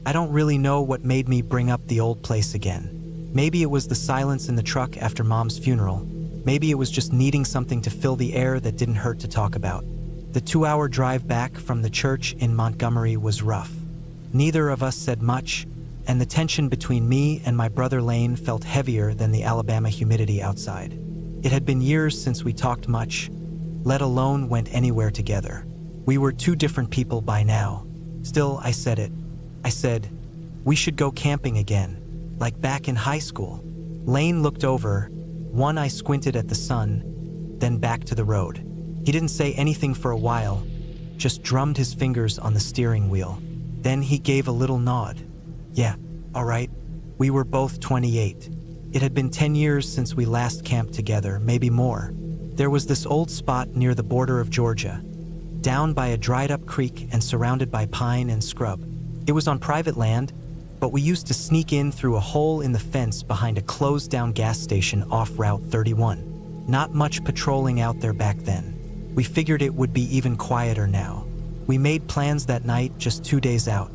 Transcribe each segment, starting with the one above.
I don't really know what made me bring up the old place again. Maybe it was the silence in the truck after Mom's funeral. Maybe it was just needing something to fill the air that didn't hurt to talk about. The 2-hour drive back from the church in Montgomery was rough. Neither of us said much, and the tension between me and my brother Lane felt heavier than the Alabama humidity outside. It had been years since we talked much, let alone went anywhere together. We were two different people by now. Still, I said it. I said, we should go camping again, like back in high school. Lane looked over. One eye squinted at the sun, then back to the road. He didn't say anything for a while, just drummed his fingers on the steering wheel. Then he gave a little nod. Yeah, all right. We were both 28. It had been 10 years since we last camped together, maybe more. There was this old spot near the border of Georgia, down by a dried-up creek and surrounded by pine and scrub. It was on private land, but we used to sneak in through a hole in the fence behind a closed-down gas station off Route 31. Not much patrolling out there back then. We figured it would be even quieter now. We made plans that night, just 2 days out.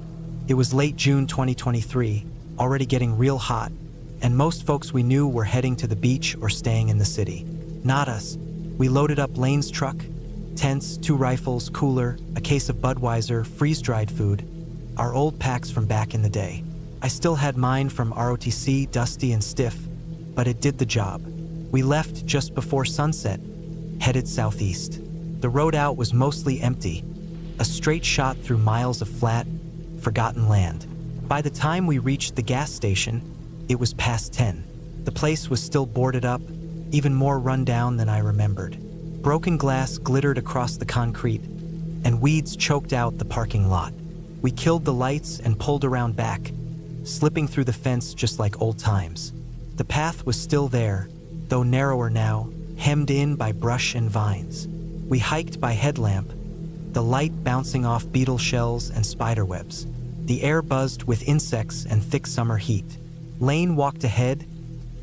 It was late June 2023, already getting real hot, and most folks we knew were heading to the beach or staying in the city. Not us. We loaded up Lane's truck, tents, 2 rifles, cooler, a case of Budweiser, freeze-dried food, our old packs from back in the day. I still had mine from ROTC, dusty and stiff, but it did the job. We left just before sunset, headed southeast. The road out was mostly empty, a straight shot through miles of flat, forgotten land. By the time we reached the gas station, it was past 10. The place was still boarded up, even more run down than I remembered. Broken glass glittered across the concrete, and weeds choked out the parking lot. We killed the lights and pulled around back, slipping through the fence just like old times. The path was still there, though narrower now, hemmed in by brush and vines. We hiked by headlamp, the light bouncing off beetle shells and spider webs. The air buzzed with insects and thick summer heat. Lane walked ahead,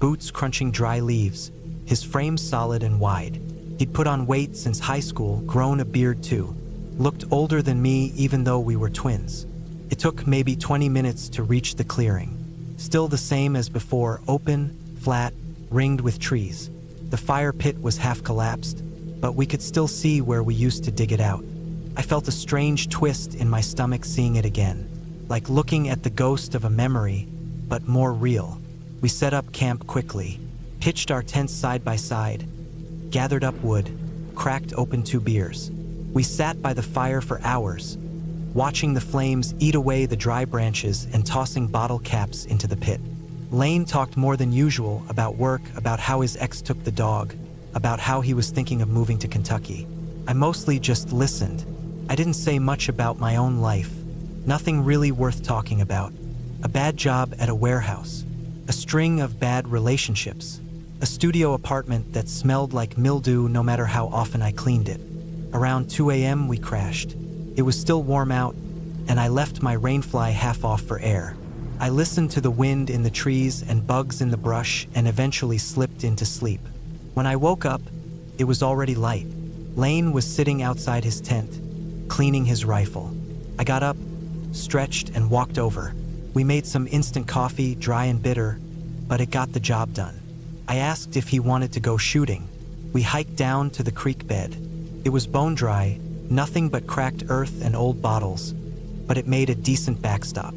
boots crunching dry leaves, his frame solid and wide. He'd put on weight since high school, grown a beard too. Looked older than me even though we were twins. It took maybe 20 minutes to reach the clearing. Still the same as before, open, flat, ringed with trees. The fire pit was half collapsed, but we could still see where we used to dig it out. I felt a strange twist in my stomach seeing it again, like looking at the ghost of a memory, but more real. We set up camp quickly, pitched our tents side by side, gathered up wood, cracked open 2 beers. We sat by the fire for hours, watching the flames eat away the dry branches and tossing bottle caps into the pit. Lane talked more than usual about work, about how his ex took the dog, about how he was thinking of moving to Kentucky. I mostly just listened. I didn't say much about my own life. Nothing really worth talking about. A bad job at a warehouse. A string of bad relationships. A studio apartment that smelled like mildew no matter how often I cleaned it. Around 2 a.m. we crashed. It was still warm out, and I left my rainfly half off for air. I listened to the wind in the trees and bugs in the brush and eventually slipped into sleep. When I woke up, it was already light. Lane was sitting outside his tent, cleaning his rifle. I got up, stretched, and walked over. We made some instant coffee, dry and bitter, but it got the job done. I asked if he wanted to go shooting. We hiked down to the creek bed. It was bone dry, nothing but cracked earth and old bottles, but it made a decent backstop.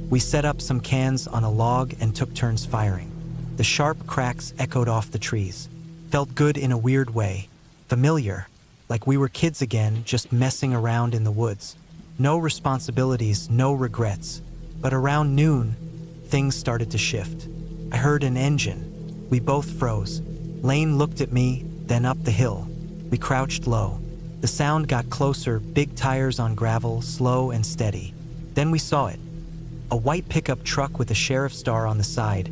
We set up some cans on a log and took turns firing. The sharp cracks echoed off the trees. Felt good in a weird way. Familiar, like we were kids again, just messing around in the woods. No responsibilities, no regrets. But around noon, things started to shift. I heard an engine. We both froze. Lane looked at me, then up the hill. We crouched low. The sound got closer, big tires on gravel, slow and steady. Then we saw it. A white pickup truck with a sheriff's star on the side,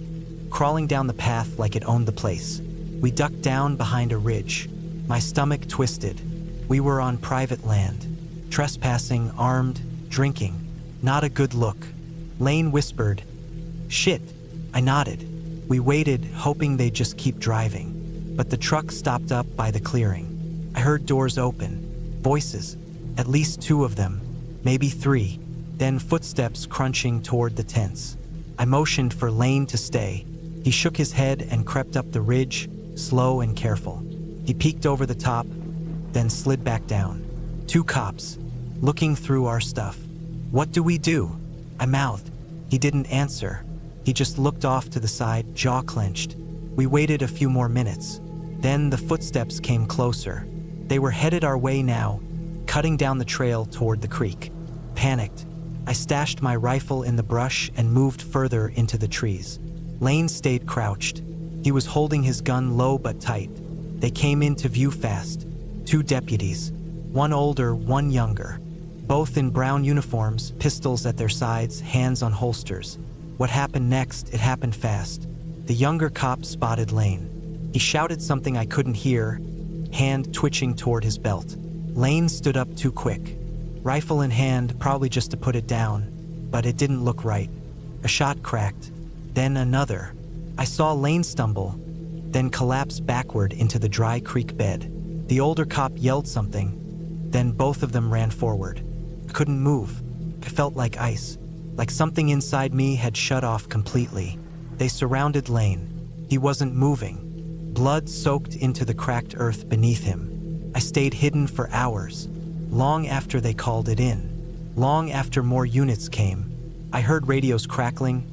crawling down the path like it owned the place. We ducked down behind a ridge. My stomach twisted. We were on private land. Trespassing, armed, drinking. Not a good look. Lane whispered, "Shit." I nodded. We waited, hoping they'd just keep driving. But the truck stopped up by the clearing. I heard doors open. Voices. At least 2 of them. Maybe 3. then footsteps crunching toward the tents. I motioned for Lane to stay. He shook his head and crept up the ridge, slow and careful. He peeked over the top, then slid back down. 2 cops, looking through our stuff. "What do we do?" I mouthed. He didn't answer. He just looked off to the side, jaw clenched. We waited a few more minutes. Then the footsteps came closer. They were headed our way now, cutting down the trail toward the creek. Panicked, I stashed my rifle in the brush and moved further into the trees. Lane stayed crouched. He was holding his gun low but tight. They came into view fast. 2 deputies, one older, one younger. Both in brown uniforms, pistols at their sides, hands on holsters. What happened next, it happened fast. The younger cop spotted Lane. He shouted something I couldn't hear, hand twitching toward his belt. Lane stood up too quick. Rifle in hand, probably just to put it down, but it didn't look right. A shot cracked, then another. I saw Lane stumble, then collapse backward into the dry creek bed. The older cop yelled something, then both of them ran forward. I couldn't move. I felt like ice, like something inside me had shut off completely. They surrounded Lane. He wasn't moving. Blood soaked into the cracked earth beneath him. I stayed hidden for hours, long after they called it in, long after more units came. I heard radios crackling,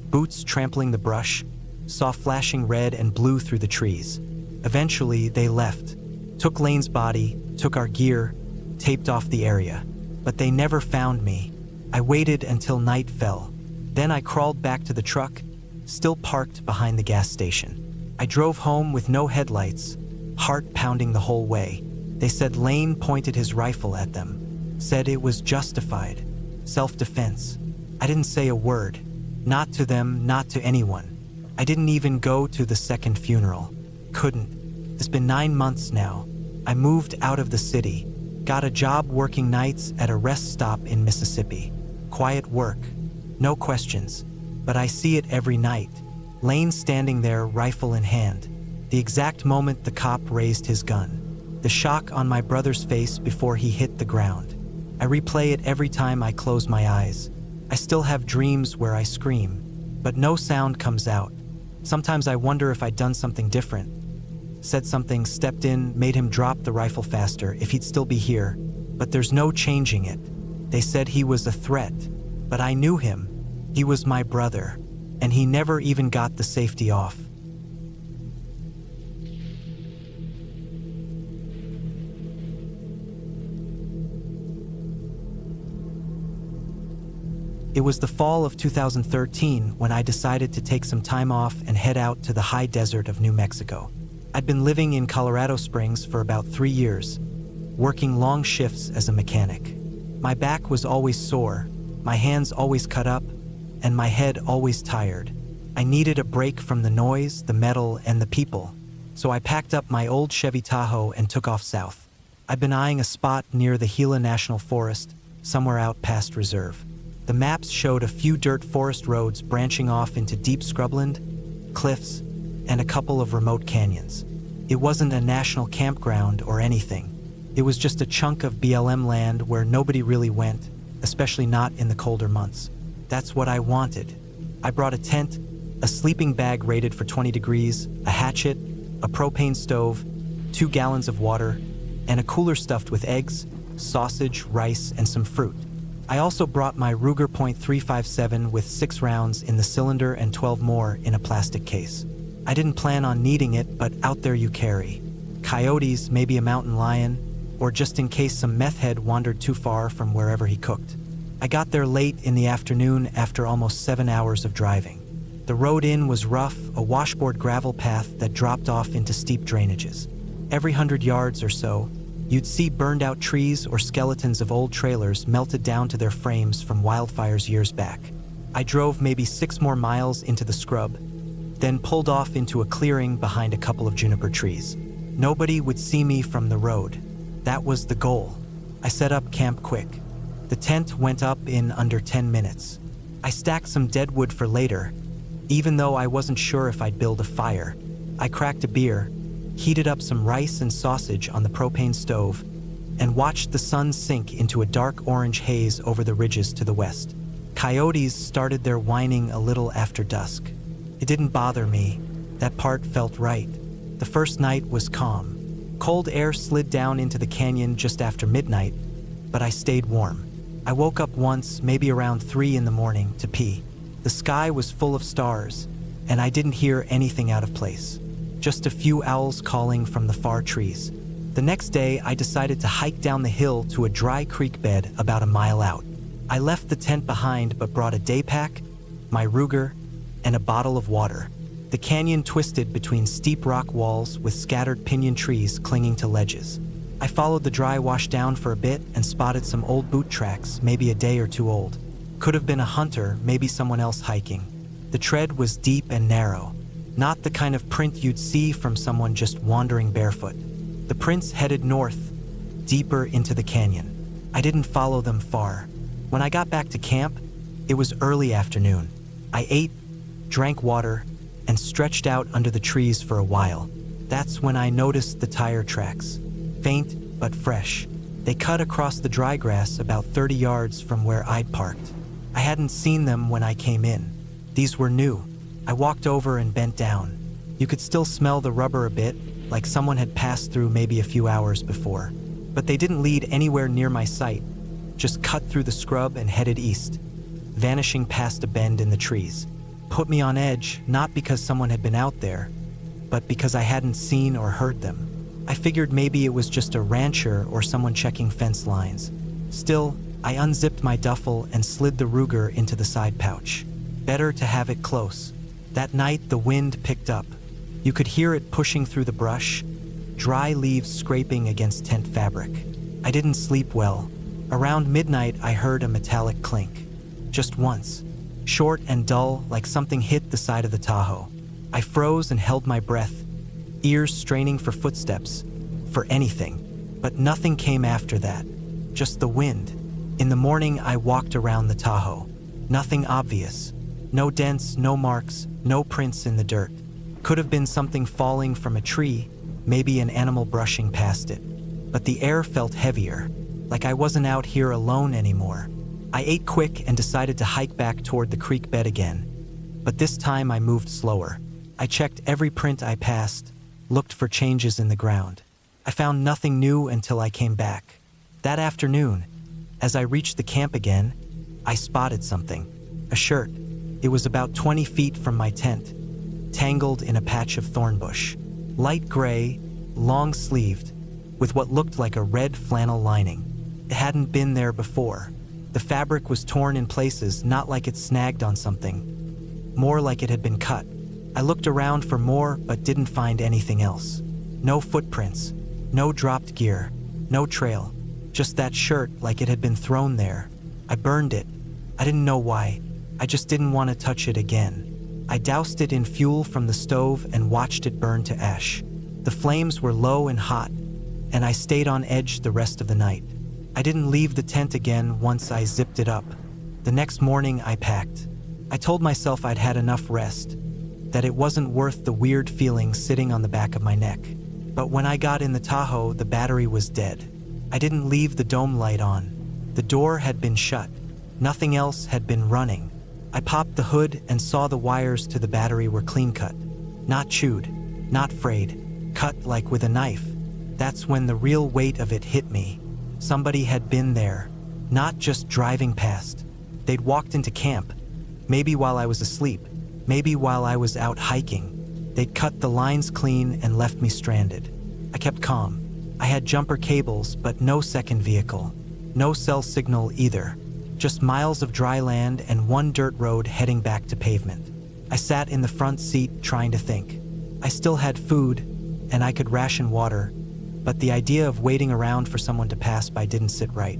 boots trampling the brush, saw flashing red and blue through the trees. Eventually, they left, took Lane's body, took our gear, taped off the area. But they never found me. I waited until night fell. Then I crawled back to the truck, still parked behind the gas station. I drove home with no headlights, heart pounding the whole way. They said Lane pointed his rifle at them, said it was justified, self-defense. I didn't say a word, not to them, not to anyone. I didn't even go to the second funeral. Couldn't. It's been 9 months now. I moved out of the city, got a job working nights at a rest stop in Mississippi. Quiet work, no questions, but I see it every night. Lane standing there, rifle in hand. The exact moment the cop raised his gun. The shock on my brother's face before he hit the ground. I replay it every time I close my eyes. I still have dreams where I scream, but no sound comes out. Sometimes I wonder if I'd done something different. Said something, stepped in, made him drop the rifle faster, if he'd still be here. But there's no changing it. They said he was a threat, but I knew him. He was my brother, and he never even got the safety off. It was the fall of 2013 when I decided to take some time off and head out to the high desert of New Mexico. I'd been living in Colorado Springs for about 3 years, working long shifts as a mechanic. My back was always sore, my hands always cut up, and my head always tired. I needed a break from the noise, the metal, and the people, so I packed up my old Chevy Tahoe and took off south. I'd been eyeing a spot near the Gila National Forest, somewhere out past reserve. The maps showed a few dirt forest roads branching off into deep scrubland, cliffs, and a couple of remote canyons. It wasn't a national campground or anything. It was just a chunk of BLM land where nobody really went, especially not in the colder months. That's what I wanted. I brought a tent, a sleeping bag rated for 20 degrees, a hatchet, a propane stove, 2 gallons of water, and a cooler stuffed with eggs, sausage, rice, and some fruit. I also brought my Ruger .357 with 6 rounds in the cylinder and 12 more in a plastic case. I didn't plan on needing it, but out there you carry. Coyotes, maybe a mountain lion, or just in case some meth head wandered too far from wherever he cooked. I got there late in the afternoon after almost 7 hours of driving. The road in was rough, a washboard gravel path that dropped off into steep drainages. Every 100 yards or so, you'd see burned out trees or skeletons of old trailers melted down to their frames from wildfires years back. I drove maybe 6 more miles into the scrub, then pulled off into a clearing behind a couple of juniper trees. Nobody would see me from the road. That was the goal. I set up camp quick. The tent went up in under 10 minutes. I stacked some dead wood for later. Even though I wasn't sure if I'd build a fire, I cracked a beer, heated up some rice and sausage on the propane stove, and watched the sun sink into a dark orange haze over the ridges to the west. Coyotes started their whining a little after dusk. It didn't bother me. That part felt right. The first night was calm. Cold air slid down into the canyon just after midnight, but I stayed warm. I woke up once, maybe around 3 in the morning, to pee. The sky was full of stars, and I didn't hear anything out of place. Just a few owls calling from the far trees. The next day, I decided to hike down the hill to a dry creek bed about a mile out. I left the tent behind but brought a day pack, my Ruger, and a bottle of water. The canyon twisted between steep rock walls with scattered pinyon trees clinging to ledges. I followed the dry wash down for a bit and spotted some old boot tracks, maybe a day or two old. Could have been a hunter, maybe someone else hiking. The tread was deep and narrow, not the kind of print you'd see from someone just wandering barefoot. The prints headed north, deeper into the canyon. I didn't follow them far. When I got back to camp, it was early afternoon. I ate, drank water, and stretched out under the trees for a while. That's when I noticed the tire tracks. Faint but fresh. They cut across the dry grass about 30 yards from where I'd parked. I hadn't seen them when I came in. These were new. I walked over and bent down. You could still smell the rubber a bit, like someone had passed through maybe a few hours before. But they didn't lead anywhere near my sight, just cut through the scrub and headed east, vanishing past a bend in the trees. Put me on edge, not because someone had been out there, but because I hadn't seen or heard them. I figured maybe it was just a rancher or someone checking fence lines. Still, I unzipped my duffel and slid the Ruger into the side pouch. Better to have it close. That night, the wind picked up. You could hear it pushing through the brush, dry leaves scraping against tent fabric. I didn't sleep well. Around midnight, I heard a metallic clink. Just once. Short and dull, like something hit the side of the Tahoe. I froze and held my breath, ears straining for footsteps, for anything. But nothing came after that. Just the wind. In the morning, I walked around the Tahoe. Nothing obvious. No dents, no marks, no prints in the dirt. Could have been something falling from a tree, maybe an animal brushing past it. But the air felt heavier, like I wasn't out here alone anymore. I ate quick and decided to hike back toward the creek bed again. But this time I moved slower. I checked every print I passed, looked for changes in the ground. I found nothing new until I came back. That afternoon, as I reached the camp again, I spotted something. A shirt. It was about 20 feet from my tent, tangled in a patch of thorn bush. Light gray, long-sleeved, with what looked like a red flannel lining. It hadn't been there before. The fabric was torn in places, not like it snagged on something, more like it had been cut. I looked around for more, but didn't find anything else. No footprints, no dropped gear, no trail, just that shirt like it had been thrown there. I burned it. I didn't know why. I just didn't want to touch it again. I doused it in fuel from the stove and watched it burn to ash. The flames were low and hot, and I stayed on edge the rest of the night. I didn't leave the tent again once I zipped it up. The next morning I packed. I told myself I'd had enough rest, that it wasn't worth the weird feeling sitting on the back of my neck. But when I got in the Tahoe, the battery was dead. I didn't leave the dome light on. The door had been shut. Nothing else had been running. I popped the hood and saw the wires to the battery were clean cut. Not chewed, not frayed, cut like with a knife. That's when the real weight of it hit me. Somebody had been there, not just driving past. They'd walked into camp, maybe while I was asleep, maybe while I was out hiking. They'd cut the lines clean and left me stranded. I kept calm. I had jumper cables, but no second vehicle. No cell signal either. Just miles of dry land and one dirt road heading back to pavement. I sat in the front seat trying to think. I still had food, and I could ration water, but the idea of waiting around for someone to pass by didn't sit right.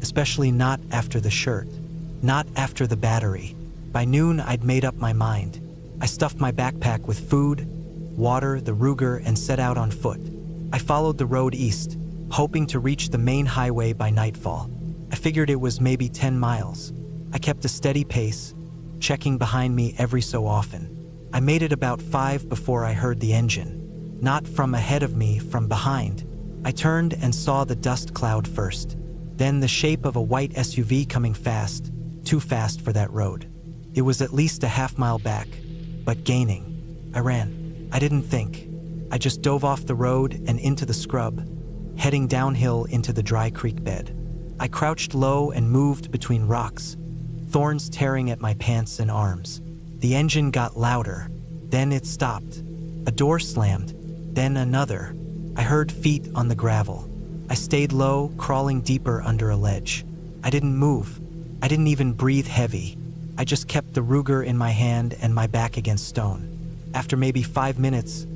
Especially not after the shirt. Not after the battery. By noon, I'd made up my mind. I stuffed my backpack with food, water, the Ruger, and set out on foot. I followed the road east, hoping to reach the main highway by nightfall. I figured it was maybe 10 miles. I kept a steady pace, checking behind me every so often. I made it about 5 before I heard the engine. Not from ahead of me, from behind. I turned and saw the dust cloud first, then the shape of a white SUV coming fast, too fast for that road. It was at least a half-mile back, but gaining. I ran. I didn't think. I just dove off the road and into the scrub, heading downhill into the dry creek bed. I crouched low and moved between rocks, thorns tearing at my pants and arms. The engine got louder, then it stopped. A door slammed, then another. I heard feet on the gravel. I stayed low, crawling deeper under a ledge. I didn't move. I didn't even breathe heavy. I just kept the Ruger in my hand and my back against stone. After maybe 5 minutes,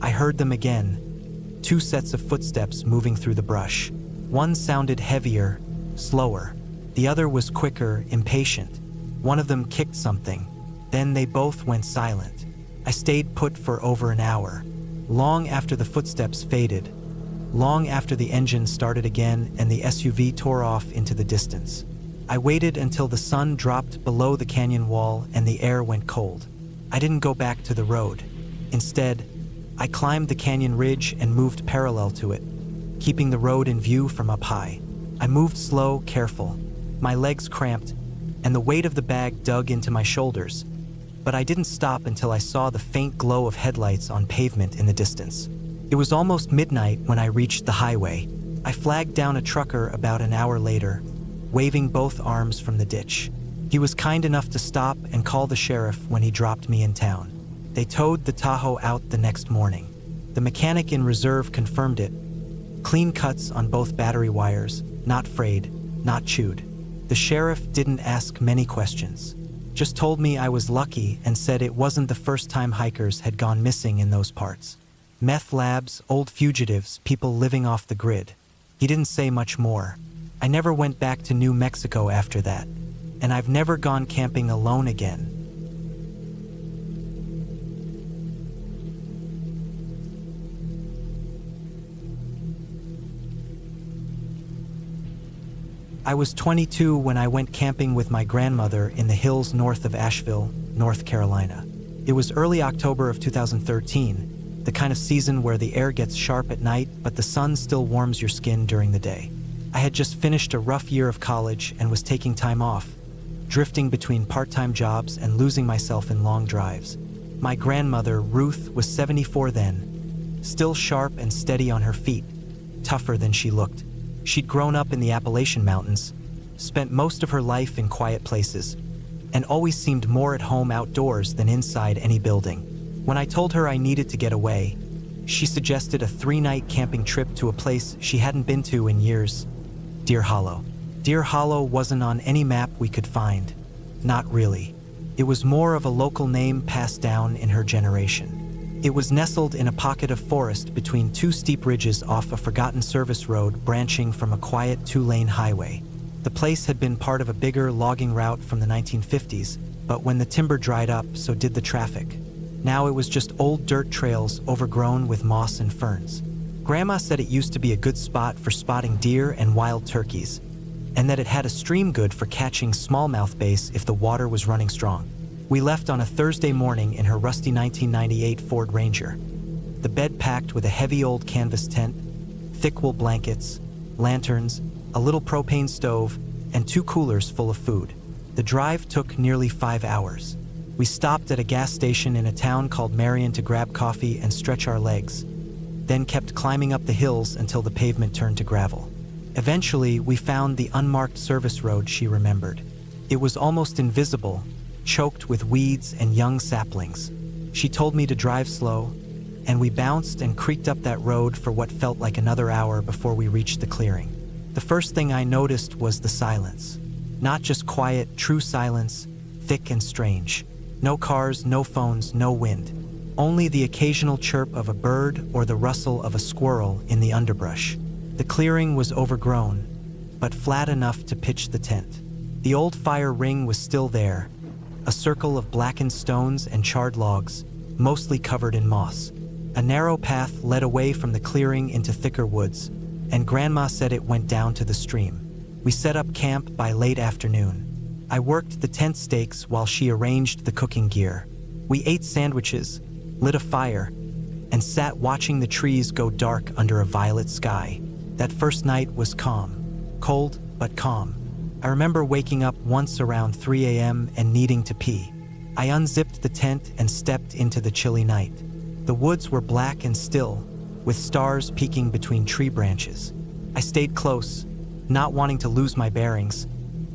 I heard them again. 2 sets of footsteps moving through the brush. One sounded heavier, slower. The other was quicker, impatient. One of them kicked something. Then they both went silent. I stayed put for over an hour, long after the footsteps faded, long after the engine started again and the SUV tore off into the distance. I waited until the sun dropped below the canyon wall and the air went cold. I didn't go back to the road. Instead, I climbed the canyon ridge and moved parallel to it, keeping the road in view from up high. I moved slow, careful. My legs cramped, and the weight of the bag dug into my shoulders. But I didn't stop until I saw the faint glow of headlights on pavement in the distance. It was almost midnight when I reached the highway. I flagged down a trucker about an hour later, waving both arms from the ditch. He was kind enough to stop and call the sheriff when he dropped me in town. They towed the Tahoe out the next morning. The mechanic in reserve confirmed it. Clean cuts on both battery wires, not frayed, not chewed. The sheriff didn't ask many questions, just told me I was lucky and said it wasn't the first time hikers had gone missing in those parts. Meth labs, old fugitives, people living off the grid. He didn't say much more. I never went back to New Mexico after that, and I've never gone camping alone again. I was 22 when I went camping with my grandmother in the hills north of Asheville, North Carolina. It was early October of 2013, the kind of season where the air gets sharp at night, but the sun still warms your skin during the day. I had just finished a rough year of college and was taking time off, drifting between part-time jobs and losing myself in long drives. My grandmother, Ruth, was 74 then, still sharp and steady on her feet, tougher than she looked. She'd grown up in the Appalachian Mountains, spent most of her life in quiet places, and always seemed more at home outdoors than inside any building. When I told her I needed to get away, she suggested a 3-night camping trip to a place she hadn't been to in years, Deer Hollow. Deer Hollow wasn't on any map we could find. Not really. It was more of a local name passed down in her generation. It was nestled in a pocket of forest between 2 steep ridges off a forgotten service road branching from a quiet 2-lane highway. The place had been part of a bigger logging route from the 1950s, but when the timber dried up, so did the traffic. Now it was just old dirt trails overgrown with moss and ferns. Grandma said it used to be a good spot for spotting deer and wild turkeys, and that it had a stream good for catching smallmouth bass if the water was running strong. We left on a Thursday morning in her rusty 1998 Ford Ranger. The bed packed with a heavy old canvas tent, thick wool blankets, lanterns, a little propane stove, and 2 coolers full of food. The drive took nearly 5 hours. We stopped at a gas station in a town called Marion to grab coffee and stretch our legs, then kept climbing up the hills until the pavement turned to gravel. Eventually, we found the unmarked service road she remembered. It was almost invisible, choked with weeds and young saplings. She told me to drive slow, and we bounced and creaked up that road for what felt like another hour before we reached the clearing. The first thing I noticed was the silence. Not just quiet, true silence, thick and strange. No cars, no phones, no wind. Only the occasional chirp of a bird or the rustle of a squirrel in the underbrush. The clearing was overgrown, but flat enough to pitch the tent. The old fire ring was still there, a circle of blackened stones and charred logs, mostly covered in moss. A narrow path led away from the clearing into thicker woods, and Grandma said it went down to the stream. We set up camp by late afternoon. I worked the tent stakes while she arranged the cooking gear. We ate sandwiches, lit a fire, and sat watching the trees go dark under a violet sky. That first night was calm. Cold, but calm. I remember waking up once around 3 a.m. and needing to pee. I unzipped the tent and stepped into the chilly night. The woods were black and still, with stars peeking between tree branches. I stayed close, not wanting to lose my bearings,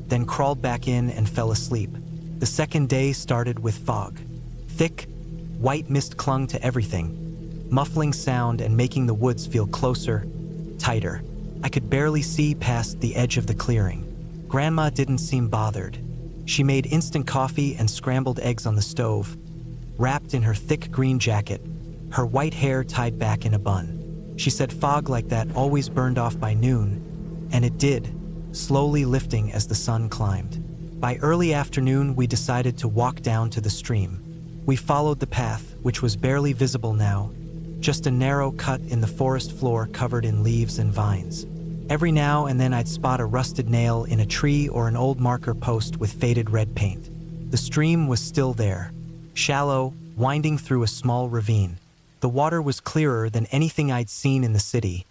then crawled back in and fell asleep. The second day started with fog. Thick, white mist clung to everything, muffling sound and making the woods feel closer, tighter. I could barely see past the edge of the clearing. Grandma didn't seem bothered. She made instant coffee and scrambled eggs on the stove, wrapped in her thick green jacket, her white hair tied back in a bun. She said fog like that always burned off by noon, and it did, slowly lifting as the sun climbed. By early afternoon, we decided to walk down to the stream. We followed the path, which was barely visible now, just a narrow cut in the forest floor covered in leaves and vines. Every now and then I'd spot a rusted nail in a tree or an old marker post with faded red paint. The stream was still there, shallow, winding through a small ravine. The water was clearer than anything I'd seen in the city,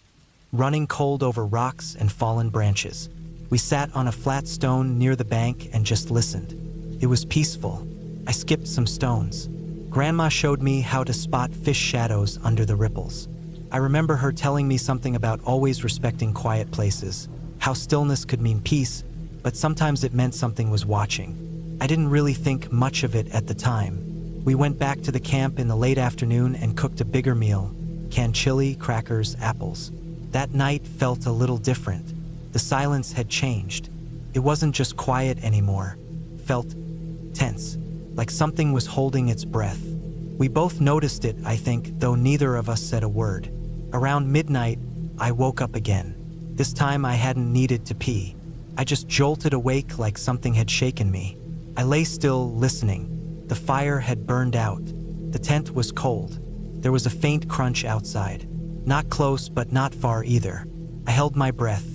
running cold over rocks and fallen branches. We sat on a flat stone near the bank and just listened. It was peaceful. I skipped some stones. Grandma showed me how to spot fish shadows under the ripples. I remember her telling me something about always respecting quiet places, how stillness could mean peace, but sometimes it meant something was watching. I didn't really think much of it at the time. We went back to the camp in the late afternoon and cooked a bigger meal, canned chili, crackers, apples. That night felt a little different. The silence had changed. It wasn't just quiet anymore. Felt tense, like something was holding its breath. We both noticed it, I think, though neither of us said a word. Around midnight, I woke up again. This time I hadn't needed to pee. I just jolted awake like something had shaken me. I lay still, listening. The fire had burned out. The tent was cold. There was a faint crunch outside. Not close, but not far either. I held my breath.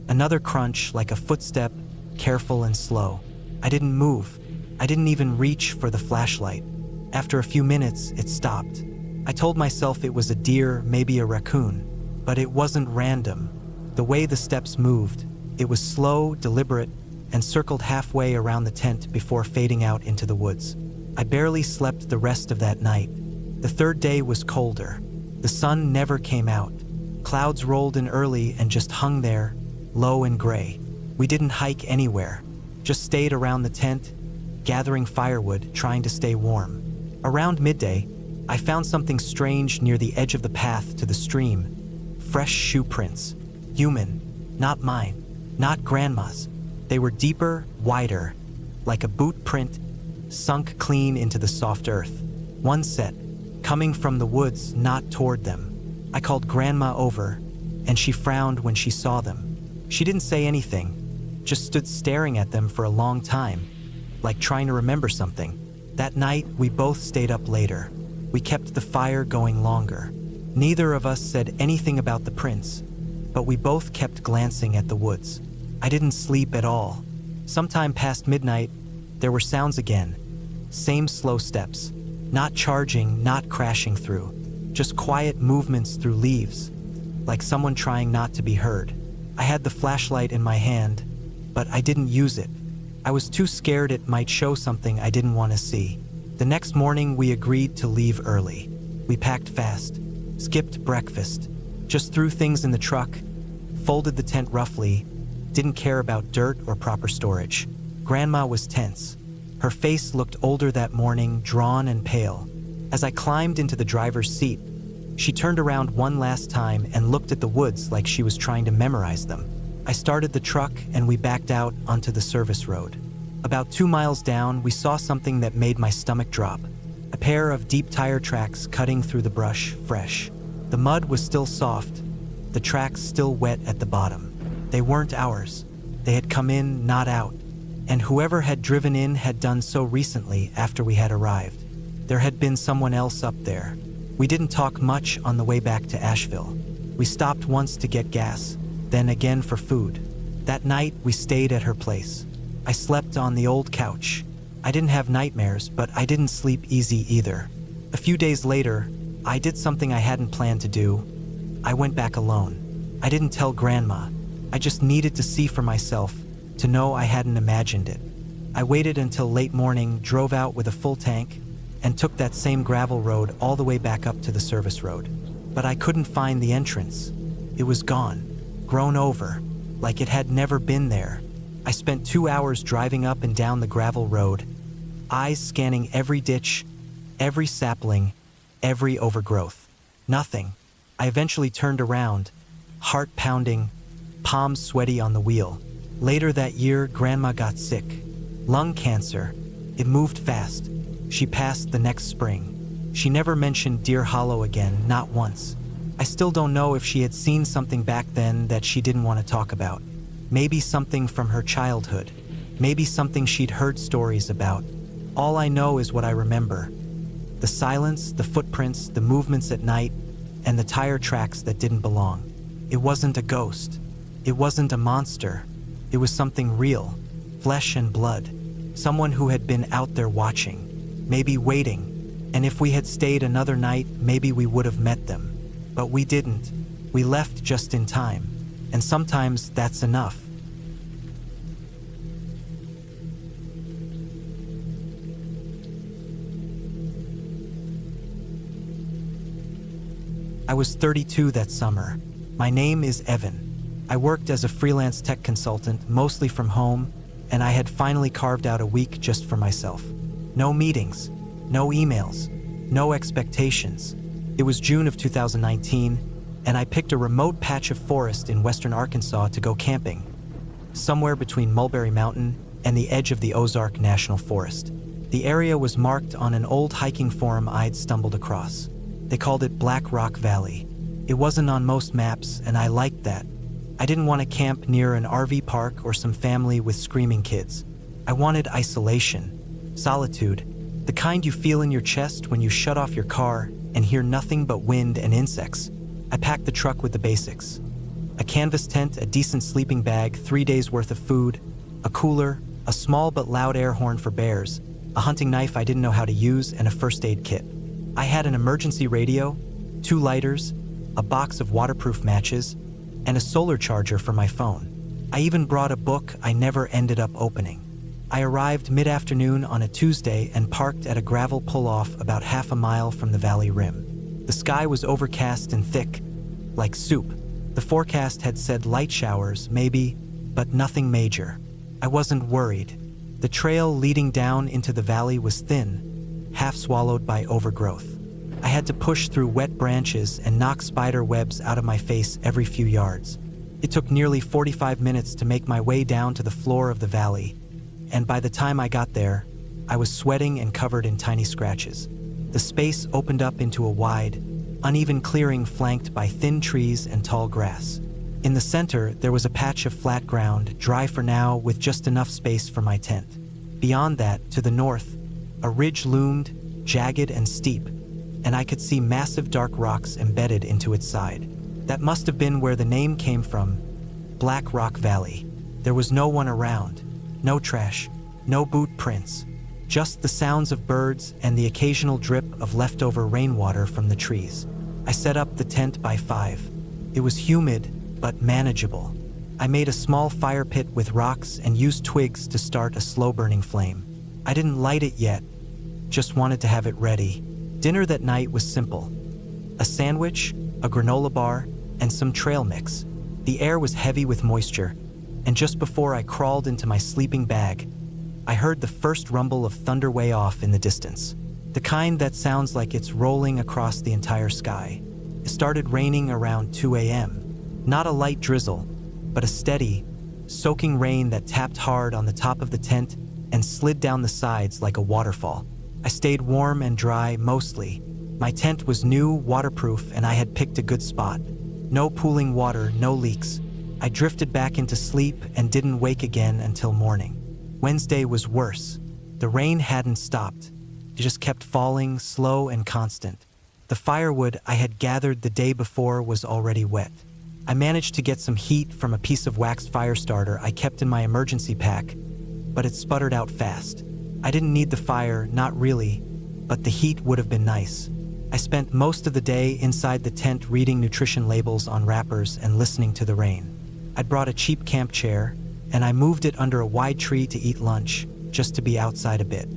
Another crunch, like a footstep, careful and slow. I didn't move. I didn't even reach for the flashlight. After a few minutes, it stopped. I told myself it was a deer, maybe a raccoon, but it wasn't random. The way the steps moved, it was slow, deliberate, and circled halfway around the tent before fading out into the woods. I barely slept the rest of that night. The third day was colder. The sun never came out. Clouds rolled in early and just hung there, low and gray. We didn't hike anywhere, just stayed around the tent, gathering firewood, trying to stay warm. Around midday, I found something strange near the edge of the path to the stream. Fresh shoe prints. Human. Not mine. Not Grandma's. They were deeper, wider, like a boot print, sunk clean into the soft earth. One set, coming from the woods, not toward them. I called Grandma over, and she frowned when she saw them. She didn't say anything, just stood staring at them for a long time, like trying to remember something. That night, we both stayed up later. We kept the fire going longer. Neither of us said anything about the prints, but we both kept glancing at the woods. I didn't sleep at all. Sometime past midnight, there were sounds again. Same slow steps. Not charging, not crashing through. Just quiet movements through leaves, like someone trying not to be heard. I had the flashlight in my hand, but I didn't use it. I was too scared it might show something I didn't want to see. The next morning, we agreed to leave early. We packed fast, skipped breakfast, just threw things in the truck, folded the tent roughly, didn't care about dirt or proper storage. Grandma was tense. Her face looked older that morning, drawn and pale. As I climbed into the driver's seat, she turned around one last time and looked at the woods like she was trying to memorize them. I started the truck and we backed out onto the service road. About 2 miles down, we saw something that made my stomach drop. A pair of deep tire tracks cutting through the brush, fresh. The mud was still soft, the tracks still wet at the bottom. They weren't ours. They had come in, not out. And whoever had driven in had done so recently after we had arrived. There had been someone else up there. We didn't talk much on the way back to Asheville. We stopped once to get gas, then again for food. That night, we stayed at her place. I slept on the old couch. I didn't have nightmares, but I didn't sleep easy either. A few days later, I did something I hadn't planned to do. I went back alone. I didn't tell Grandma. I just needed to see for myself, to know I hadn't imagined it. I waited until late morning, drove out with a full tank, and took that same gravel road all the way back up to the service road. But I couldn't find the entrance. It was gone, grown over, like it had never been there. I spent 2 hours driving up and down the gravel road, eyes scanning every ditch, every sapling, every overgrowth. Nothing. I eventually turned around, heart pounding, palms sweaty on the wheel. Later that year, Grandma got sick. Lung cancer. It moved fast. She passed the next spring. She never mentioned Deer Hollow again, not once. I still don't know if she had seen something back then that she didn't want to talk about. Maybe something from her childhood. Maybe something she'd heard stories about. All I know is what I remember. The silence, the footprints, the movements at night, and the tire tracks that didn't belong. It wasn't a ghost. It wasn't a monster. It was something real, flesh and blood. Someone who had been out there watching, maybe waiting, and if we had stayed another night, maybe we would have met them. But we didn't. We left just in time, and sometimes that's enough. I was 32 that summer. My name is Evan. I worked as a freelance tech consultant, mostly from home, and I had finally carved out a week just for myself. No meetings, no emails, no expectations. It was June of 2019, and I picked a remote patch of forest in western Arkansas to go camping, somewhere between Mulberry Mountain and the edge of the Ozark National Forest. The area was marked on an old hiking forum I'd stumbled across. They called it Black Rock Valley. It wasn't on most maps, and I liked that. I didn't want to camp near an RV park or some family with screaming kids. I wanted isolation, solitude, the kind you feel in your chest when you shut off your car and hear nothing but wind and insects. I packed the truck with the basics. A canvas tent, a decent sleeping bag, 3 days worth of food, a cooler, a small but loud air horn for bears, a hunting knife I didn't know how to use, and a first aid kit. I had an emergency radio, 2 lighters, a box of waterproof matches, and a solar charger for my phone. I even brought a book I never ended up opening. I arrived mid-afternoon on a Tuesday and parked at a gravel pull-off about half a mile from the valley rim. The sky was overcast and thick, like soup. The forecast had said light showers, maybe, but nothing major. I wasn't worried. The trail leading down into the valley was thin, half swallowed by overgrowth. I had to push through wet branches and knock spider webs out of my face every few yards. It took nearly 45 minutes to make my way down to the floor of the valley, and by the time I got there, I was sweating and covered in tiny scratches. The space opened up into a wide, uneven clearing flanked by thin trees and tall grass. In the center, there was a patch of flat ground, dry for now, with just enough space for my tent. Beyond that, to the north, a ridge loomed, jagged and steep, and I could see massive dark rocks embedded into its side. That must have been where the name came from, Black Rock Valley. There was no one around, no trash, no boot prints, just the sounds of birds and the occasional drip of leftover rainwater from the trees. I set up the tent by 5. It was humid, but manageable. I made a small fire pit with rocks and used twigs to start a slow-burning flame. I didn't light it yet, just wanted to have it ready. Dinner that night was simple. A sandwich, a granola bar, and some trail mix. The air was heavy with moisture, and just before I crawled into my sleeping bag, I heard the first rumble of thunder way off in the distance. The kind that sounds like it's rolling across the entire sky. It started raining around 2 a.m. Not a light drizzle, but a steady, soaking rain that tapped hard on the top of the tent and slid down the sides like a waterfall. I stayed warm and dry mostly. My tent was new, waterproof, and I had picked a good spot. No pooling water, no leaks. I drifted back into sleep and didn't wake again until morning. Wednesday was worse. The rain hadn't stopped. It just kept falling, slow and constant. The firewood I had gathered the day before was already wet. I managed to get some heat from a piece of waxed fire starter I kept in my emergency pack, but it sputtered out fast. I didn't need the fire, not really, but the heat would have been nice. I spent most of the day inside the tent reading nutrition labels on wrappers and listening to the rain. I'd brought a cheap camp chair, and I moved it under a wide tree to eat lunch, just to be outside a bit.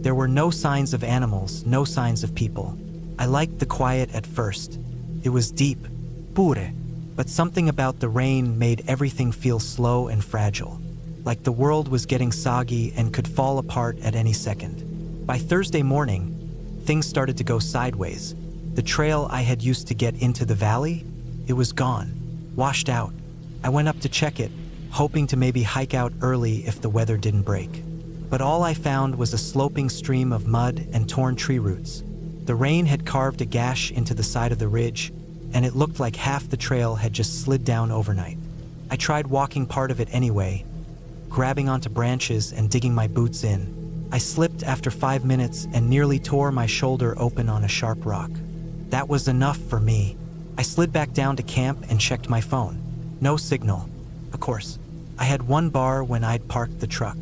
There were no signs of animals, no signs of people. I liked the quiet at first. It was deep, pure, but something about the rain made everything feel slow and fragile, like the world was getting soggy and could fall apart at any second. By Thursday morning, things started to go sideways. The trail I had used to get into the valley, it was gone, washed out. I went up to check it, hoping to maybe hike out early if the weather didn't break. But all I found was a sloping stream of mud and torn tree roots. The rain had carved a gash into the side of the ridge, and it looked like half the trail had just slid down overnight. I tried walking part of it anyway, grabbing onto branches and digging my boots in. I slipped after 5 minutes and nearly tore my shoulder open on a sharp rock. That was enough for me. I slid back down to camp and checked my phone. No signal. Of course, I had one bar when I'd parked the truck.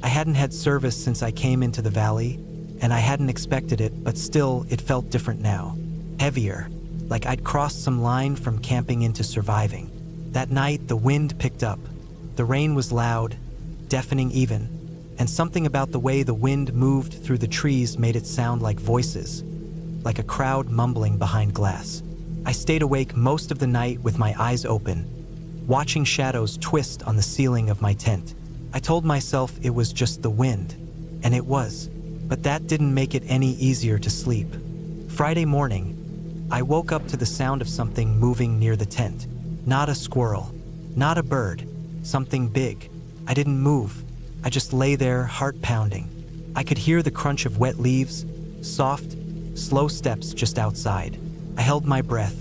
I hadn't had service since I came into the valley, and I hadn't expected it, but still, it felt different now. Heavier, like I'd crossed some line from camping into surviving. That night, the wind picked up. The rain was loud, deafening even, and something about the way the wind moved through the trees made it sound like voices, like a crowd mumbling behind glass. I stayed awake most of the night with my eyes open, watching shadows twist on the ceiling of my tent. I told myself it was just the wind, and it was, but that didn't make it any easier to sleep. Friday morning, I woke up to the sound of something moving near the tent. Not a squirrel, not a bird, something big. I didn't move. I just lay there, heart pounding. I could hear the crunch of wet leaves, soft, slow steps just outside. I held my breath.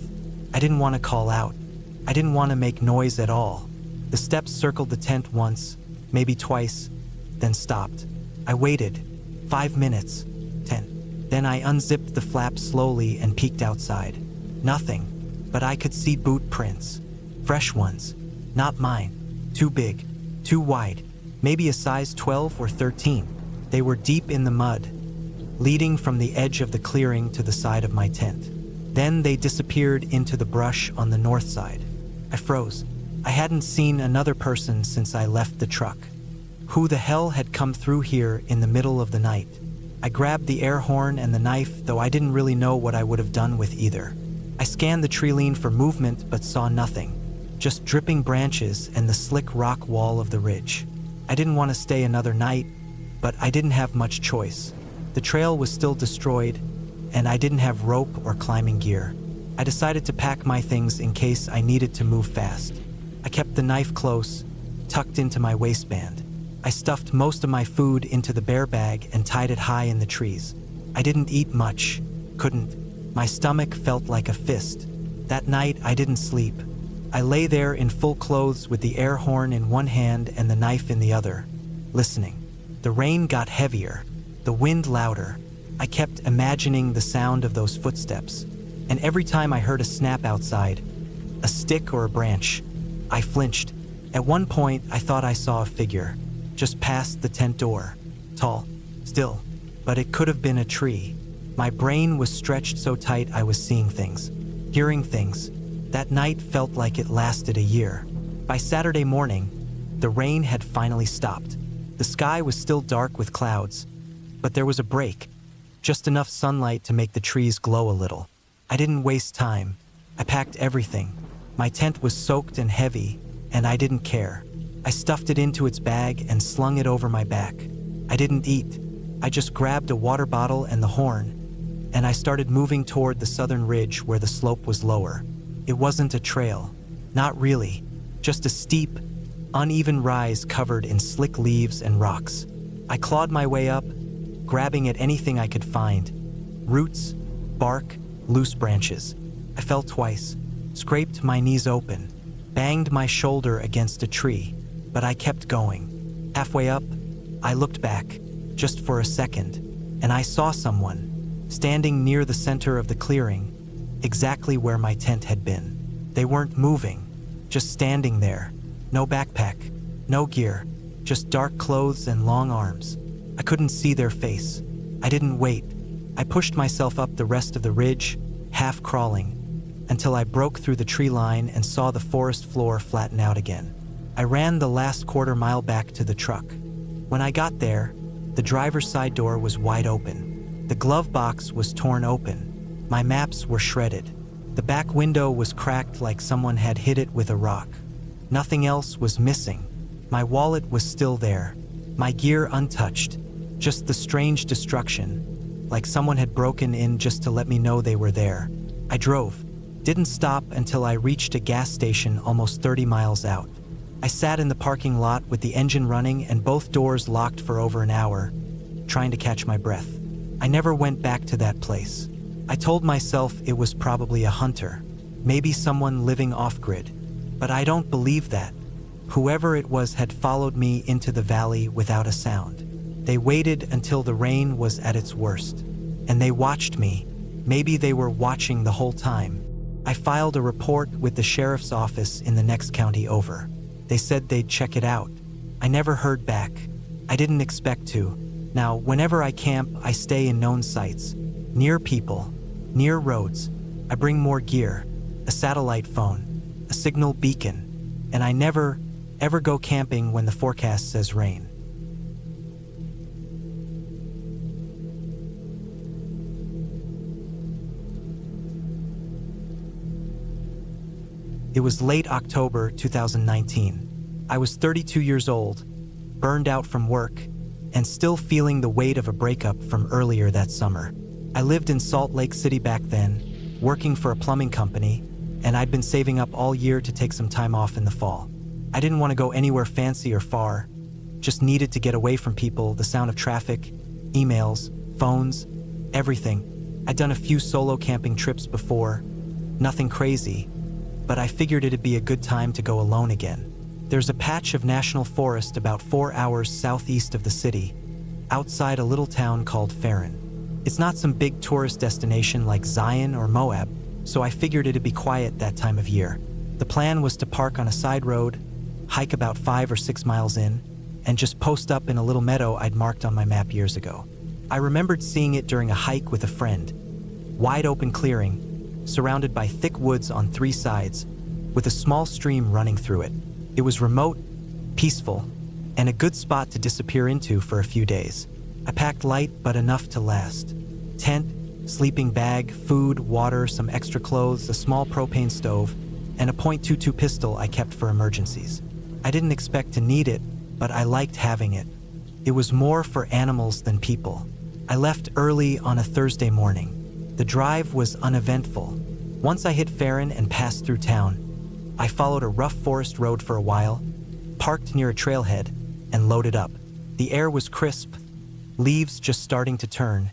I didn't want to call out. I didn't want to make noise at all. The steps circled the tent once, maybe twice, then stopped. I waited. 5 minutes. 10. Then I unzipped the flap slowly and peeked outside. Nothing, but I could see boot prints. Fresh ones. Not mine. Too big. Too wide. Maybe a size 12 or 13. They were deep in the mud, leading from the edge of the clearing to the side of my tent. Then they disappeared into the brush on the north side. I froze. I hadn't seen another person since I left the truck. Who the hell had come through here in the middle of the night? I grabbed the air horn and the knife, though I didn't really know what I would have done with either. I scanned the tree for movement but saw nothing, just dripping branches and the slick rock wall of the ridge. I didn't want to stay another night, but I didn't have much choice. The trail was still destroyed, and I didn't have rope or climbing gear. I decided to pack my things in case I needed to move fast. I kept the knife close, tucked into my waistband. I stuffed most of my food into the bear bag and tied it high in the trees. I didn't eat much, couldn't. My stomach felt like a fist. That night, I didn't sleep. I lay there in full clothes with the air horn in one hand and the knife in the other, listening. The rain got heavier, the wind louder. I kept imagining the sound of those footsteps, and every time I heard a snap outside, a stick or a branch, I flinched. At one point, I thought I saw a figure, just past the tent door, tall, still, but it could have been a tree. My brain was stretched so tight I was seeing things, hearing things. That night felt like it lasted a year. By Saturday morning, the rain had finally stopped. The sky was still dark with clouds, but there was a break, just enough sunlight to make the trees glow a little. I didn't waste time. I packed everything. My tent was soaked and heavy, and I didn't care. I stuffed it into its bag and slung it over my back. I didn't eat. I just grabbed a water bottle and the horn, and I started moving toward the southern ridge where the slope was lower. It wasn't a trail. Not really. Just a steep, uneven rise covered in slick leaves and rocks. I clawed my way up, grabbing at anything I could find. Roots, bark, loose branches. I fell twice, scraped my knees open, banged my shoulder against a tree, but I kept going. Halfway up, I looked back, just for a second, and I saw someone, standing near the center of the clearing, exactly where my tent had been. They weren't moving, just standing there. No backpack, no gear, just dark clothes and long arms. I couldn't see their face. I didn't wait. I pushed myself up the rest of the ridge, half crawling, until I broke through the tree line and saw the forest floor flatten out again. I ran the last quarter-mile back to the truck. When I got there, the driver's side door was wide open. The glove box was torn open. My maps were shredded. The back window was cracked like someone had hit it with a rock. Nothing else was missing. My wallet was still there. My gear untouched. Just the strange destruction, like someone had broken in just to let me know they were there. I drove. Didn't stop until I reached a gas station almost 30 miles out. I sat in the parking lot with the engine running and both doors locked for over an hour, trying to catch my breath. I never went back to that place. I told myself it was probably a hunter, maybe someone living off-grid. But I don't believe that. Whoever it was had followed me into the valley without a sound. They waited until the rain was at its worst. And they watched me. Maybe they were watching the whole time. I filed a report with the sheriff's office in the next county over. They said they'd check it out. I never heard back. I didn't expect to. Now, whenever I camp, I stay in known sites, near people, near roads. I bring more gear, a satellite phone, a signal beacon, and I never, ever go camping when the forecast says rain. It was late October 2019. I was 32 years old, burned out from work, and still feeling the weight of a breakup from earlier that summer. I lived in Salt Lake City back then, working for a plumbing company, and I'd been saving up all year to take some time off in the fall. I didn't want to go anywhere fancy or far, just needed to get away from people, the sound of traffic, emails, phones, everything. I'd done a few solo camping trips before, nothing crazy, but I figured it'd be a good time to go alone again. There's a patch of national forest about 4 hours southeast of the city, outside a little town called Farron. It's not some big tourist destination like Zion or Moab, so I figured it'd be quiet that time of year. The plan was to park on a side road, hike about 5 or 6 miles in, and just post up in a little meadow I'd marked on my map years ago. I remembered seeing it during a hike with a friend. Wide open clearing, surrounded by thick woods on 3 sides, with a small stream running through it. It was remote, peaceful, and a good spot to disappear into for a few days. I packed light but enough to last. Tent, sleeping bag, food, water, some extra clothes, a small propane stove, and a .22 pistol I kept for emergencies. I didn't expect to need it, but I liked having it. It was more for animals than people. I left early on a Thursday morning. The drive was uneventful. Once I hit Farron and passed through town, I followed a rough forest road for a while, parked near a trailhead, and loaded up. The air was crisp, leaves just starting to turn,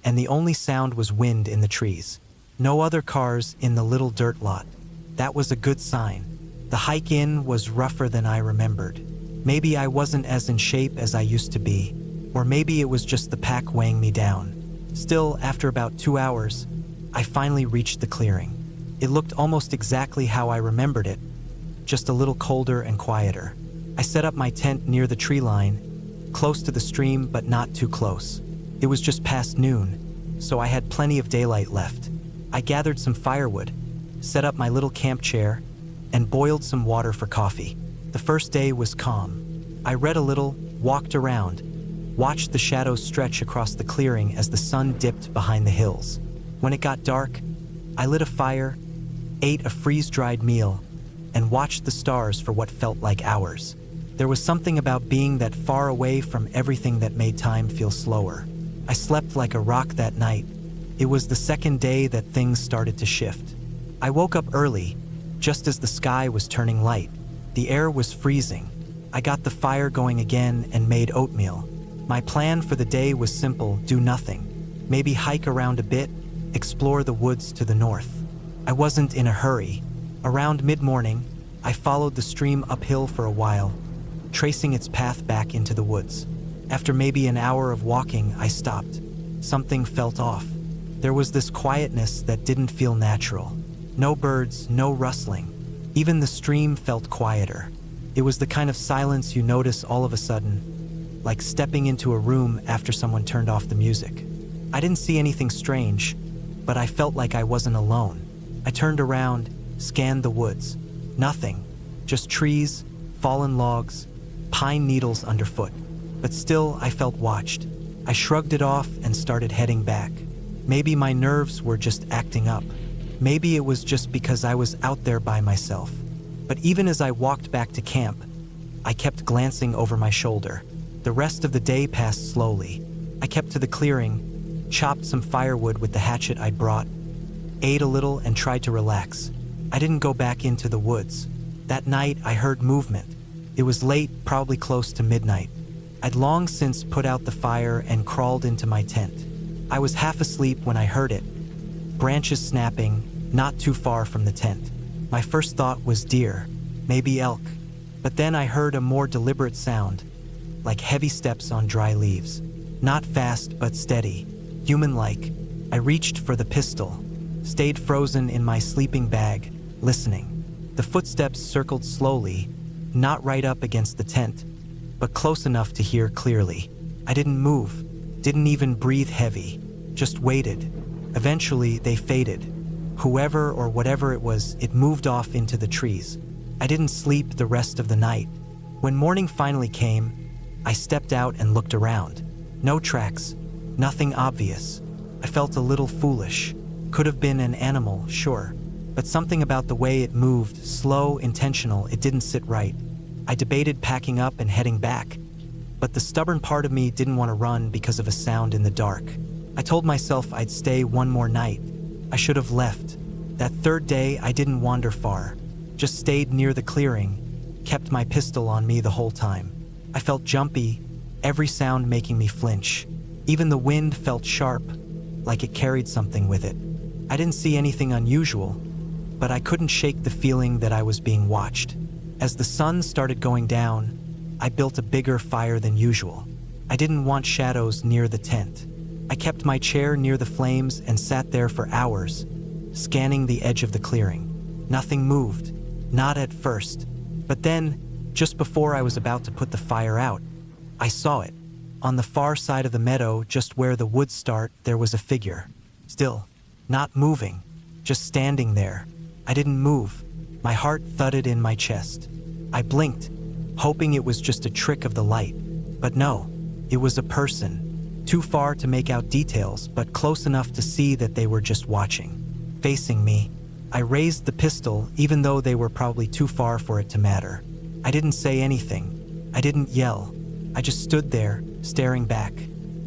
and the only sound was wind in the trees. No other cars in the little dirt lot. That was a good sign. The hike in was rougher than I remembered. Maybe I wasn't as in shape as I used to be, or maybe it was just the pack weighing me down. Still, after about 2 hours, I finally reached the clearing. It looked almost exactly how I remembered it, just a little colder and quieter. I set up my tent near the tree line, close to the stream but not too close. It was just past noon, so I had plenty of daylight left. I gathered some firewood, set up my little camp chair, and boiled some water for coffee. The first day was calm. I read a little, walked around, watched the shadows stretch across the clearing as the sun dipped behind the hills. When it got dark, I lit a fire, ate a freeze-dried meal, and watched the stars for what felt like hours. There was something about being that far away from everything that made time feel slower. I slept like a rock that night. It was the second day that things started to shift. I woke up early, just as the sky was turning light. The air was freezing. I got the fire going again and made oatmeal. My plan for the day was simple: do nothing. Maybe hike around a bit, explore the woods to the north. I wasn't in a hurry. Around mid-morning, I followed the stream uphill for a while, tracing its path back into the woods. After maybe an hour of walking, I stopped. Something felt off. There was this quietness that didn't feel natural. No birds, no rustling. Even the stream felt quieter. It was the kind of silence you notice all of a sudden, like stepping into a room after someone turned off the music. I didn't see anything strange, but I felt like I wasn't alone. I turned around, scanned the woods. Nothing. Just trees, fallen logs, pine needles underfoot. But still, I felt watched. I shrugged it off and started heading back. Maybe my nerves were just acting up. Maybe it was just because I was out there by myself. But even as I walked back to camp, I kept glancing over my shoulder. The rest of the day passed slowly. I kept to the clearing, chopped some firewood with the hatchet I'd brought, ate a little and tried to relax. I didn't go back into the woods. That night, I heard movement. It was late, probably close to midnight. I'd long since put out the fire and crawled into my tent. I was half asleep when I heard it. Branches snapping, not too far from the tent. My first thought was deer, maybe elk. But then I heard a more deliberate sound, like heavy steps on dry leaves. Not fast, but steady, human-like. I reached for the pistol, stayed frozen in my sleeping bag, listening. The footsteps circled slowly, not right up against the tent, but close enough to hear clearly. I didn't move, didn't even breathe heavy, just waited. Eventually, they faded. Whoever or whatever it was, it moved off into the trees. I didn't sleep the rest of the night. When morning finally came, I stepped out and looked around. No tracks, nothing obvious. I felt a little foolish. Could have been an animal, sure. But something about the way it moved, slow, intentional, it didn't sit right. I debated packing up and heading back, but the stubborn part of me didn't want to run because of a sound in the dark. I told myself I'd stay one more night. I should have left. That third day, I didn't wander far, just stayed near the clearing, kept my pistol on me the whole time. I felt jumpy, every sound making me flinch. Even the wind felt sharp, like it carried something with it. I didn't see anything unusual, but I couldn't shake the feeling that I was being watched. As the sun started going down, I built a bigger fire than usual. I didn't want shadows near the tent. I kept my chair near the flames and sat there for hours, scanning the edge of the clearing. Nothing moved, not at first. But then, just before I was about to put the fire out, I saw it. On the far side of the meadow, just where the woods start, there was a figure. Still, not moving, just standing there. I didn't move. My heart thudded in my chest. I blinked, hoping it was just a trick of the light. But no, it was a person. Too far to make out details, but close enough to see that they were just watching. Facing me, I raised the pistol, even though they were probably too far for it to matter. I didn't say anything. I didn't yell. I just stood there, staring back.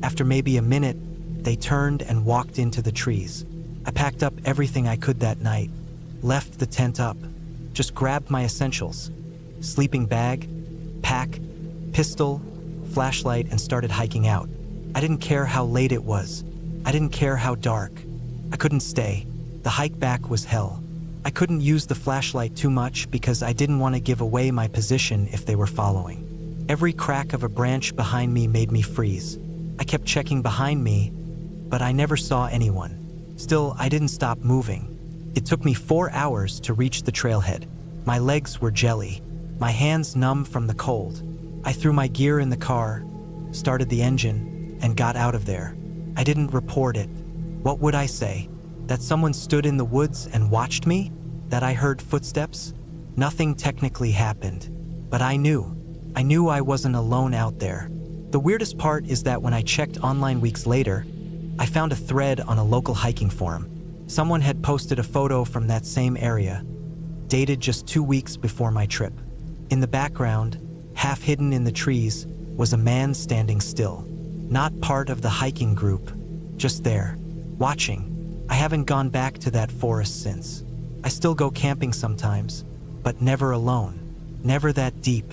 After maybe a minute, they turned and walked into the trees. I packed up everything I could that night, left the tent up, just grabbed my essentials, sleeping bag, pack, pistol, flashlight, and started hiking out. I didn't care how late it was. I didn't care how dark. I couldn't stay. The hike back was hell. I couldn't use the flashlight too much because I didn't want to give away my position if they were following. Every crack of a branch behind me made me freeze. I kept checking behind me, but I never saw anyone. Still, I didn't stop moving. It took me 4 hours to reach the trailhead. My legs were jelly, my hands numb from the cold. I threw my gear in the car, started the engine, and got out of there. I didn't report it. What would I say? That someone stood in the woods and watched me? That I heard footsteps? Nothing technically happened, but I knew. I knew I wasn't alone out there. The weirdest part is that when I checked online weeks later, I found a thread on a local hiking forum. Someone had posted a photo from that same area, dated just 2 weeks before my trip. In the background, half hidden in the trees, was a man standing still. Not part of the hiking group, just there, watching. I haven't gone back to that forest since. I still go camping sometimes, but never alone, never that deep.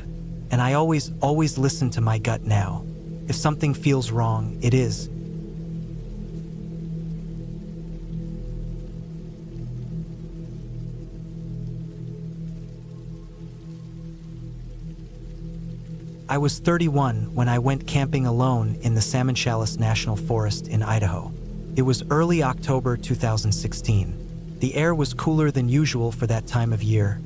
And I always listen to my gut now. If something feels wrong, it is. I was 31 when I went camping alone in the Salmon Chalice National Forest in Idaho. It was early October 2016. The air was cooler than usual for that time of year,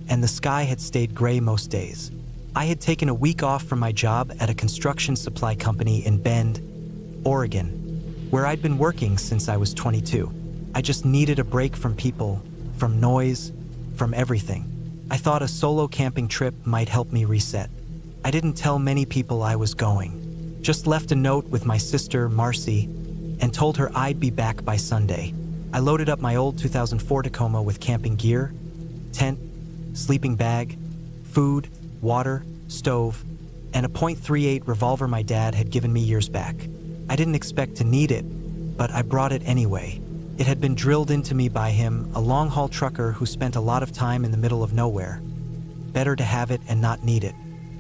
and the sky had stayed gray most days. I had taken a week off from my job at a construction supply company in Bend, Oregon. where I'd been working since I was 22. I just needed a break from people, from noise, from everything. I thought a solo camping trip might help me reset. I didn't tell many people I was going. Just left a note with my sister, Marcy, and told her I'd be back by Sunday. I loaded up my old 2004 Tacoma with camping gear, tent, sleeping bag, food, water, stove, and a .38 revolver my dad had given me years back. I didn't expect to need it, but I brought it anyway. It had been drilled into me by him, a long-haul trucker who spent a lot of time in the middle of nowhere. Better to have it and not need it.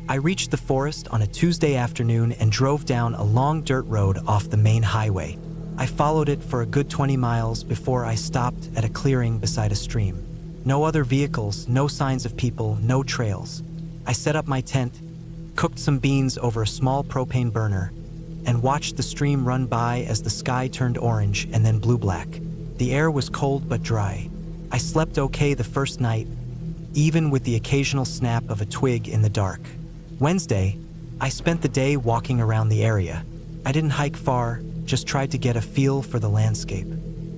I reached the forest on a Tuesday afternoon and drove down a long dirt road off the main highway. I followed it for a good 20 miles before I stopped at a clearing beside a stream. No other vehicles, no signs of people, no trails. I set up my tent, cooked some beans over a small propane burner, and watched the stream run by as the sky turned orange and then blue-black. The air was cold but dry. I slept okay the first night, even with the occasional snap of a twig in the dark. Wednesday, I spent the day walking around the area. I didn't hike far, just tried to get a feel for the landscape.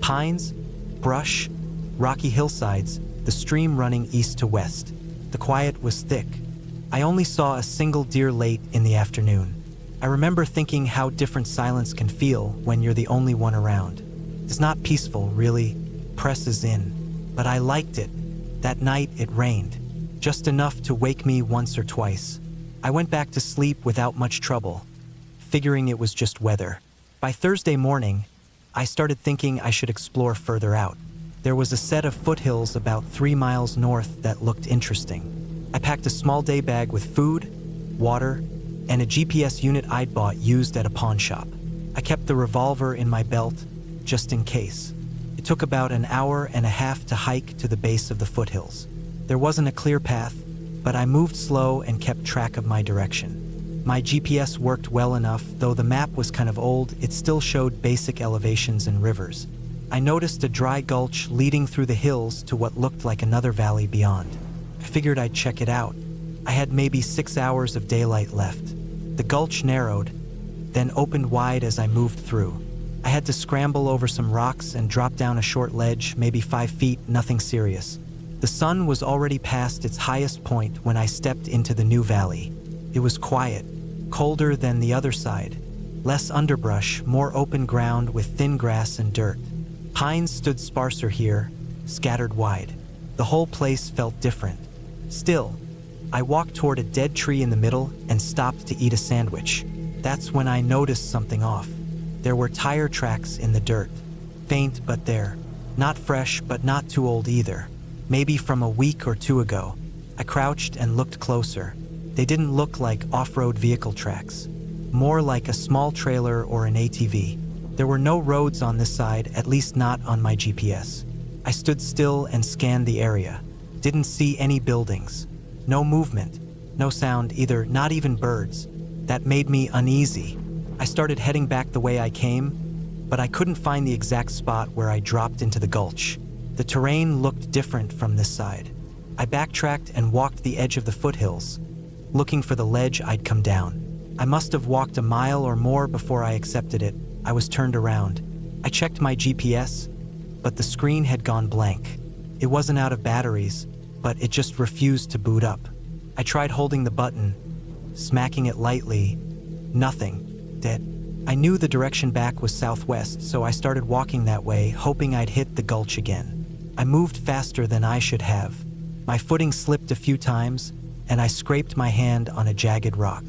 Pines, brush, rocky hillsides, the stream running east to west. The quiet was thick. I only saw a single deer late in the afternoon. I remember thinking how different silence can feel when you're the only one around. It's not peaceful, really, presses in, but I liked it. That night it rained, just enough to wake me once or twice. I went back to sleep without much trouble, figuring it was just weather. By Thursday morning, I started thinking I should explore further out. There was a set of foothills about 3 miles north that looked interesting. I packed a small day bag with food, water, and a GPS unit I'd bought used at a pawn shop. I kept the revolver in my belt, just in case. It took about an hour and a half to hike to the base of the foothills. There wasn't a clear path, but I moved slow and kept track of my direction. My GPS worked well enough, though the map was kind of old, it still showed basic elevations and rivers. I noticed a dry gulch leading through the hills to what looked like another valley beyond. I figured I'd check it out. I had maybe 6 hours of daylight left. The gulch narrowed, then opened wide as I moved through. I had to scramble over some rocks and drop down a short ledge, maybe 5 feet, nothing serious. The sun was already past its highest point when I stepped into the new valley. It was quiet, colder than the other side. Less underbrush, more open ground with thin grass and dirt. Pines stood sparser here, scattered wide. The whole place felt different. Still, I walked toward a dead tree in the middle and stopped to eat a sandwich. That's when I noticed something off. There were tire tracks in the dirt. Faint but there. Not fresh but not too old either. Maybe from a week or 2 ago. I crouched and looked closer. They didn't look like off-road vehicle tracks. More like a small trailer or an ATV. There were no roads on this side, at least not on my GPS. I stood still and scanned the area. Didn't see any buildings. No movement. No sound either, not even birds. That made me uneasy. I started heading back the way I came, but I couldn't find the exact spot where I dropped into the gulch. The terrain looked different from this side. I backtracked and walked the edge of the foothills, looking for the ledge I'd come down. I must have walked a mile or more before I accepted it. I was turned around. I checked my GPS, but the screen had gone blank. It wasn't out of batteries, but it just refused to boot up. I tried holding the button, smacking it lightly. Nothing. Dead. I knew the direction back was southwest, so I started walking that way, hoping I'd hit the gulch again. I moved faster than I should have. My footing slipped a few times, and I scraped my hand on a jagged rock.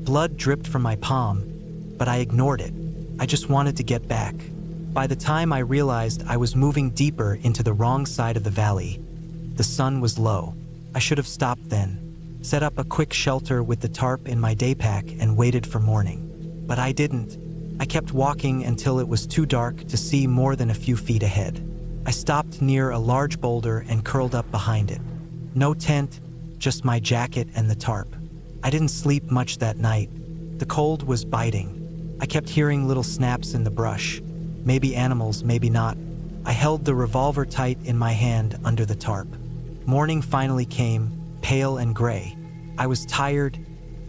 Blood dripped from my palm, but I ignored it. I just wanted to get back. By the time I realized I was moving deeper into the wrong side of the valley, the sun was low. I should have stopped then, set up a quick shelter with the tarp in my day pack and waited for morning. But I didn't. I kept walking until it was too dark to see more than a few feet ahead. I stopped near a large boulder and curled up behind it. No tent, just my jacket and the tarp. I didn't sleep much that night. The cold was biting. I kept hearing little snaps in the brush. Maybe animals, maybe not. I held the revolver tight in my hand under the tarp. Morning finally came, pale and gray. I was tired,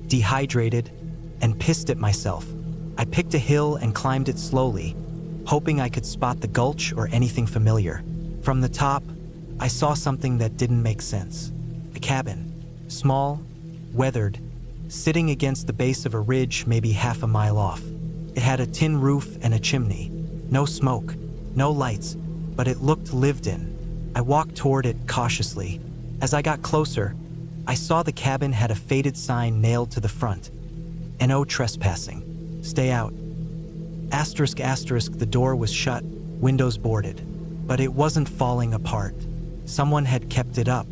dehydrated, and pissed at myself. I picked a hill and climbed it slowly, hoping I could spot the gulch or anything familiar. From the top, I saw something that didn't make sense. A cabin, small, weathered, sitting against the base of a ridge maybe half a mile off. It had a tin roof and a chimney. No smoke, no lights, but it looked lived in. I walked toward it cautiously. As I got closer, I saw the cabin had a faded sign nailed to the front. "No trespassing. Stay out." Asterisk asterisk, the door was shut, windows boarded. But it wasn't falling apart. Someone had kept it up.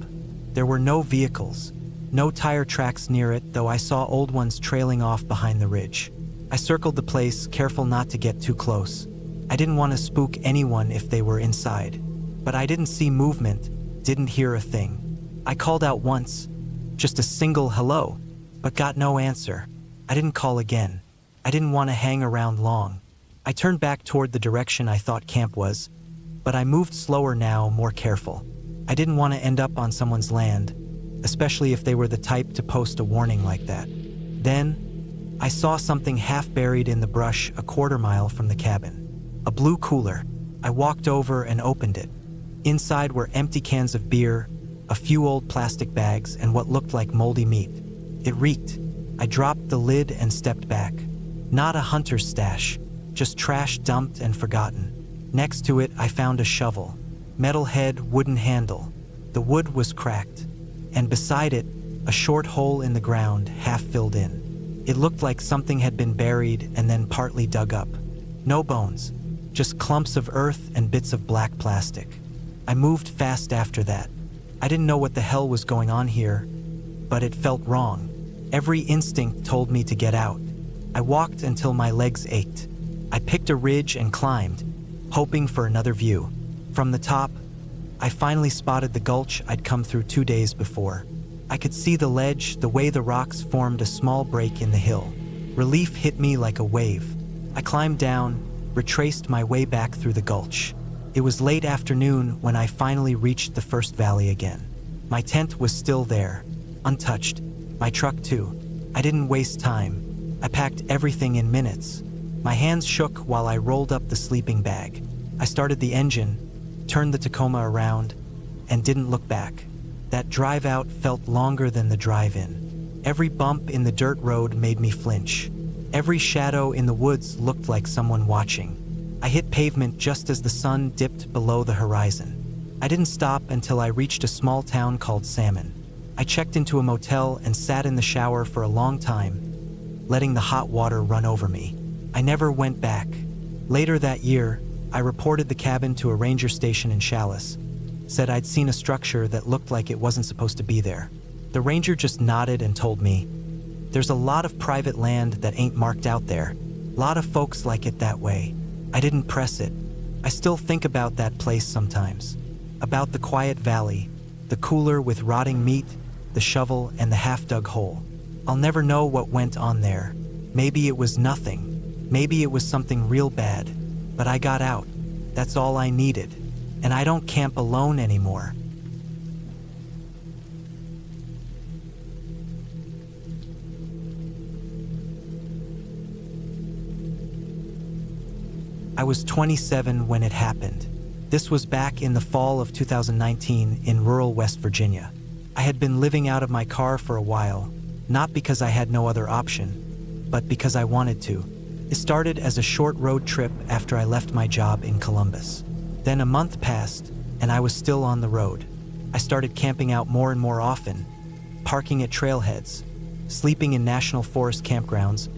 There were no vehicles, no tire tracks near it, though I saw old ones trailing off behind the ridge. I circled the place, careful not to get too close. I didn't want to spook anyone if they were inside. But I didn't see movement, didn't hear a thing. I called out once, just a single hello, but got no answer. I didn't call again. I didn't want to hang around long. I turned back toward the direction I thought camp was, but I moved slower now, more careful. I didn't want to end up on someone's land, especially if they were the type to post a warning like that. Then, I saw something half buried in the brush a quarter mile from the cabin. A blue cooler. I walked over and opened it. Inside were empty cans of beer, a few old plastic bags, and what looked like moldy meat. It reeked. I dropped the lid and stepped back. Not a hunter's stash, just trash dumped and forgotten. Next to it, I found a shovel. Metal head, wooden handle. The wood was cracked. And beside it, a short hole in the ground, half filled in. It looked like something had been buried and then partly dug up. No bones, just clumps of earth and bits of black plastic. I moved fast after that. I didn't know what the hell was going on here, but it felt wrong. Every instinct told me to get out. I walked until my legs ached. I picked a ridge and climbed, hoping for another view. From the top, I finally spotted the gulch I'd come through 2 days before. I could see the ledge, the way the rocks formed a small break in the hill. Relief hit me like a wave. I climbed down, retraced my way back through the gulch. It was late afternoon when I finally reached the first valley again. My tent was still there, untouched. My truck too. I didn't waste time. I packed everything in minutes. My hands shook while I rolled up the sleeping bag. I started the engine, turned the Tacoma around, and didn't look back. That drive out felt longer than the drive in. Every bump in the dirt road made me flinch. Every shadow in the woods looked like someone watching. I hit pavement just as the sun dipped below the horizon. I didn't stop until I reached a small town called Salmon. I checked into a motel and sat in the shower for a long time, letting the hot water run over me. I never went back. Later that year, I reported the cabin to a ranger station in Chalice. Said I'd seen a structure that looked like it wasn't supposed to be there. The ranger just nodded and told me, "There's a lot of private land that ain't marked out there. Lot of folks like it that way." I didn't press it. I still think about that place sometimes. About the quiet valley, the cooler with rotting meat, the shovel, and the half-dug hole. I'll never know what went on there. Maybe it was nothing. Maybe it was something real bad. But I got out. That's all I needed. And I don't camp alone anymore. I was 27 when it happened. This was back in the fall of 2019 in rural West Virginia. I had been living out of my car for a while, not because I had no other option, but because I wanted to. It started as a short road trip after I left my job in Columbus. Then a month passed, and I was still on the road. I started camping out more and more often, parking at trailheads, sleeping in national forest campgrounds,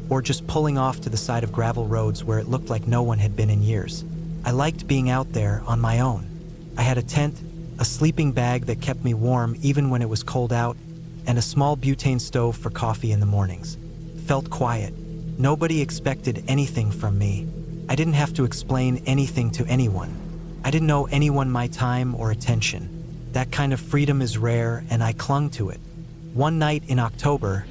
or just pulling off to the side of gravel roads where it looked like no one had been in years. I liked being out there on my own. I had a tent, a sleeping bag that kept me warm even when it was cold out, and a small butane stove for coffee in the mornings. Felt quiet. Nobody expected anything from me. I didn't have to explain anything to anyone. I didn't owe anyone my time or attention. That kind of freedom is rare, and I clung to it. One night in October,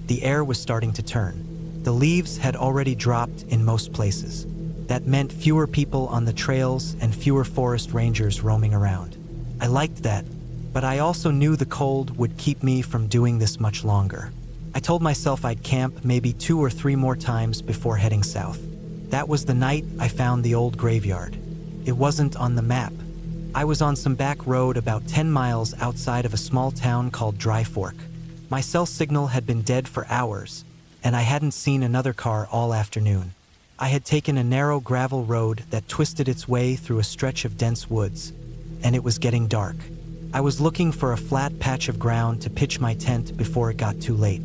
the air was starting to turn. The leaves had already dropped in most places. That meant fewer people on the trails and fewer forest rangers roaming around. I liked that, but I also knew the cold would keep me from doing this much longer. I told myself I'd camp maybe 2 or 3 more times before heading south. That was the night I found the old graveyard. It wasn't on the map. I was on some back road about 10 miles outside of a small town called Dry Fork. My cell signal had been dead for hours, and I hadn't seen another car all afternoon. I had taken a narrow gravel road that twisted its way through a stretch of dense woods, and it was getting dark. I was looking for a flat patch of ground to pitch my tent before it got too late.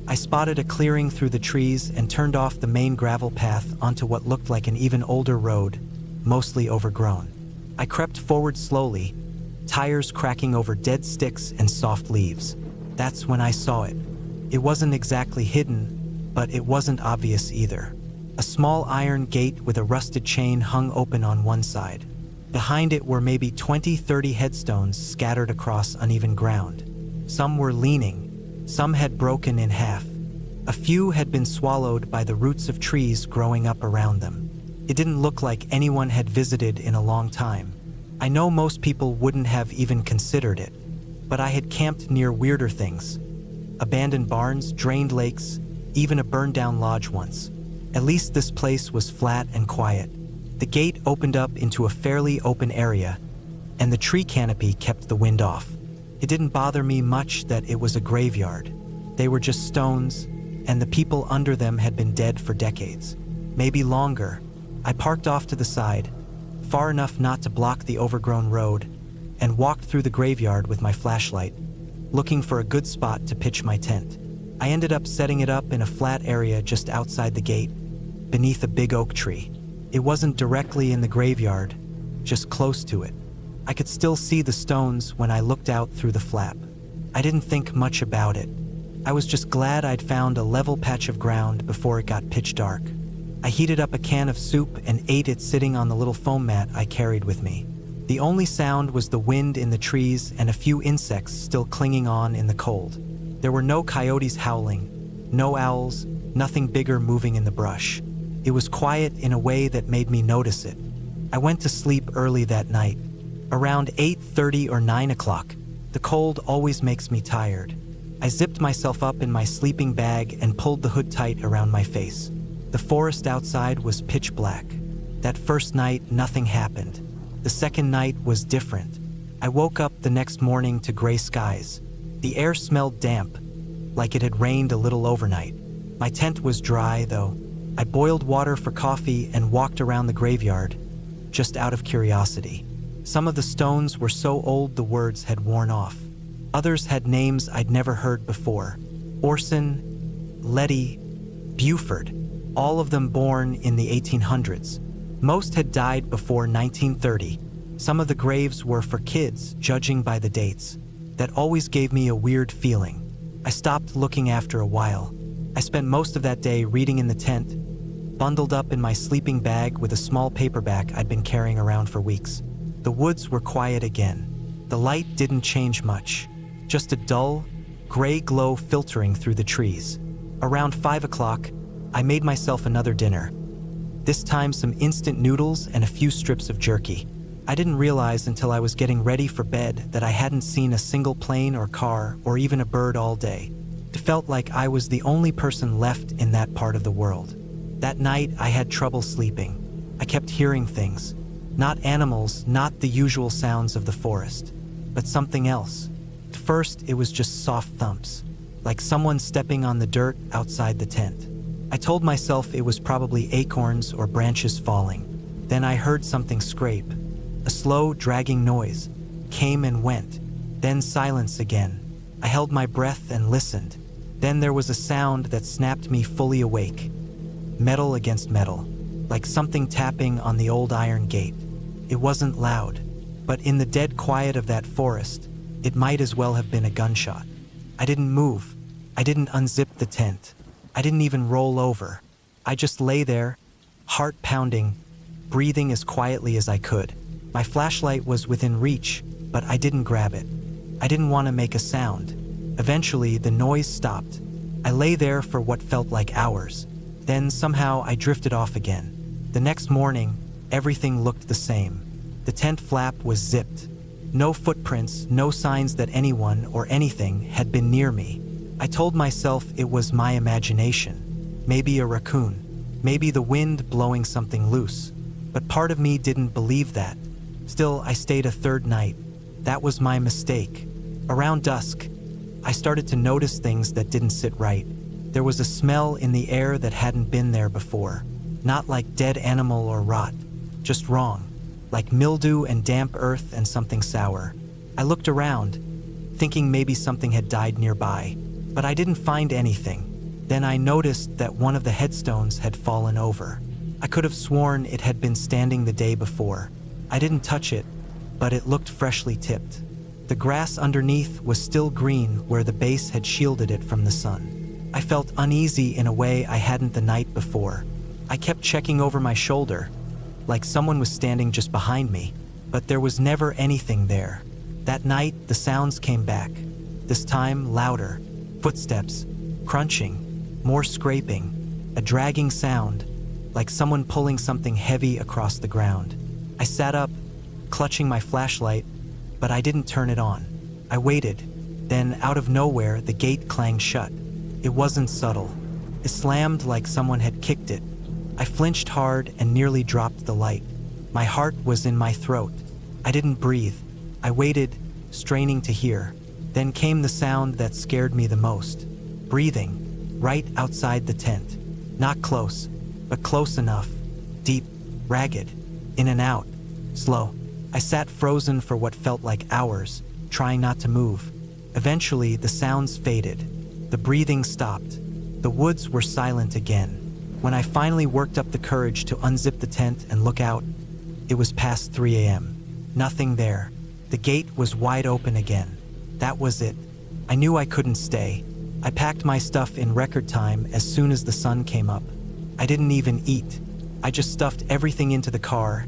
I spotted a clearing through the trees and turned off the main gravel path onto what looked like an even older road, mostly overgrown. I crept forward slowly, tires cracking over dead sticks and soft leaves. That's when I saw it. It wasn't exactly hidden, but it wasn't obvious either. A small iron gate with a rusted chain hung open on one side. Behind it were maybe 20-30 headstones scattered across uneven ground. Some were leaning, some had broken in half. A few had been swallowed by the roots of trees growing up around them. It didn't look like anyone had visited in a long time. I know most people wouldn't have even considered it, but I had camped near weirder things. Abandoned barns, drained lakes, even a burned-down lodge once. At least this place was flat and quiet. The gate opened up into a fairly open area, and the tree canopy kept the wind off. It didn't bother me much that it was a graveyard. They were just stones, and the people under them had been dead for decades, maybe longer. I parked off to the side, far enough not to block the overgrown road, and walked through the graveyard with my flashlight, looking for a good spot to pitch my tent. I ended up setting it up in a flat area just outside the gate, beneath a big oak tree. It wasn't directly in the graveyard, just close to it. I could still see the stones when I looked out through the flap. I didn't think much about it. I was just glad I'd found a level patch of ground before it got pitch dark. I heated up a can of soup and ate it sitting on the little foam mat I carried with me. The only sound was the wind in the trees and a few insects still clinging on in the cold. There were no coyotes howling, no owls, nothing bigger moving in the brush. It was quiet in a way that made me notice it. I went to sleep early that night, around 8:30 or 9 o'clock. The cold always makes me tired. I zipped myself up in my sleeping bag and pulled the hood tight around my face. The forest outside was pitch black. That first night, nothing happened. The second night was different. I woke up the next morning to gray skies. The air smelled damp, like it had rained a little overnight. My tent was dry, though. I boiled water for coffee and walked around the graveyard, just out of curiosity. Some of the stones were so old the words had worn off. Others had names I'd never heard before. Orson, Letty, Buford, all of them born in the 1800s. Most had died before 1930. Some of the graves were for kids, judging by the dates. That always gave me a weird feeling. I stopped looking after a while. I spent most of that day reading in the tent, bundled up in my sleeping bag with a small paperback I'd been carrying around for weeks. The woods were quiet again. The light didn't change much, just a dull, gray glow filtering through the trees. Around 5 o'clock, I made myself another dinner. This time some instant noodles and a few strips of jerky. I didn't realize until I was getting ready for bed that I hadn't seen a single plane or car or even a bird all day. It felt like I was the only person left in that part of the world. That night, I had trouble sleeping. I kept hearing things. Not animals, not the usual sounds of the forest, but something else. At first, it was just soft thumps, like someone stepping on the dirt outside the tent. I told myself it was probably acorns or branches falling. Then I heard something scrape. A slow, dragging noise came and went, then silence again. I held my breath and listened. Then there was a sound that snapped me fully awake. Metal against metal, like something tapping on the old iron gate. It wasn't loud, but in the dead quiet of that forest, it might as well have been a gunshot. I didn't move. I didn't unzip the tent. I didn't even roll over. I just lay there, heart pounding, breathing as quietly as I could. My flashlight was within reach, but I didn't grab it. I didn't want to make a sound. Eventually, the noise stopped. I lay there for what felt like hours. Then somehow I drifted off again. The next morning, everything looked the same. The tent flap was zipped. No footprints, no signs that anyone or anything had been near me. I told myself it was my imagination. Maybe a raccoon. Maybe the wind blowing something loose. But part of me didn't believe that. Still, I stayed a third night. That was my mistake. Around dusk, I started to notice things that didn't sit right. There was a smell in the air that hadn't been there before. Not like dead animal or rot, just wrong. Like mildew and damp earth and something sour. I looked around, thinking maybe something had died nearby, but I didn't find anything. Then I noticed that one of the headstones had fallen over. I could have sworn it had been standing the day before. I didn't touch it, but it looked freshly tipped. The grass underneath was still green where the base had shielded it from the sun. I felt uneasy in a way I hadn't the night before. I kept checking over my shoulder, like someone was standing just behind me, but there was never anything there. That night, the sounds came back, this time louder. Footsteps, crunching, more scraping, a dragging sound, like someone pulling something heavy across the ground. I sat up, clutching my flashlight, but I didn't turn it on. I waited. Then, out of nowhere, the gate clanged shut. It wasn't subtle. It slammed like someone had kicked it. I flinched hard and nearly dropped the light. My heart was in my throat. I didn't breathe. I waited, straining to hear. Then came the sound that scared me the most. Breathing, right outside the tent. Not close, but close enough. Deep, ragged, in and out, slow. I sat frozen for what felt like hours, trying not to move. Eventually, the sounds faded. The breathing stopped. The woods were silent again. When I finally worked up the courage to unzip the tent and look out, it was past 3 a.m. Nothing there. The gate was wide open again. That was it. I knew I couldn't stay. I packed my stuff in record time as soon as the sun came up. I didn't even eat. I just stuffed everything into the car,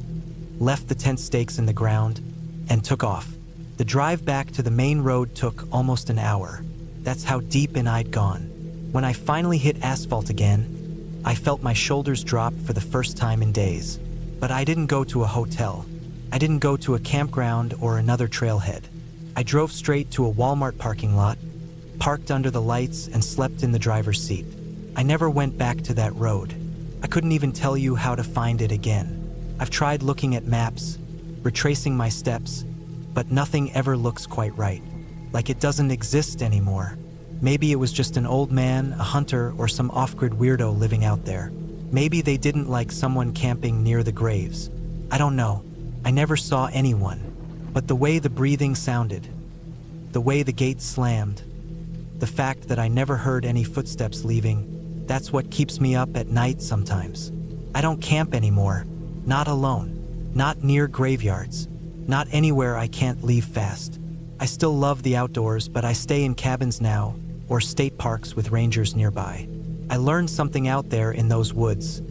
left the tent stakes in the ground, and took off. The drive back to the main road took almost an hour. That's how deep in I'd gone. When I finally hit asphalt again, I felt my shoulders drop for the first time in days. But I didn't go to a hotel. I didn't go to a campground or another trailhead. I drove straight to a Walmart parking lot, parked under the lights, and slept in the driver's seat. I never went back to that road. I couldn't even tell you how to find it again. I've tried looking at maps, retracing my steps, but nothing ever looks quite right. Like it doesn't exist anymore. Maybe it was just an old man, a hunter, or some off-grid weirdo living out there. Maybe they didn't like someone camping near the graves. I don't know. I never saw anyone. But the way the breathing sounded, the way the gate slammed, the fact that I never heard any footsteps leaving, that's what keeps me up at night sometimes. I don't camp anymore. Not alone. Not near graveyards. Not anywhere I can't leave fast. I still love the outdoors, but I stay in cabins now, or state parks with rangers nearby. I learned something out there in those woods.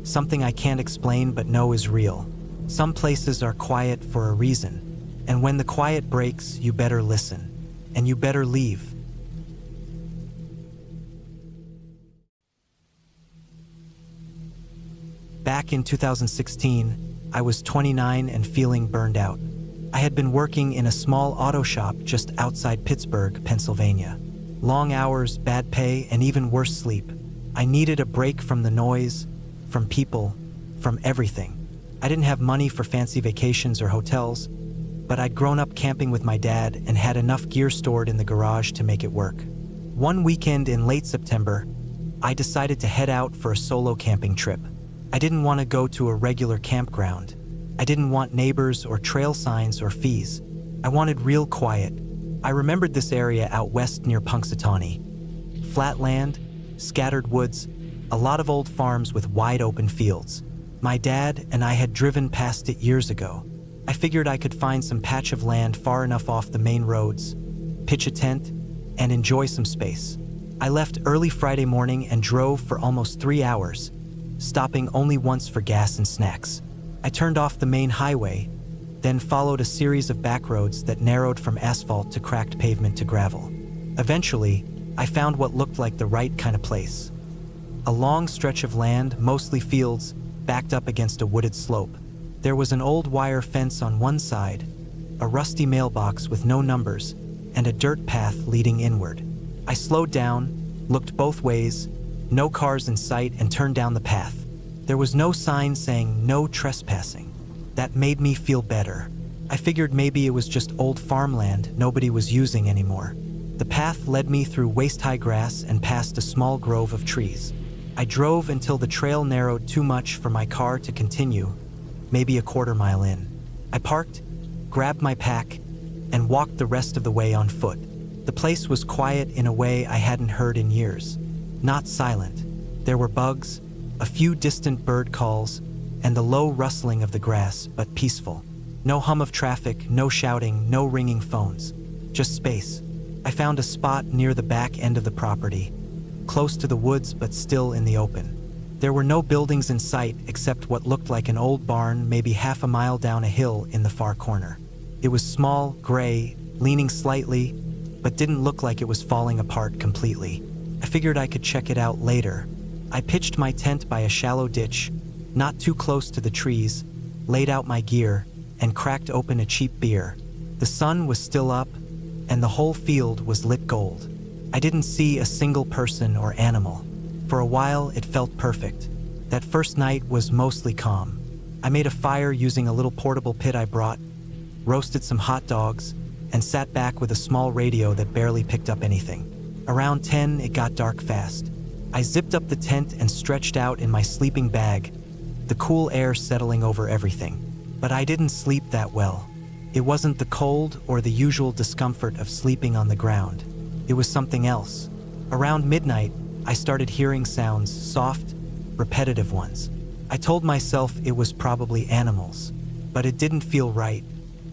Something I can't explain but know is real. Some places are quiet for a reason. And when the quiet breaks, you better listen. And you better leave. Back in 2016, I was 29 and feeling burned out. I had been working in a small auto shop just outside Pittsburgh, Pennsylvania. Long hours, bad pay, and even worse sleep. I needed a break from the noise, from people, from everything. I didn't have money for fancy vacations or hotels, but I'd grown up camping with my dad and had enough gear stored in the garage to make it work. One weekend in late September, I decided to head out for a solo camping trip. I didn't want to go to a regular campground. I didn't want neighbors or trail signs or fees. I wanted real quiet. I remembered this area out west near Punxsutawney. Flat land, scattered woods, a lot of old farms with wide open fields. My dad and I had driven past it years ago. I figured I could find some patch of land far enough off the main roads, pitch a tent, and enjoy some space. I left early Friday morning and drove for almost 3 hours, stopping only once for gas and snacks. I turned off the main highway, then followed a series of back roads that narrowed from asphalt to cracked pavement to gravel. Eventually, I found what looked like the right kind of place. A long stretch of land, mostly fields, backed up against a wooded slope. There was an old wire fence on one side, a rusty mailbox with no numbers, and a dirt path leading inward. I slowed down, looked both ways, no cars in sight, and turned down the path. There was no sign saying no trespassing. That made me feel better. I figured maybe it was just old farmland nobody was using anymore. The path led me through waist-high grass and past a small grove of trees. I drove until the trail narrowed too much for my car to continue, maybe a quarter mile in. I parked, grabbed my pack, and walked the rest of the way on foot. The place was quiet in a way I hadn't heard in years. Not silent. There were bugs, a few distant bird calls, and the low rustling of the grass, but peaceful. No hum of traffic, no shouting, no ringing phones. Just space. I found a spot near the back end of the property, close to the woods but still in the open. There were no buildings in sight except what looked like an old barn maybe half a mile down a hill in the far corner. It was small, gray, leaning slightly, but didn't look like it was falling apart completely. I figured I could check it out later. I pitched my tent by a shallow ditch, not too close to the trees, laid out my gear, and cracked open a cheap beer. The sun was still up, and the whole field was lit gold. I didn't see a single person or animal. For a while, it felt perfect. That first night was mostly calm. I made a fire using a little portable pit I brought, roasted some hot dogs, and sat back with a small radio that barely picked up anything. Around 10, it got dark fast. I zipped up the tent and stretched out in my sleeping bag, the cool air settling over everything. But I didn't sleep that well. It wasn't the cold or the usual discomfort of sleeping on the ground. It was something else. Around midnight, I started hearing sounds, soft, repetitive ones. I told myself it was probably animals, but it didn't feel right.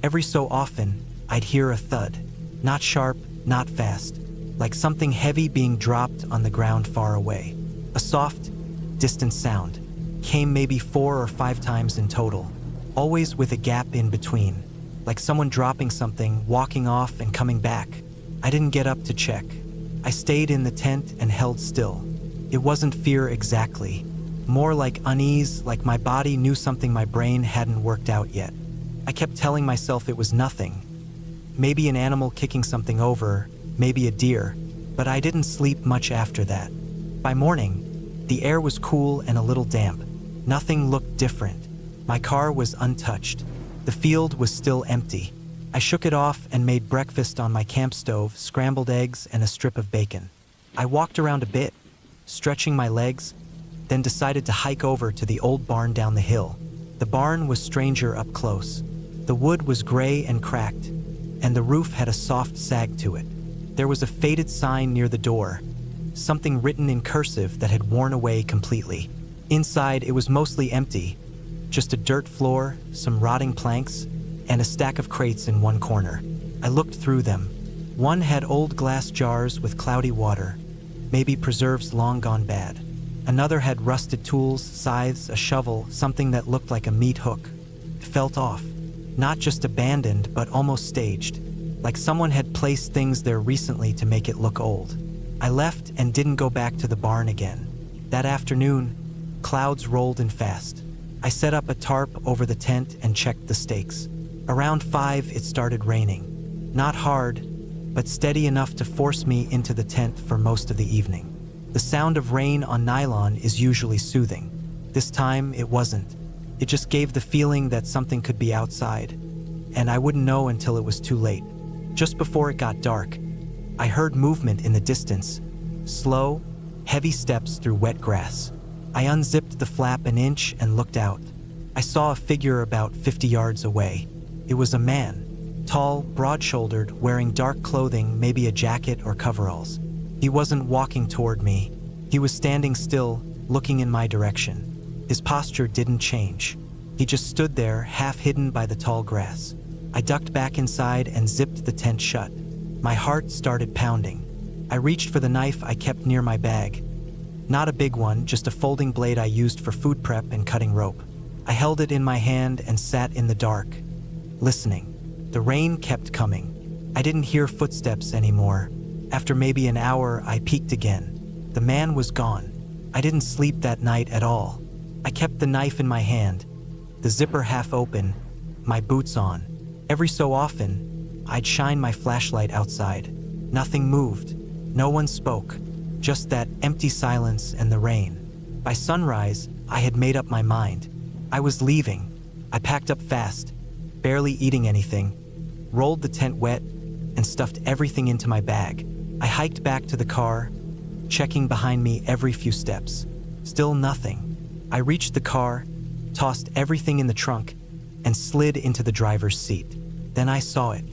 Every so often, I'd hear a thud. Not sharp, not fast, like something heavy being dropped on the ground far away. A soft, distant sound. Came maybe 4 or 5 times in total, always with a gap in between, like someone dropping something, walking off and coming back. I didn't get up to check. I stayed in the tent and held still. It wasn't fear exactly, more like unease, like my body knew something my brain hadn't worked out yet. I kept telling myself it was nothing. Maybe an animal kicking something over, maybe a deer, but I didn't sleep much after that. By morning, the air was cool and a little damp. Nothing looked different. My car was untouched. The field was still empty. I shook it off and made breakfast on my camp stove, scrambled eggs and a strip of bacon. I walked around a bit, stretching my legs, then decided to hike over to the old barn down the hill. The barn was stranger up close. The wood was gray and cracked, and the roof had a soft sag to it. There was a faded sign near the door, something written in cursive that had worn away completely. Inside, it was mostly empty, just a dirt floor, some rotting planks, and a stack of crates in one corner. I looked through them. One had old glass jars with cloudy water, maybe preserves long gone bad. Another had rusted tools, scythes, a shovel, something that looked like a meat hook. It felt off. Not just abandoned, but almost staged, like someone had placed things there recently to make it look old. I left and didn't go back to the barn again. That afternoon, clouds rolled in fast. I set up a tarp over the tent and checked the stakes. Around 5, it started raining. Not hard, but steady enough to force me into the tent for most of the evening. The sound of rain on nylon is usually soothing. This time, it wasn't. It just gave the feeling that something could be outside, and I wouldn't know until it was too late. Just before it got dark, I heard movement in the distance, slow, heavy steps through wet grass. I unzipped the flap an inch and looked out. I saw a figure about 50 yards away. It was a man, tall, broad-shouldered, wearing dark clothing, maybe a jacket or coveralls. He wasn't walking toward me. He was standing still, looking in my direction. His posture didn't change. He just stood there, half hidden by the tall grass. I ducked back inside and zipped the tent shut. My heart started pounding. I reached for the knife I kept near my bag. Not a big one, just a folding blade I used for food prep and cutting rope. I held it in my hand and sat in the dark, listening. The rain kept coming. I didn't hear footsteps anymore. After maybe an hour, I peeked again. The man was gone. I didn't sleep that night at all. I kept the knife in my hand, the zipper half open, my boots on. Every so often, I'd shine my flashlight outside. Nothing moved. No one spoke. Just that empty silence and the rain. By sunrise, I had made up my mind. I was leaving. I packed up fast, barely eating anything, rolled the tent wet, and stuffed everything into my bag. I hiked back to the car, checking behind me every few steps. Still nothing. I reached the car, tossed everything in the trunk, and slid into the driver's seat. Then I saw it.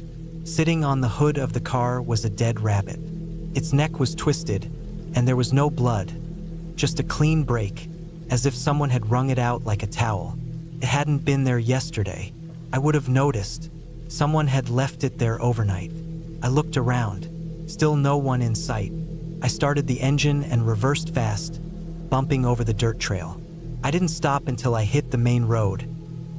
Sitting on the hood of the car was a dead rabbit. Its neck was twisted, and there was no blood, just a clean break, as if someone had wrung it out like a towel. It hadn't been there yesterday. I would have noticed. Someone had left it there overnight. I looked around. Still no one in sight. I started the engine and reversed fast, bumping over the dirt trail. I didn't stop until I hit the main road,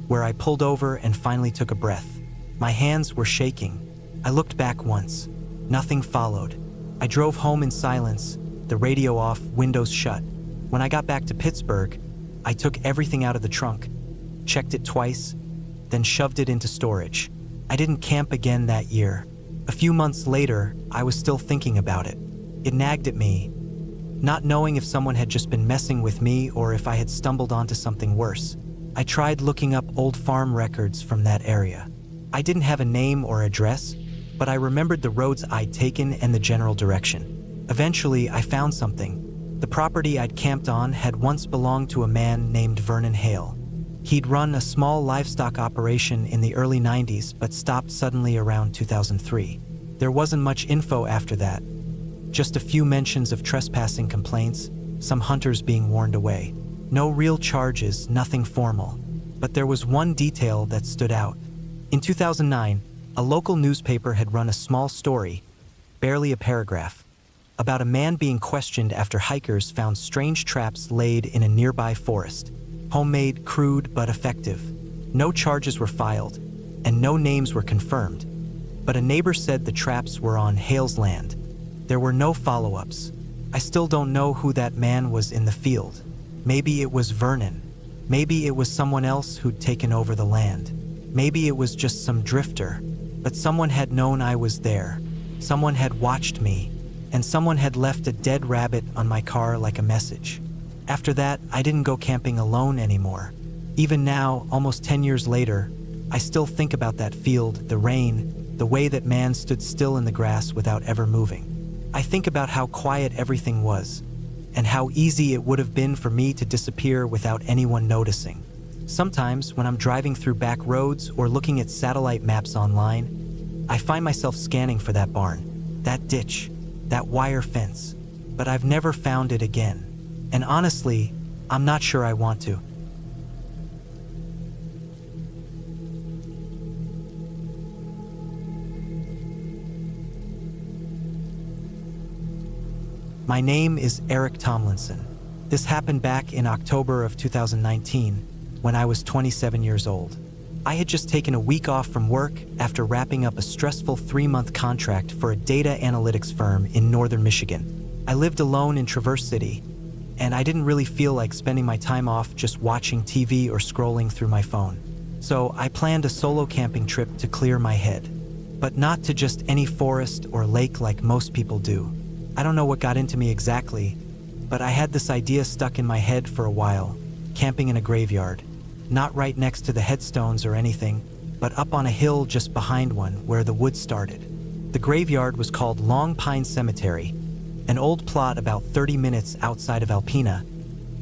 where I pulled over and finally took a breath. My hands were shaking. I looked back once. Nothing followed. I drove home in silence, the radio off, windows shut. When I got back to Pittsburgh, I took everything out of the trunk, checked it twice, then shoved it into storage. I didn't camp again that year. A few months later, I was still thinking about it. It nagged at me, not knowing if someone had just been messing with me or if I had stumbled onto something worse. I tried looking up old farm records from that area. I didn't have a name or address, but I remembered the roads I'd taken and the general direction. Eventually, I found something. The property I'd camped on had once belonged to a man named Vernon Hale. He'd run a small livestock operation in the early 90s, but stopped suddenly around 2003. There wasn't much info after that. Just a few mentions of trespassing complaints, some hunters being warned away. No real charges, nothing formal. But there was one detail that stood out. In 2009, a local newspaper had run a small story, barely a paragraph, about a man being questioned after hikers found strange traps laid in a nearby forest. Homemade, crude, but effective. No charges were filed, and no names were confirmed. But a neighbor said the traps were on Hale's land. There were no follow-ups. I still don't know who that man was in the field. Maybe it was Vernon. Maybe it was someone else who'd taken over the land. Maybe it was just some drifter. But someone had known I was there. Someone had watched me. And someone had left a dead rabbit on my car like a message. After that, I didn't go camping alone anymore. Even now, almost 10 years later, I still think about that field, the rain, the way that man stood still in the grass without ever moving. I think about how quiet everything was, and how easy it would have been for me to disappear without anyone noticing. Sometimes, when I'm driving through back roads or looking at satellite maps online, I find myself scanning for that barn, that ditch, that wire fence, but I've never found it again. And honestly, I'm not sure I want to. My name is Eric Tomlinson. This happened back in October of 2019, when I was 27 years old. I had just taken a week off from work after wrapping up a stressful 3-month contract for a data analytics firm in northern Michigan. I lived alone in Traverse City, and I didn't really feel like spending my time off just watching TV or scrolling through my phone. So I planned a solo camping trip to clear my head, but not to just any forest or lake like most people do. I don't know what got into me exactly, but I had this idea stuck in my head for a while, camping in a graveyard. Not right next to the headstones or anything, but up on a hill just behind one where the woods started. The graveyard was called Long Pine Cemetery, an old plot about 30 minutes outside of Alpena,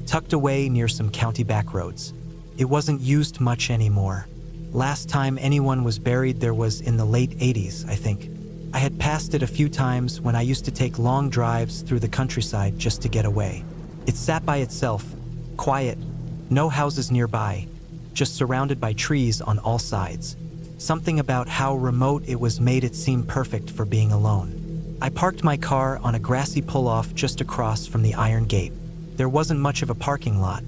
tucked away near some county backroads. It wasn't used much anymore. Last time anyone was buried there was in the late 80s, I think. I had passed it a few times when I used to take long drives through the countryside just to get away. It sat by itself, quiet, no houses nearby, just surrounded by trees on all sides. Something about how remote it was made it seem perfect for being alone. I parked my car on a grassy pull-off just across from the iron gate. There wasn't much of a parking lot,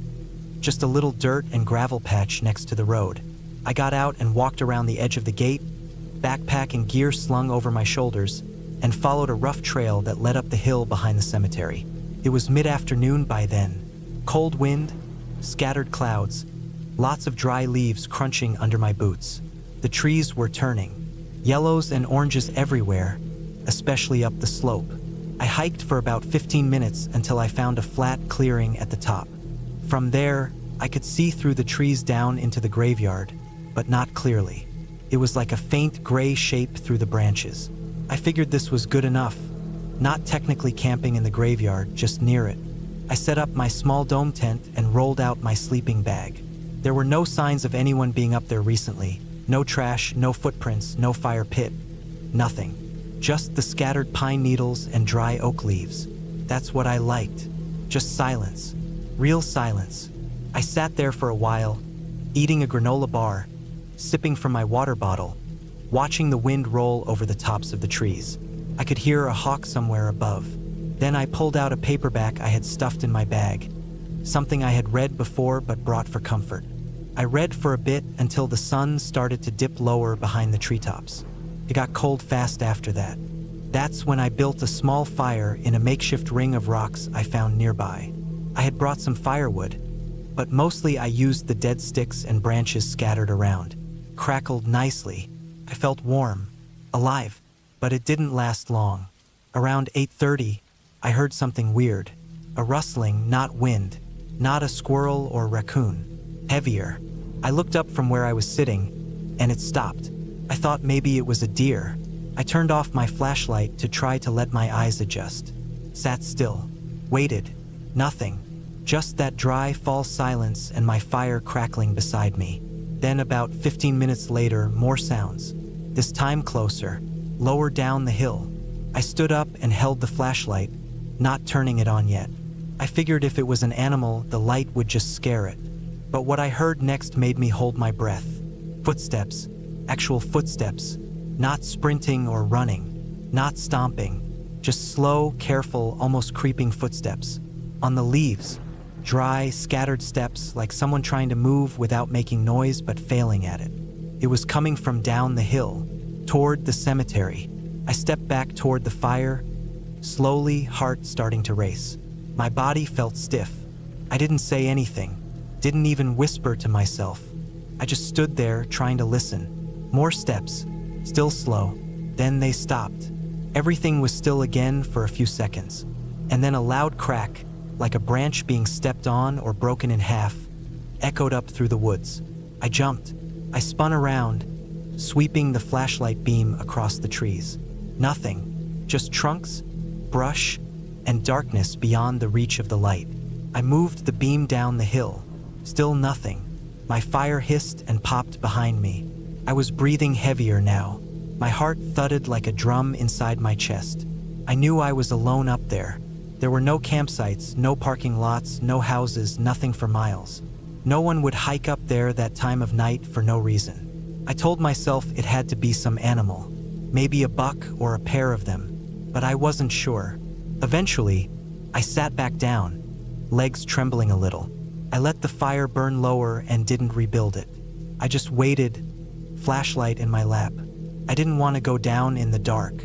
just a little dirt and gravel patch next to the road. I got out and walked around the edge of the gate, backpack and gear slung over my shoulders, and followed a rough trail that led up the hill behind the cemetery. It was mid-afternoon by then. Cold wind, scattered clouds, lots of dry leaves crunching under my boots. The trees were turning, yellows and oranges everywhere, especially up the slope. I hiked for about 15 minutes until I found a flat clearing at the top. From there, I could see through the trees down into the graveyard, but not clearly. It was like a faint gray shape through the branches. I figured this was good enough. Not technically camping in the graveyard, just near it. I set up my small dome tent and rolled out my sleeping bag. There were no signs of anyone being up there recently. No trash, no footprints, no fire pit. Nothing. Just the scattered pine needles and dry oak leaves. That's what I liked. Just silence. Real silence. I sat there for a while, eating a granola bar, sipping from my water bottle, watching the wind roll over the tops of the trees. I could hear a hawk somewhere above. Then I pulled out a paperback I had stuffed in my bag, something I had read before but brought for comfort. I read for a bit until the sun started to dip lower behind the treetops. It got cold fast after that. That's when I built a small fire in a makeshift ring of rocks I found nearby. I had brought some firewood, but mostly I used the dead sticks and branches scattered around. Crackled nicely. I felt warm, alive, but it didn't last long. Around 8:30, I heard something weird. A rustling, not wind, not a squirrel or raccoon. Heavier. I looked up from where I was sitting, and it stopped. I thought maybe it was a deer. I turned off my flashlight to try to let my eyes adjust. Sat still. Waited. Nothing. Just that dry fall silence and my fire crackling beside me. Then about 15 minutes later, more sounds. This time closer, lower down the hill. I stood up and held the flashlight, not turning it on yet. I figured if it was an animal, the light would just scare it. But what I heard next made me hold my breath. Footsteps. Actual footsteps. Not sprinting or running. Not stomping. Just slow, careful, almost creeping footsteps. On the leaves. Dry, scattered steps like someone trying to move without making noise but failing at it. It was coming from down the hill, toward the cemetery. I stepped back toward the fire, slowly, heart starting to race. My body felt stiff. I didn't say anything, didn't even whisper to myself. I just stood there trying to listen. More steps, still slow. Then they stopped. Everything was still again for a few seconds. And then a loud crack, like a branch being stepped on or broken in half, echoed up through the woods. I jumped. I spun around, sweeping the flashlight beam across the trees. Nothing, just trunks, brush, and darkness beyond the reach of the light. I moved the beam down the hill. Still nothing. My fire hissed and popped behind me. I was breathing heavier now. My heart thudded like a drum inside my chest. I knew I was alone up there. There were no campsites, no parking lots, no houses, nothing for miles. No one would hike up there that time of night for no reason. I told myself it had to be some animal, maybe a buck or a pair of them, but I wasn't sure. Eventually, I sat back down, legs trembling a little. I let the fire burn lower and didn't rebuild it. I just waited, flashlight in my lap. I didn't want to go down in the dark.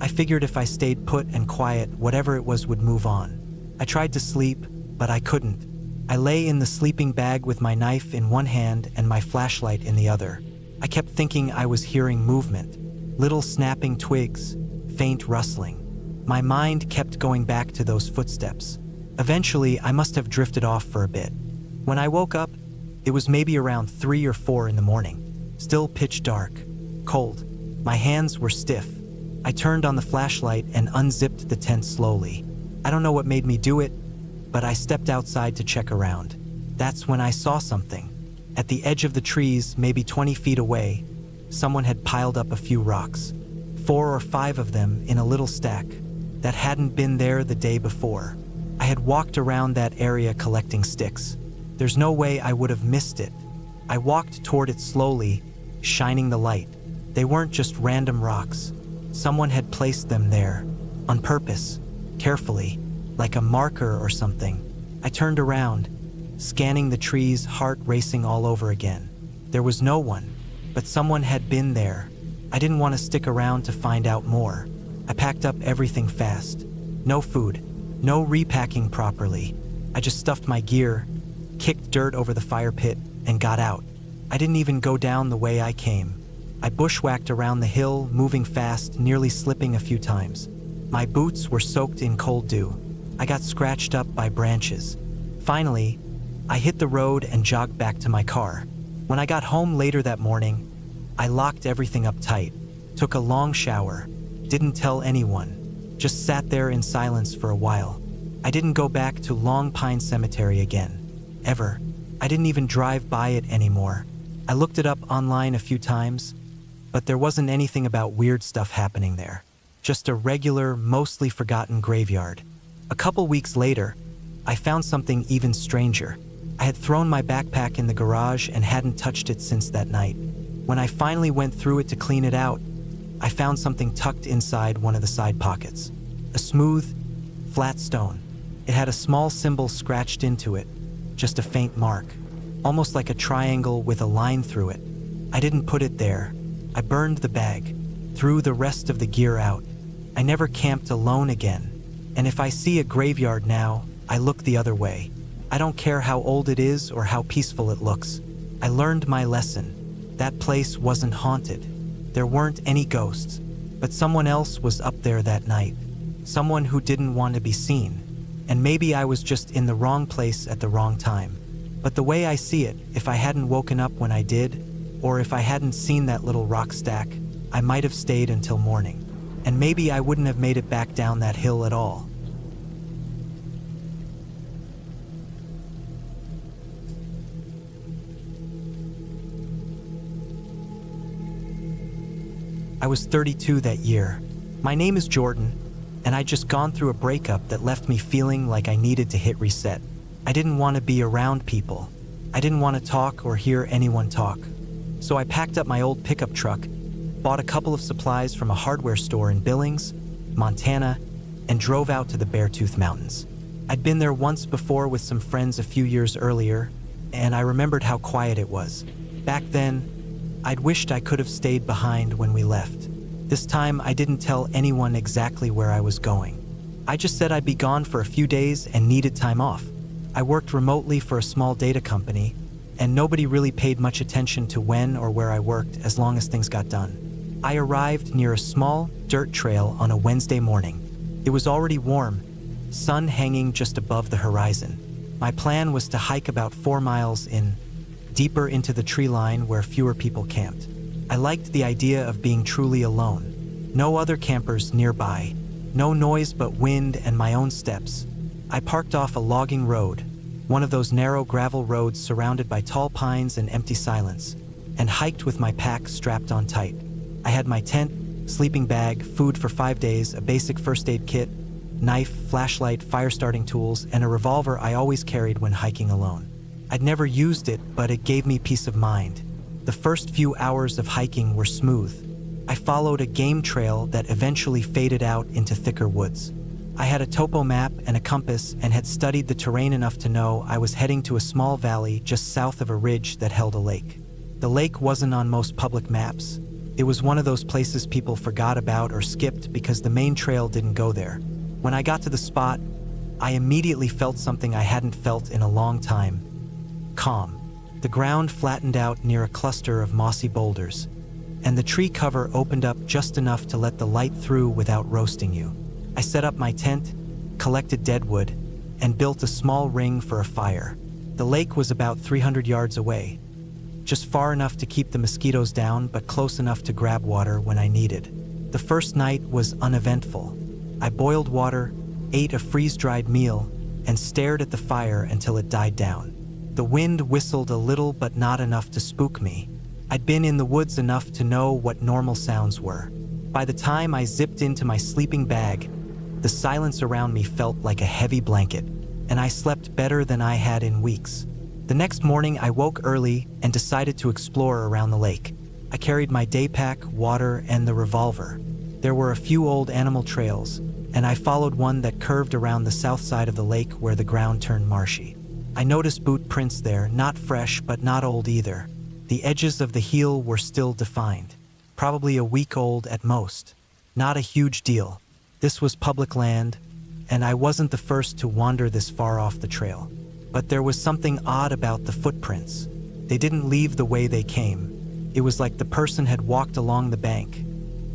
I figured if I stayed put and quiet, whatever it was would move on. I tried to sleep, but I couldn't. I lay in the sleeping bag with my knife in one hand and my flashlight in the other. I kept thinking I was hearing movement, little snapping twigs, faint rustling. My mind kept going back to those footsteps. Eventually, I must have drifted off for a bit. When I woke up, it was maybe around 3 or 4 in the morning. Still pitch dark, cold. My hands were stiff. I turned on the flashlight and unzipped the tent slowly. I don't know what made me do it, but I stepped outside to check around. That's when I saw something. At the edge of the trees, maybe 20 feet away, someone had piled up a few rocks. 4 or 5 of them in a little stack that hadn't been there the day before. I had walked around that area collecting sticks. There's no way I would have missed it. I walked toward it slowly, shining the light. They weren't just random rocks. Someone had placed them there, on purpose, carefully, like a marker or something. I turned around, scanning the trees, heart racing all over again. There was no one, but someone had been there. I didn't want to stick around to find out more. I packed up everything fast. No food, no repacking properly. I just stuffed my gear, kicked dirt over the fire pit, and got out. I didn't even go down the way I came. I bushwhacked around the hill, moving fast, nearly slipping a few times. My boots were soaked in cold dew. I got scratched up by branches. Finally, I hit the road and jogged back to my car. When I got home later that morning, I locked everything up tight, took a long shower, didn't tell anyone, just sat there in silence for a while. I didn't go back to Long Pine Cemetery again, ever. I didn't even drive by it anymore. I looked it up online a few times, but there wasn't anything about weird stuff happening there. Just a regular, mostly forgotten graveyard. A couple weeks later, I found something even stranger. I had thrown my backpack in the garage and hadn't touched it since that night. When I finally went through it to clean it out, I found something tucked inside one of the side pockets. A smooth, flat stone. It had a small symbol scratched into it, just a faint mark, almost like a triangle with a line through it. I didn't put it there. I burned the bag, threw the rest of the gear out. I never camped alone again, and if I see a graveyard now, I look the other way. I don't care how old it is or how peaceful it looks. I learned my lesson. That place wasn't haunted. There weren't any ghosts, but someone else was up there that night. Someone who didn't want to be seen. And maybe I was just in the wrong place at the wrong time. But the way I see it, if I hadn't woken up when I did, or if I hadn't seen that little rock stack, I might have stayed until morning. And maybe I wouldn't have made it back down that hill at all. I was 32 that year. My name is Jordan, and I'd just gone through a breakup that left me feeling like I needed to hit reset. I didn't want to be around people. I didn't want to talk or hear anyone talk. So I packed up my old pickup truck, bought a couple of supplies from a hardware store in Billings, Montana, and drove out to the Beartooth Mountains. I'd been there once before with some friends a few years earlier, and I remembered how quiet it was. Back then, I'd wished I could have stayed behind when we left. This time, I didn't tell anyone exactly where I was going. I just said I'd be gone for a few days and needed time off. I worked remotely for a small data company, and nobody really paid much attention to when or where I worked as long as things got done. I arrived near a small dirt trail on a Wednesday morning. It was already warm, sun hanging just above the horizon. My plan was to hike about 4 miles deeper into the tree line where fewer people camped. I liked the idea of being truly alone. No other campers nearby. No noise but wind and my own steps. I parked off a logging road, one of those narrow gravel roads surrounded by tall pines and empty silence, and hiked with my pack strapped on tight. I had my tent, sleeping bag, food for 5 days, a basic first aid kit, knife, flashlight, fire starting tools, and a revolver I always carried when hiking alone. I'd never used it, but it gave me peace of mind. The first few hours of hiking were smooth. I followed a game trail that eventually faded out into thicker woods. I had a topo map and a compass and had studied the terrain enough to know I was heading to a small valley just south of a ridge that held a lake. The lake wasn't on most public maps. It was one of those places people forgot about or skipped because the main trail didn't go there. When I got to the spot, I immediately felt something I hadn't felt in a long time. Calm. The ground flattened out near a cluster of mossy boulders, and the tree cover opened up just enough to let the light through without roasting you. I set up my tent, collected deadwood, and built a small ring for a fire. The lake was about 300 yards away, just far enough to keep the mosquitoes down but close enough to grab water when I needed. The first night was uneventful. I boiled water, ate a freeze-dried meal, and stared at the fire until it died down. The wind whistled a little but not enough to spook me. I'd been in the woods enough to know what normal sounds were. By the time I zipped into my sleeping bag, the silence around me felt like a heavy blanket, and I slept better than I had in weeks. The next morning, I woke early and decided to explore around the lake. I carried my day pack, water, and the revolver. There were a few old animal trails, and I followed one that curved around the south side of the lake where the ground turned marshy. I noticed boot prints there, not fresh but not old either. The edges of the heel were still defined, probably a week old at most. Not a huge deal. This was public land, and I wasn't the first to wander this far off the trail. But there was something odd about the footprints. They didn't leave the way they came. It was like the person had walked along the bank,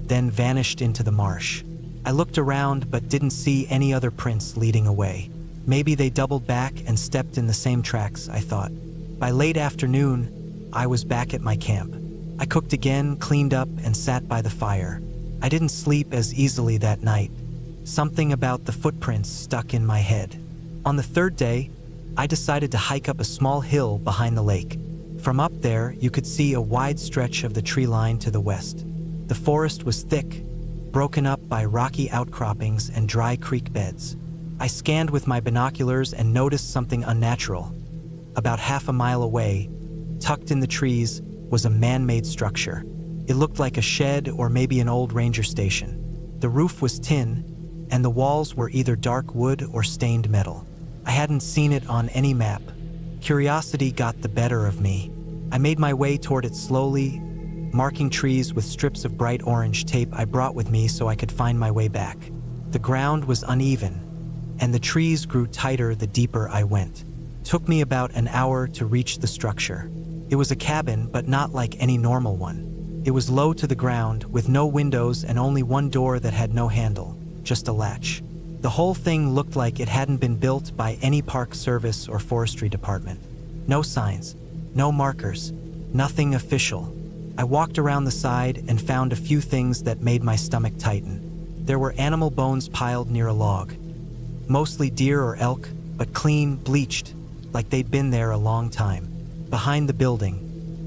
then vanished into the marsh. I looked around but didn't see any other prints leading away. Maybe they doubled back and stepped in the same tracks, I thought. By late afternoon, I was back at my camp. I cooked again, cleaned up, and sat by the fire. I didn't sleep as easily that night. Something about the footprints stuck in my head. On the third day, I decided to hike up a small hill behind the lake. From up there, you could see a wide stretch of the tree line to the west. The forest was thick, broken up by rocky outcroppings and dry creek beds. I scanned with my binoculars and noticed something unnatural. About half a mile away, tucked in the trees, was a man-made structure. It looked like a shed or maybe an old ranger station. The roof was tin, and the walls were either dark wood or stained metal. I hadn't seen it on any map. Curiosity got the better of me. I made my way toward it slowly, marking trees with strips of bright orange tape I brought with me so I could find my way back. The ground was uneven, and the trees grew tighter the deeper I went. It took me about an hour to reach the structure. It was a cabin, but not like any normal one. It was low to the ground, with no windows and only one door that had no handle, just a latch. The whole thing looked like it hadn't been built by any park service or forestry department. No signs, no markers, nothing official. I walked around the side and found a few things that made my stomach tighten. There were animal bones piled near a log. Mostly deer or elk, but clean, bleached, like they'd been there a long time. Behind the building,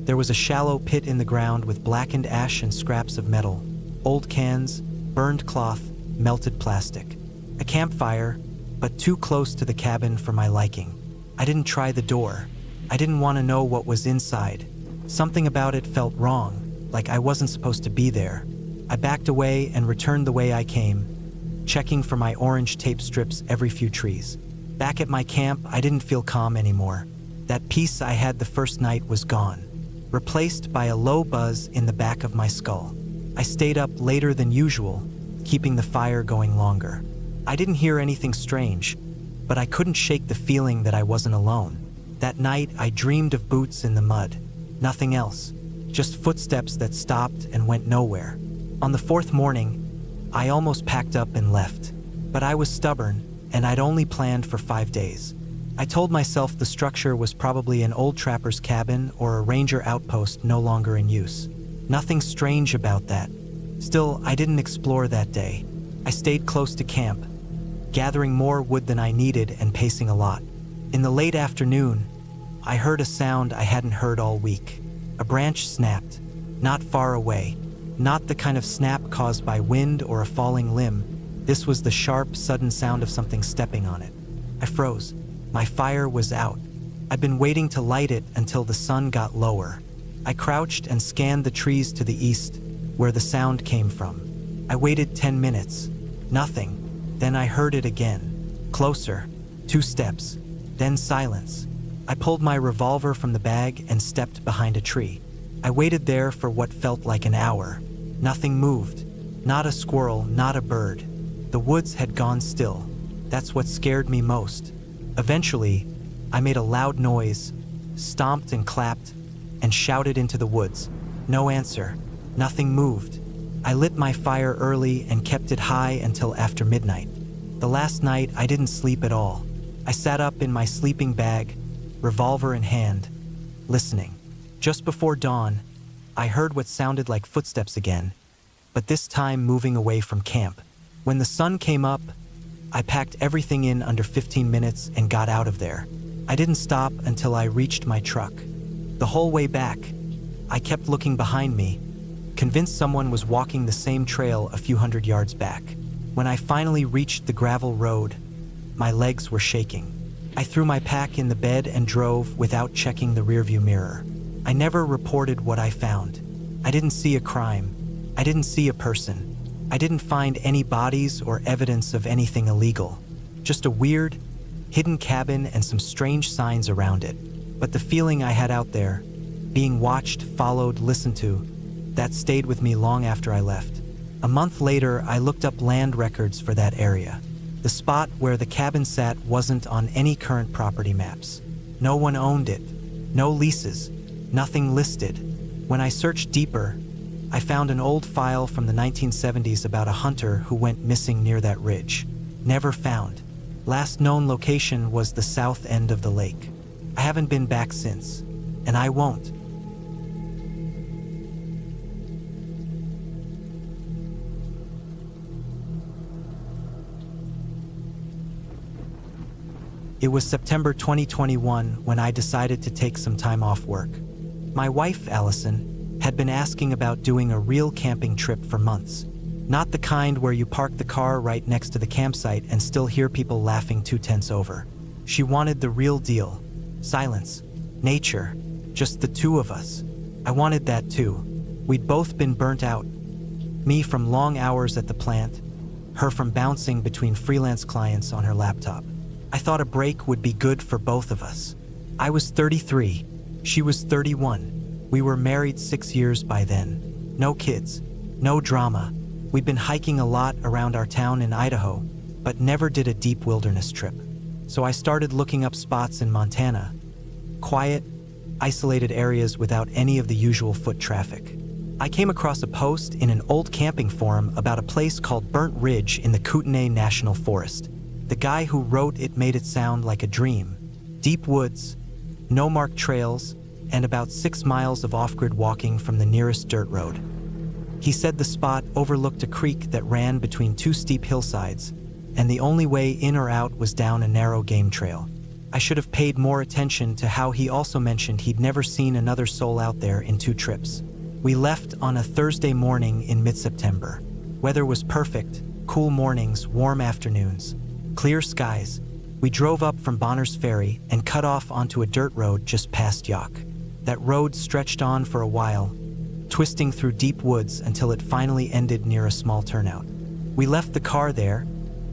there was a shallow pit in the ground with blackened ash and scraps of metal, old cans, burned cloth, melted plastic. A campfire, but too close to the cabin for my liking. I didn't try the door. I didn't want to know what was inside. Something about it felt wrong, like I wasn't supposed to be there. I backed away and returned the way I came, checking for my orange tape strips every few trees. Back at my camp, I didn't feel calm anymore. That peace I had the first night was gone, replaced by a low buzz in the back of my skull. I stayed up later than usual, keeping the fire going longer. I didn't hear anything strange, but I couldn't shake the feeling that I wasn't alone. That night, I dreamed of boots in the mud. Nothing else, just footsteps that stopped and went nowhere. On the fourth morning, I almost packed up and left, but I was stubborn, and I'd only planned for 5 days. I told myself the structure was probably an old trapper's cabin or a ranger outpost no longer in use. Nothing strange about that. Still, I didn't explore that day. I stayed close to camp, gathering more wood than I needed and pacing a lot. In the late afternoon, I heard a sound I hadn't heard all week. A branch snapped, not far away. Not the kind of snap caused by wind or a falling limb. This was the sharp, sudden sound of something stepping on it. I froze. My fire was out. I'd been waiting to light it until the sun got lower. I crouched and scanned the trees to the east, where the sound came from. I waited 10 minutes. Nothing. Then I heard it again. Closer. 2 steps. Then silence. I pulled my revolver from the bag and stepped behind a tree. I waited there for what felt like an hour. Nothing moved. Not a squirrel, not a bird. The woods had gone still. That's what scared me most. Eventually, I made a loud noise, stomped and clapped, and shouted into the woods. No answer. Nothing moved. I lit my fire early and kept it high until after midnight. The last night, I didn't sleep at all. I sat up in my sleeping bag, revolver in hand, listening. Just before dawn, I heard what sounded like footsteps again, but this time moving away from camp. When the sun came up, I packed everything in under 15 minutes and got out of there. I didn't stop until I reached my truck. The whole way back, I kept looking behind me, convinced someone was walking the same trail a few hundred yards back. When I finally reached the gravel road, my legs were shaking. I threw my pack in the bed and drove without checking the rearview mirror. I never reported what I found. I didn't see a crime. I didn't see a person. I didn't find any bodies or evidence of anything illegal. Just a weird, hidden cabin and some strange signs around it. But the feeling I had out there, being watched, followed, listened to, that stayed with me long after I left. A month later, I looked up land records for that area. The spot where the cabin sat wasn't on any current property maps. No one owned it. No leases. Nothing listed. When I searched deeper, I found an old file from the 1970s about a hunter who went missing near that ridge. Never found. Last known location was the south end of the lake. I haven't been back since, and I won't. It was September 2021 when I decided to take some time off work. My wife, Allison, had been asking about doing a real camping trip for months. Not the kind where you park the car right next to the campsite and still hear people laughing 2 tents over. She wanted the real deal. Silence, nature, just the two of us. I wanted that too. We'd both been burnt out. Me from long hours at the plant, her from bouncing between freelance clients on her laptop. I thought a break would be good for both of us. I was 33, she was 31. We were married 6 years by then. No kids, no drama. We'd been hiking a lot around our town in Idaho, but never did a deep wilderness trip. So I started looking up spots in Montana. Quiet, isolated areas without any of the usual foot traffic. I came across a post in an old camping forum about a place called Burnt Ridge in the Kootenai National Forest. The guy who wrote it made it sound like a dream. Deep woods, no marked trails, and about 6 miles of off-grid walking from the nearest dirt road. He said the spot overlooked a creek that ran between 2 steep hillsides, and the only way in or out was down a narrow game trail. I should have paid more attention to how he also mentioned he'd never seen another soul out there in 2 trips. We left on a Thursday morning in mid-September. Weather was perfect, cool mornings, warm afternoons. Clear skies. We drove up from Bonner's Ferry and cut off onto a dirt road just past Yock. That road stretched on for a while, twisting through deep woods until it finally ended near a small turnout. We left the car there,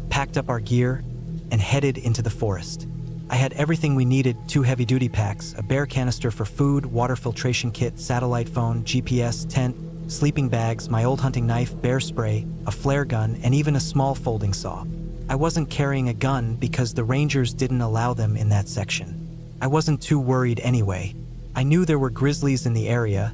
packed up our gear, and headed into the forest. I had everything we needed: 2 heavy-duty packs, a bare canister for food, water filtration kit, satellite phone, GPS, tent, sleeping bags, my old hunting knife, bear spray, a flare gun, and even a small folding saw. I wasn't carrying a gun because the rangers didn't allow them in that section. I wasn't too worried anyway. I knew there were grizzlies in the area,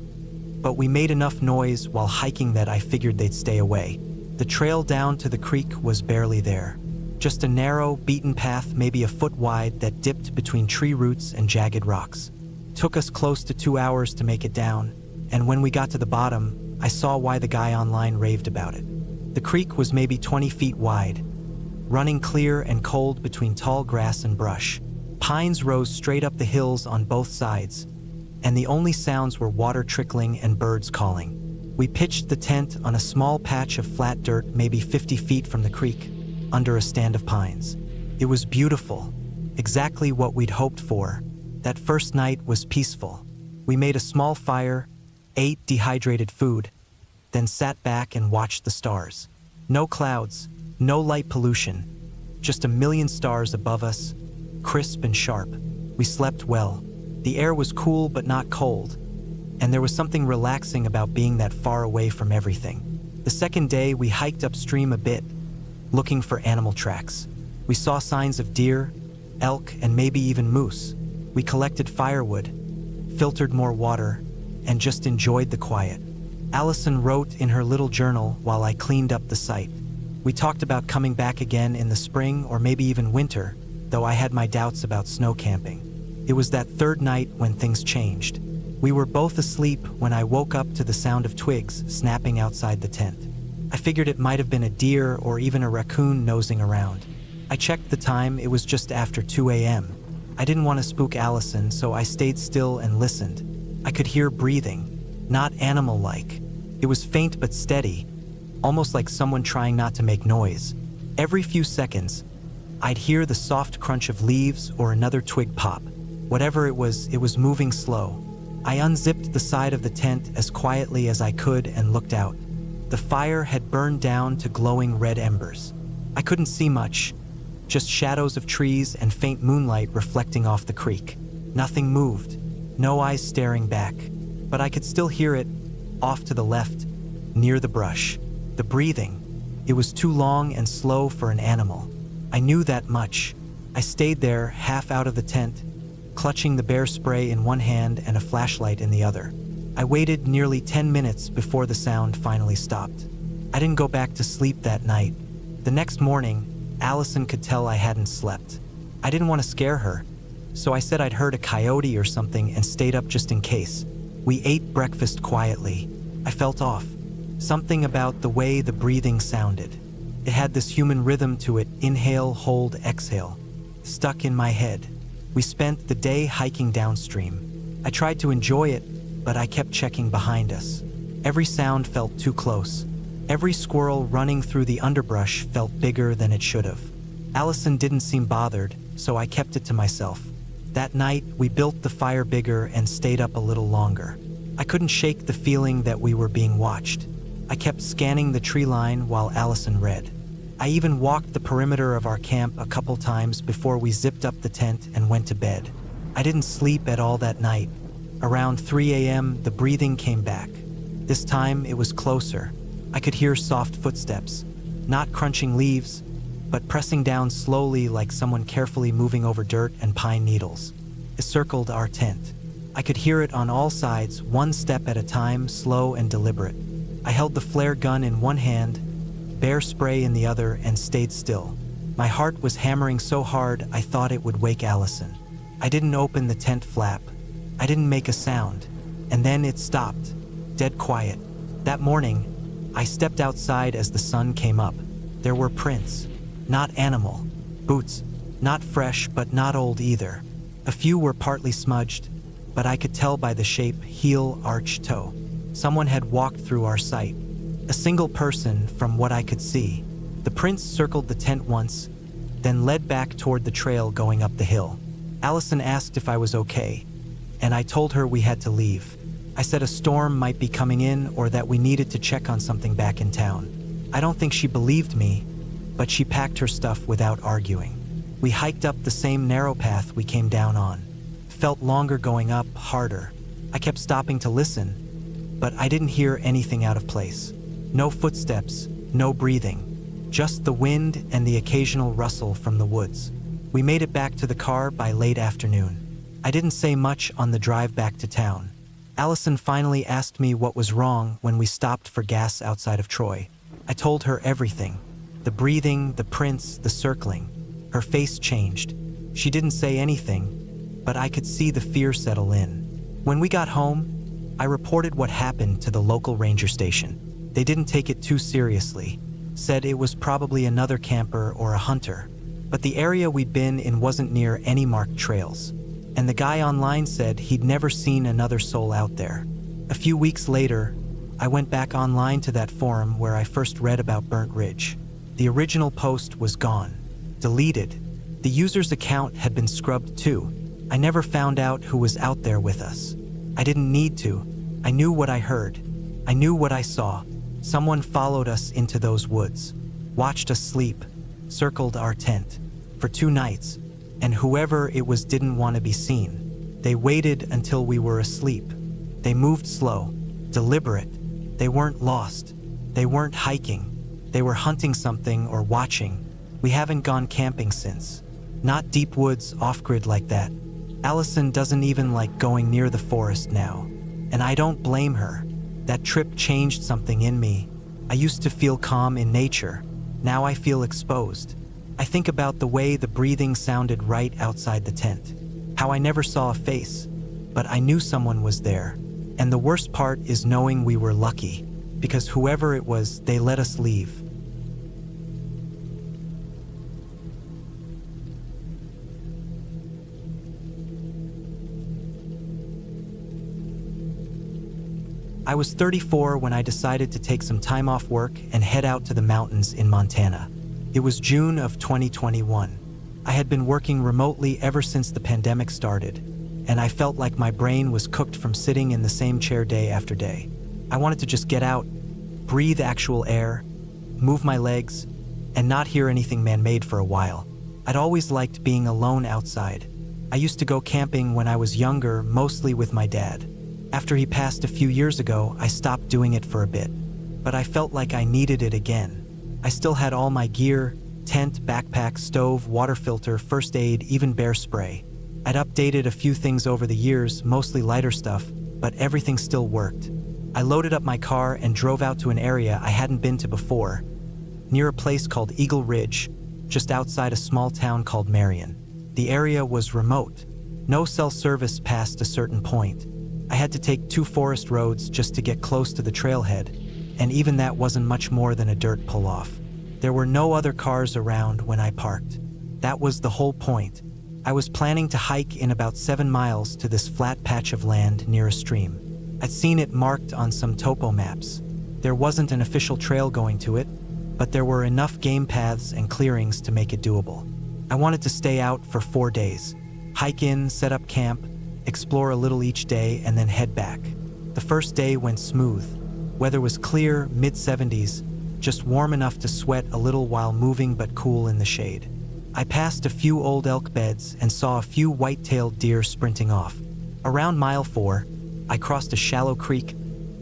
but we made enough noise while hiking that I figured they'd stay away. The trail down to the creek was barely there. Just a narrow, beaten path maybe a foot wide that dipped between tree roots and jagged rocks. Took us close to 2 hours to make it down, and when we got to the bottom, I saw why the guy online raved about it. The creek was maybe 20 feet wide, running clear and cold between tall grass and brush. Pines rose straight up the hills on both sides, and the only sounds were water trickling and birds calling. We pitched the tent on a small patch of flat dirt maybe 50 feet from the creek, under a stand of pines. It was beautiful, exactly what we'd hoped for. That first night was peaceful. We made a small fire, ate dehydrated food, then sat back and watched the stars. No clouds, no light pollution, just a million stars above us, crisp and sharp. We slept well. The air was cool but not cold, and there was something relaxing about being that far away from everything. The second day, we hiked upstream a bit, looking for animal tracks. We saw signs of deer, elk, and maybe even moose. We collected firewood, filtered more water, and just enjoyed the quiet. Allison wrote in her little journal while I cleaned up the site. We talked about coming back again in the spring or maybe even winter, though I had my doubts about snow camping. It was that third night when things changed. We were both asleep when I woke up to the sound of twigs snapping outside the tent. I figured it might have been a deer or even a raccoon nosing around. I checked the time, it was just after 2 a.m. I didn't want to spook Allison, so I stayed still and listened. I could hear breathing, not animal-like. It was faint but steady, almost like someone trying not to make noise. Every few seconds, I'd hear the soft crunch of leaves or another twig pop. Whatever it was moving slow. I unzipped the side of the tent as quietly as I could and looked out. The fire had burned down to glowing red embers. I couldn't see much, just shadows of trees and faint moonlight reflecting off the creek. Nothing moved, no eyes staring back, but I could still hear it, off to the left, near the brush. The breathing, it was too long and slow for an animal. I knew that much. I stayed there, half out of the tent, clutching the bear spray in one hand and a flashlight in the other. I waited nearly 10 minutes before the sound finally stopped. I didn't go back to sleep that night. The next morning, Allison could tell I hadn't slept. I didn't want to scare her, so I said I'd heard a coyote or something and stayed up just in case. We ate breakfast quietly. I felt off. Something about the way the breathing sounded. It had this human rhythm to it, inhale, hold, exhale. Stuck in my head. We spent the day hiking downstream. I tried to enjoy it, but I kept checking behind us. Every sound felt too close. Every squirrel running through the underbrush felt bigger than it should have. Allison didn't seem bothered, so I kept it to myself. That night, we built the fire bigger and stayed up a little longer. I couldn't shake the feeling that we were being watched. I kept scanning the tree line while Allison read. I even walked the perimeter of our camp a couple times before we zipped up the tent and went to bed. I didn't sleep at all that night. Around 3 a.m., the breathing came back. This time, it was closer. I could hear soft footsteps, not crunching leaves, but pressing down slowly like someone carefully moving over dirt and pine needles. It circled our tent. I could hear it on all sides, one step at a time, slow and deliberate. I held the flare gun in one hand, bear spray in the other, and stayed still. My heart was hammering so hard I thought it would wake Allison. I didn't open the tent flap. I didn't make a sound. And then it stopped, dead quiet. That morning, I stepped outside as the sun came up. There were prints, not animal. Boots, not fresh but not old either. A few were partly smudged, but I could tell by the shape, heel, arch, toe. Someone had walked through our site. A single person, from what I could see. The prints circled the tent once, then led back toward the trail going up the hill. Allison asked if I was okay, and I told her we had to leave. I said a storm might be coming in or that we needed to check on something back in town. I don't think she believed me, but she packed her stuff without arguing. We hiked up the same narrow path we came down on. Felt longer going up, harder. I kept stopping to listen, but I didn't hear anything out of place. No footsteps, no breathing, just the wind and the occasional rustle from the woods. We made it back to the car by late afternoon. I didn't say much on the drive back to town. Allison finally asked me what was wrong when we stopped for gas outside of Troy. I told her everything. The breathing, the prints, the circling. Her face changed. She didn't say anything, but I could see the fear settle in. When we got home, I reported what happened to the local ranger station. They didn't take it too seriously, said it was probably another camper or a hunter. But the area we'd been in wasn't near any marked trails. And the guy online said he'd never seen another soul out there. A few weeks later, I went back online to that forum where I first read about Burnt Ridge. The original post was gone, deleted. The user's account had been scrubbed too. I never found out who was out there with us. I didn't need to. I knew what I heard. I knew what I saw. Someone followed us into those woods, watched us sleep, circled our tent for 2 nights. And whoever it was didn't want to be seen. They waited until we were asleep. They moved slow, deliberate. They weren't lost. They weren't hiking. They were hunting something or watching. We haven't gone camping since. Not deep woods off-grid like that. Allison doesn't even like going near the forest now. And I don't blame her. That trip changed something in me. I used to feel calm in nature. Now I feel exposed. I think about the way the breathing sounded right outside the tent. How I never saw a face, but I knew someone was there. And the worst part is knowing we were lucky, because whoever it was, they let us leave. I was 34 when I decided to take some time off work and head out to the mountains in Montana. It was June of 2021. I had been working remotely ever since the pandemic started, and I felt like my brain was cooked from sitting in the same chair day after day. I wanted to just get out, breathe actual air, move my legs, and not hear anything man-made for a while. I'd always liked being alone outside. I used to go camping when I was younger, mostly with my dad. After he passed a few years ago, I stopped doing it for a bit, but I felt like I needed it again. I still had all my gear, tent, backpack, stove, water filter, first aid, even bear spray. I'd updated a few things over the years, mostly lighter stuff, but everything still worked. I loaded up my car and drove out to an area I hadn't been to before, near a place called Eagle Ridge. just outside a small town called Marion. The area was remote. No cell service past a certain point. I had to take 2 forest roads just to get close to the trailhead, and even that wasn't much more than a dirt pull-off. There were no other cars around when I parked. That was the whole point. I was planning to hike in about 7 miles to this flat patch of land near a stream. I'd seen it marked on some topo maps. There wasn't an official trail going to it, but there were enough game paths and clearings to make it doable. I wanted to stay out for 4 days. Hike in, set up camp, explore a little each day, and then head back. The first day went smooth. Weather was clear, mid-70s, just warm enough to sweat a little while moving but cool in the shade. I passed a few old elk beds and saw a few white-tailed deer sprinting off. Around mile 4, I crossed a shallow creek,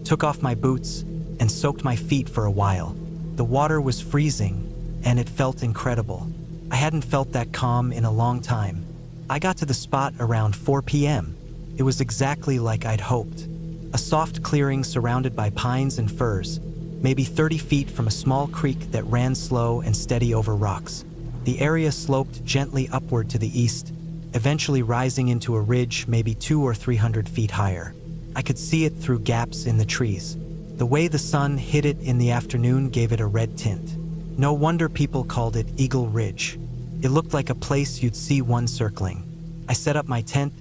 took off my boots, and soaked my feet for a while. The water was freezing, and it felt incredible. I hadn't felt that calm in a long time. I got to the spot around 4 p.m. It was exactly like I'd hoped. A soft clearing surrounded by pines and firs, maybe 30 feet from a small creek that ran slow and steady over rocks. The area sloped gently upward to the east, eventually rising into a ridge maybe 200 or 300 feet higher. I could see it through gaps in the trees. The way the sun hit it in the afternoon gave it a red tint. No wonder people called it Eagle Ridge. It looked like a place you'd see one circling. I set up my tent,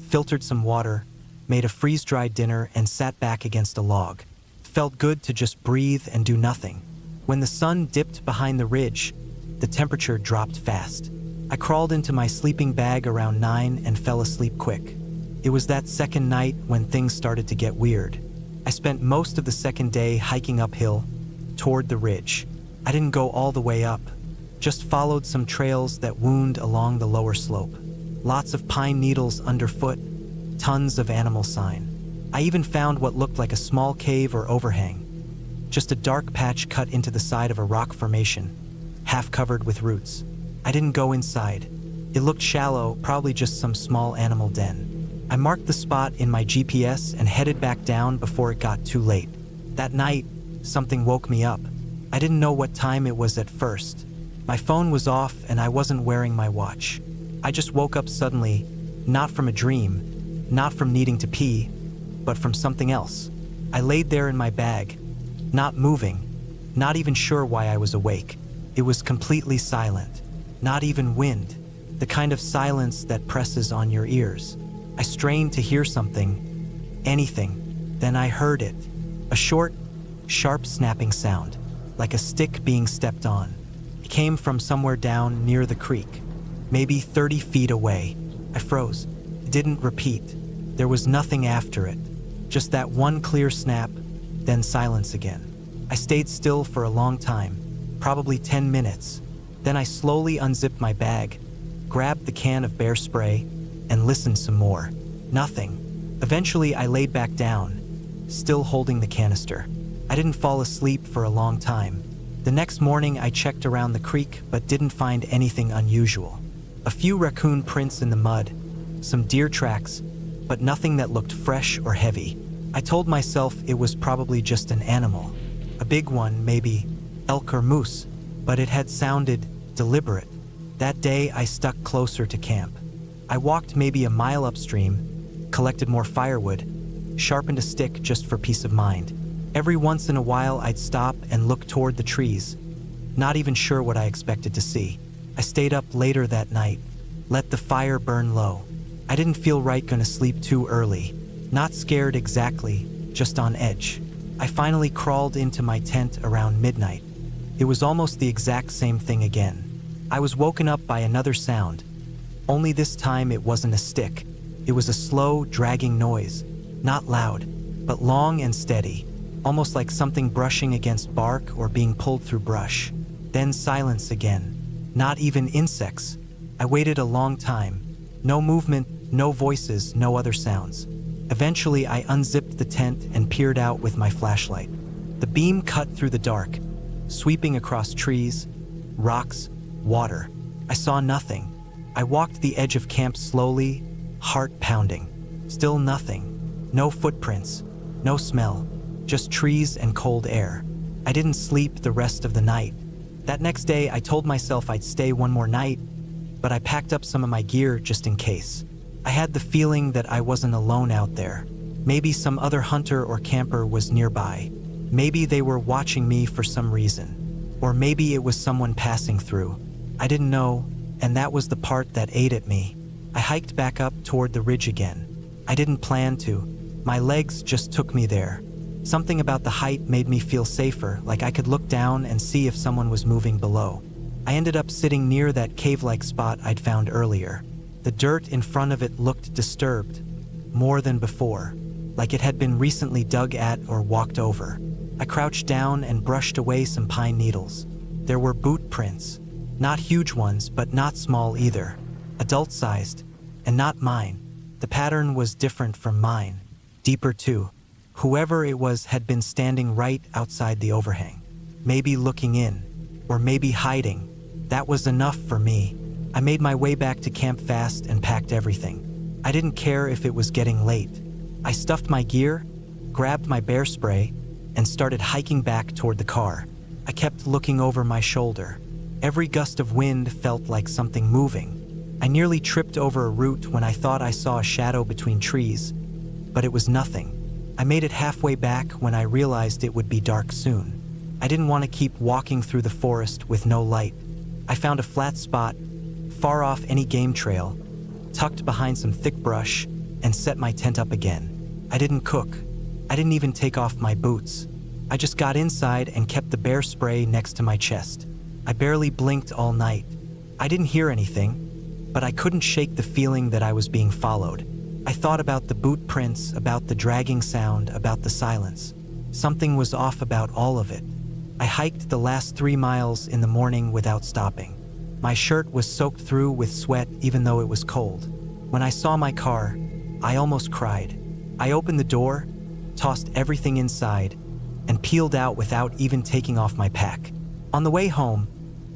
filtered some water, made a freeze-dried dinner, and sat back against a log. It felt good to just breathe and do nothing. When the sun dipped behind the ridge, the temperature dropped fast. I crawled into my sleeping bag around 9 and fell asleep quick. It was that second night when things started to get weird. I spent most of the second day hiking uphill toward the ridge. I didn't go all the way up, just followed some trails that wound along the lower slope. Lots of pine needles underfoot, tons of animal sign. I even found what looked like a small cave or overhang, just a dark patch cut into the side of a rock formation, half covered with roots. I didn't go inside. It looked shallow, probably just some small animal den. I marked the spot in my GPS and headed back down before it got too late. That night, something woke me up. I didn't know what time it was at first. My phone was off and I wasn't wearing my watch. I just woke up suddenly, not from a dream, not from needing to pee, but from something else. I laid there in my bag, not moving, not even sure why I was awake. It was completely silent, not even wind, the kind of silence that presses on your ears. I strained to hear something, anything. Then I heard it, a short, sharp snapping sound, like a stick being stepped on. It came from somewhere down near the creek, maybe 30 feet away. I froze. It didn't repeat. There was nothing after it, just that one clear snap, then silence again. I stayed still for a long time, probably 10 minutes. Then I slowly unzipped my bag, grabbed the can of bear spray, and listened some more. Nothing. Eventually I laid back down, still holding the canister. I didn't fall asleep for a long time. The next morning I checked around the creek but didn't find anything unusual. A few raccoon prints in the mud, some deer tracks, but nothing that looked fresh or heavy. I told myself it was probably just an animal. A big one, maybe elk or moose, but it had sounded deliberate. That day I stuck closer to camp. I walked maybe a mile upstream, collected more firewood, sharpened a stick just for peace of mind. Every once in a while I'd stop and look toward the trees, not even sure what I expected to see. I stayed up later that night, let the fire burn low. I didn't feel right gonna sleep too early. Not scared exactly, just on edge. I finally crawled into my tent around midnight. It was almost the exact same thing again. I was woken up by another sound. Only this time it wasn't a stick. It was a slow, dragging noise. Not loud, but long and steady, almost like something brushing against bark or being pulled through brush. Then silence again. Not even insects. I waited a long time. No movement, no voices, no other sounds. Eventually, I unzipped the tent and peered out with my flashlight. The beam cut through the dark, sweeping across trees, rocks, water. I saw nothing. I walked the edge of camp slowly, heart pounding. Still nothing. No footprints, no smell, just trees and cold air. I didn't sleep the rest of the night. That next day, I told myself I'd stay one more night, but I packed up some of my gear just in case. I had the feeling that I wasn't alone out there. Maybe some other hunter or camper was nearby. Maybe they were watching me for some reason. Or maybe it was someone passing through. I didn't know, and that was the part that ate at me. I hiked back up toward the ridge again. I didn't plan to. My legs just took me there. Something about the height made me feel safer, like I could look down and see if someone was moving below. I ended up sitting near that cave-like spot I'd found earlier. The dirt in front of it looked disturbed, more than before, like it had been recently dug at or walked over. I crouched down and brushed away some pine needles. There were boot prints, not huge ones, but not small either, adult-sized, and not mine. The pattern was different from mine, deeper too. Whoever it was had been standing right outside the overhang, maybe looking in, or maybe hiding. That was enough for me. I made my way back to camp fast and packed everything. I didn't care if it was getting late. I stuffed my gear, grabbed my bear spray, and started hiking back toward the car. I kept looking over my shoulder. Every gust of wind felt like something moving. I nearly tripped over a root when I thought I saw a shadow between trees, but it was nothing. I made it halfway back when I realized it would be dark soon. I didn't want to keep walking through the forest with no light. I found a flat spot, far off any game trail, tucked behind some thick brush, and set my tent up again. I didn't cook. I didn't even take off my boots. I just got inside and kept the bear spray next to my chest. I barely blinked all night. I didn't hear anything, but I couldn't shake the feeling that I was being followed. I thought about the boot prints, about the dragging sound, about the silence. Something was off about all of it. I hiked the last 3 miles in the morning without stopping. My shirt was soaked through with sweat even though it was cold. When I saw my car, I almost cried. I opened the door, tossed everything inside, and peeled out without even taking off my pack. On the way home,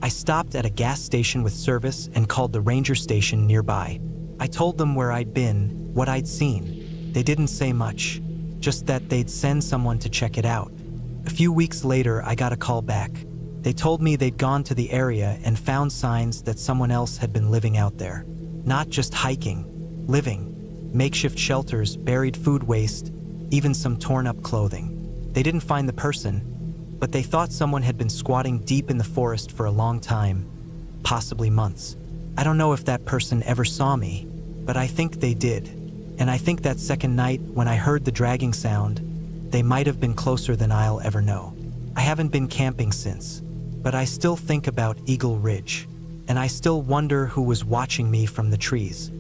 I stopped at a gas station with service and called the ranger station nearby. I told them where I'd been, what I'd seen. They didn't say much, just that they'd send someone to check it out. A few weeks later, I got a call back. They told me they'd gone to the area and found signs that someone else had been living out there. Not just hiking, living. Makeshift shelters, buried food waste, even some torn up clothing. They didn't find the person, but they thought someone had been squatting deep in the forest for a long time, possibly months. I don't know if that person ever saw me, but I think they did. And I think that second night when I heard the dragging sound, they might have been closer than I'll ever know. I haven't been camping since, but I still think about Eagle Ridge, and I still wonder who was watching me from the trees.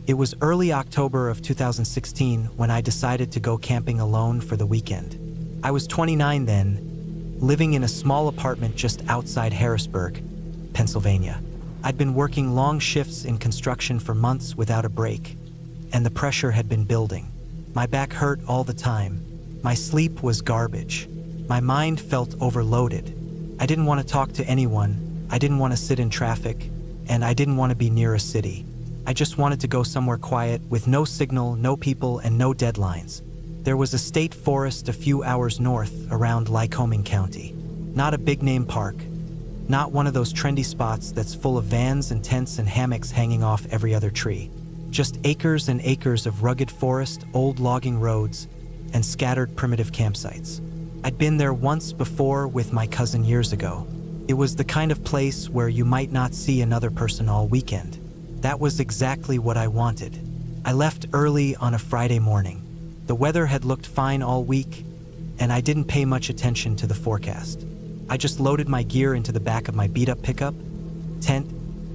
It was early October of 2016 when I decided to go camping alone for the weekend. I was 29 then, living in a small apartment just outside Harrisburg, Pennsylvania. I'd been working long shifts in construction for months without a break, and the pressure had been building. My back hurt all the time. My sleep was garbage. My mind felt overloaded. I didn't want to talk to anyone. I didn't want to sit in traffic, and I didn't want to be near a city. I just wanted to go somewhere quiet with no signal, no people, and no deadlines. There was a state forest a few hours north around Lycoming County. Not a big-name park. Not one of those trendy spots that's full of vans and tents and hammocks hanging off every other tree. Just acres and acres of rugged forest, old logging roads, and scattered primitive campsites. I'd been there once before with my cousin years ago. It was the kind of place where you might not see another person all weekend. That was exactly what I wanted. I left early on a Friday morning. The weather had looked fine all week, and I didn't pay much attention to the forecast. I just loaded my gear into the back of my beat-up pickup: tent,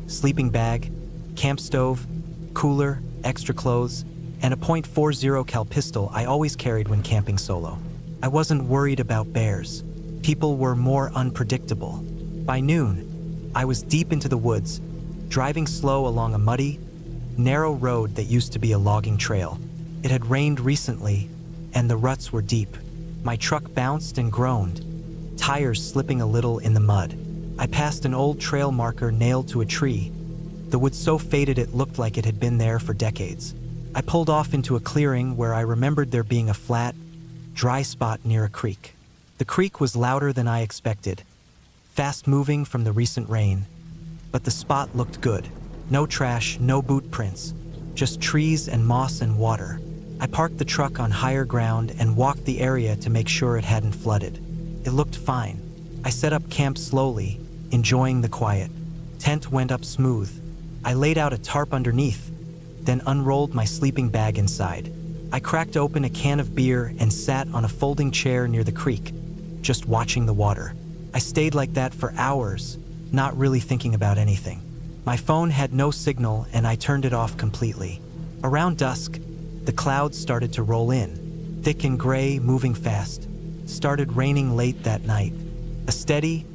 sleeping bag, camp stove, cooler, extra clothes, and a .40 cal pistol I always carried when camping solo. I wasn't worried about bears. People were more unpredictable. By noon, I was deep into the woods, driving slow along a muddy, narrow road that used to be a logging trail. It had rained recently, and the ruts were deep. My truck bounced and groaned, tires slipping a little in the mud. I passed an old trail marker nailed to a tree, the wood so faded it looked like it had been there for decades. I pulled off into a clearing where I remembered there being a flat, dry spot near a creek. The creek was louder than I expected, fast-moving from the recent rain, but the spot looked good. No trash, no boot prints, just trees and moss and water. I parked the truck on higher ground and walked the area to make sure it hadn't flooded. It looked fine. I set up camp slowly, enjoying the quiet. Tent went up smooth. I laid out a tarp underneath, then unrolled my sleeping bag inside. I cracked open a can of beer and sat on a folding chair near the creek, just watching the water. I stayed like that for hours, not really thinking about anything. My phone had no signal and I turned it off completely. Around dusk, the clouds started to roll in, thick and gray, moving fast. Started raining late that night. A steady,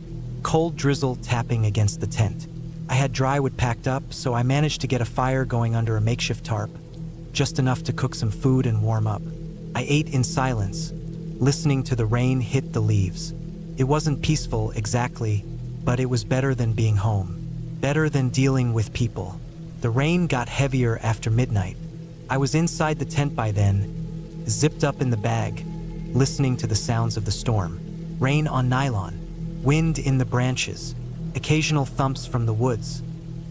cold drizzle tapping against the tent. I had dry wood packed up, so I managed to get a fire going under a makeshift tarp, just enough to cook some food and warm up. I ate in silence, listening to the rain hit the leaves. It wasn't peaceful exactly, but it was better than being home. Better than dealing with people. The rain got heavier after midnight. I was inside the tent by then, zipped up in the bag, listening to the sounds of the storm. Rain on nylon, wind in the branches, occasional thumps from the woods,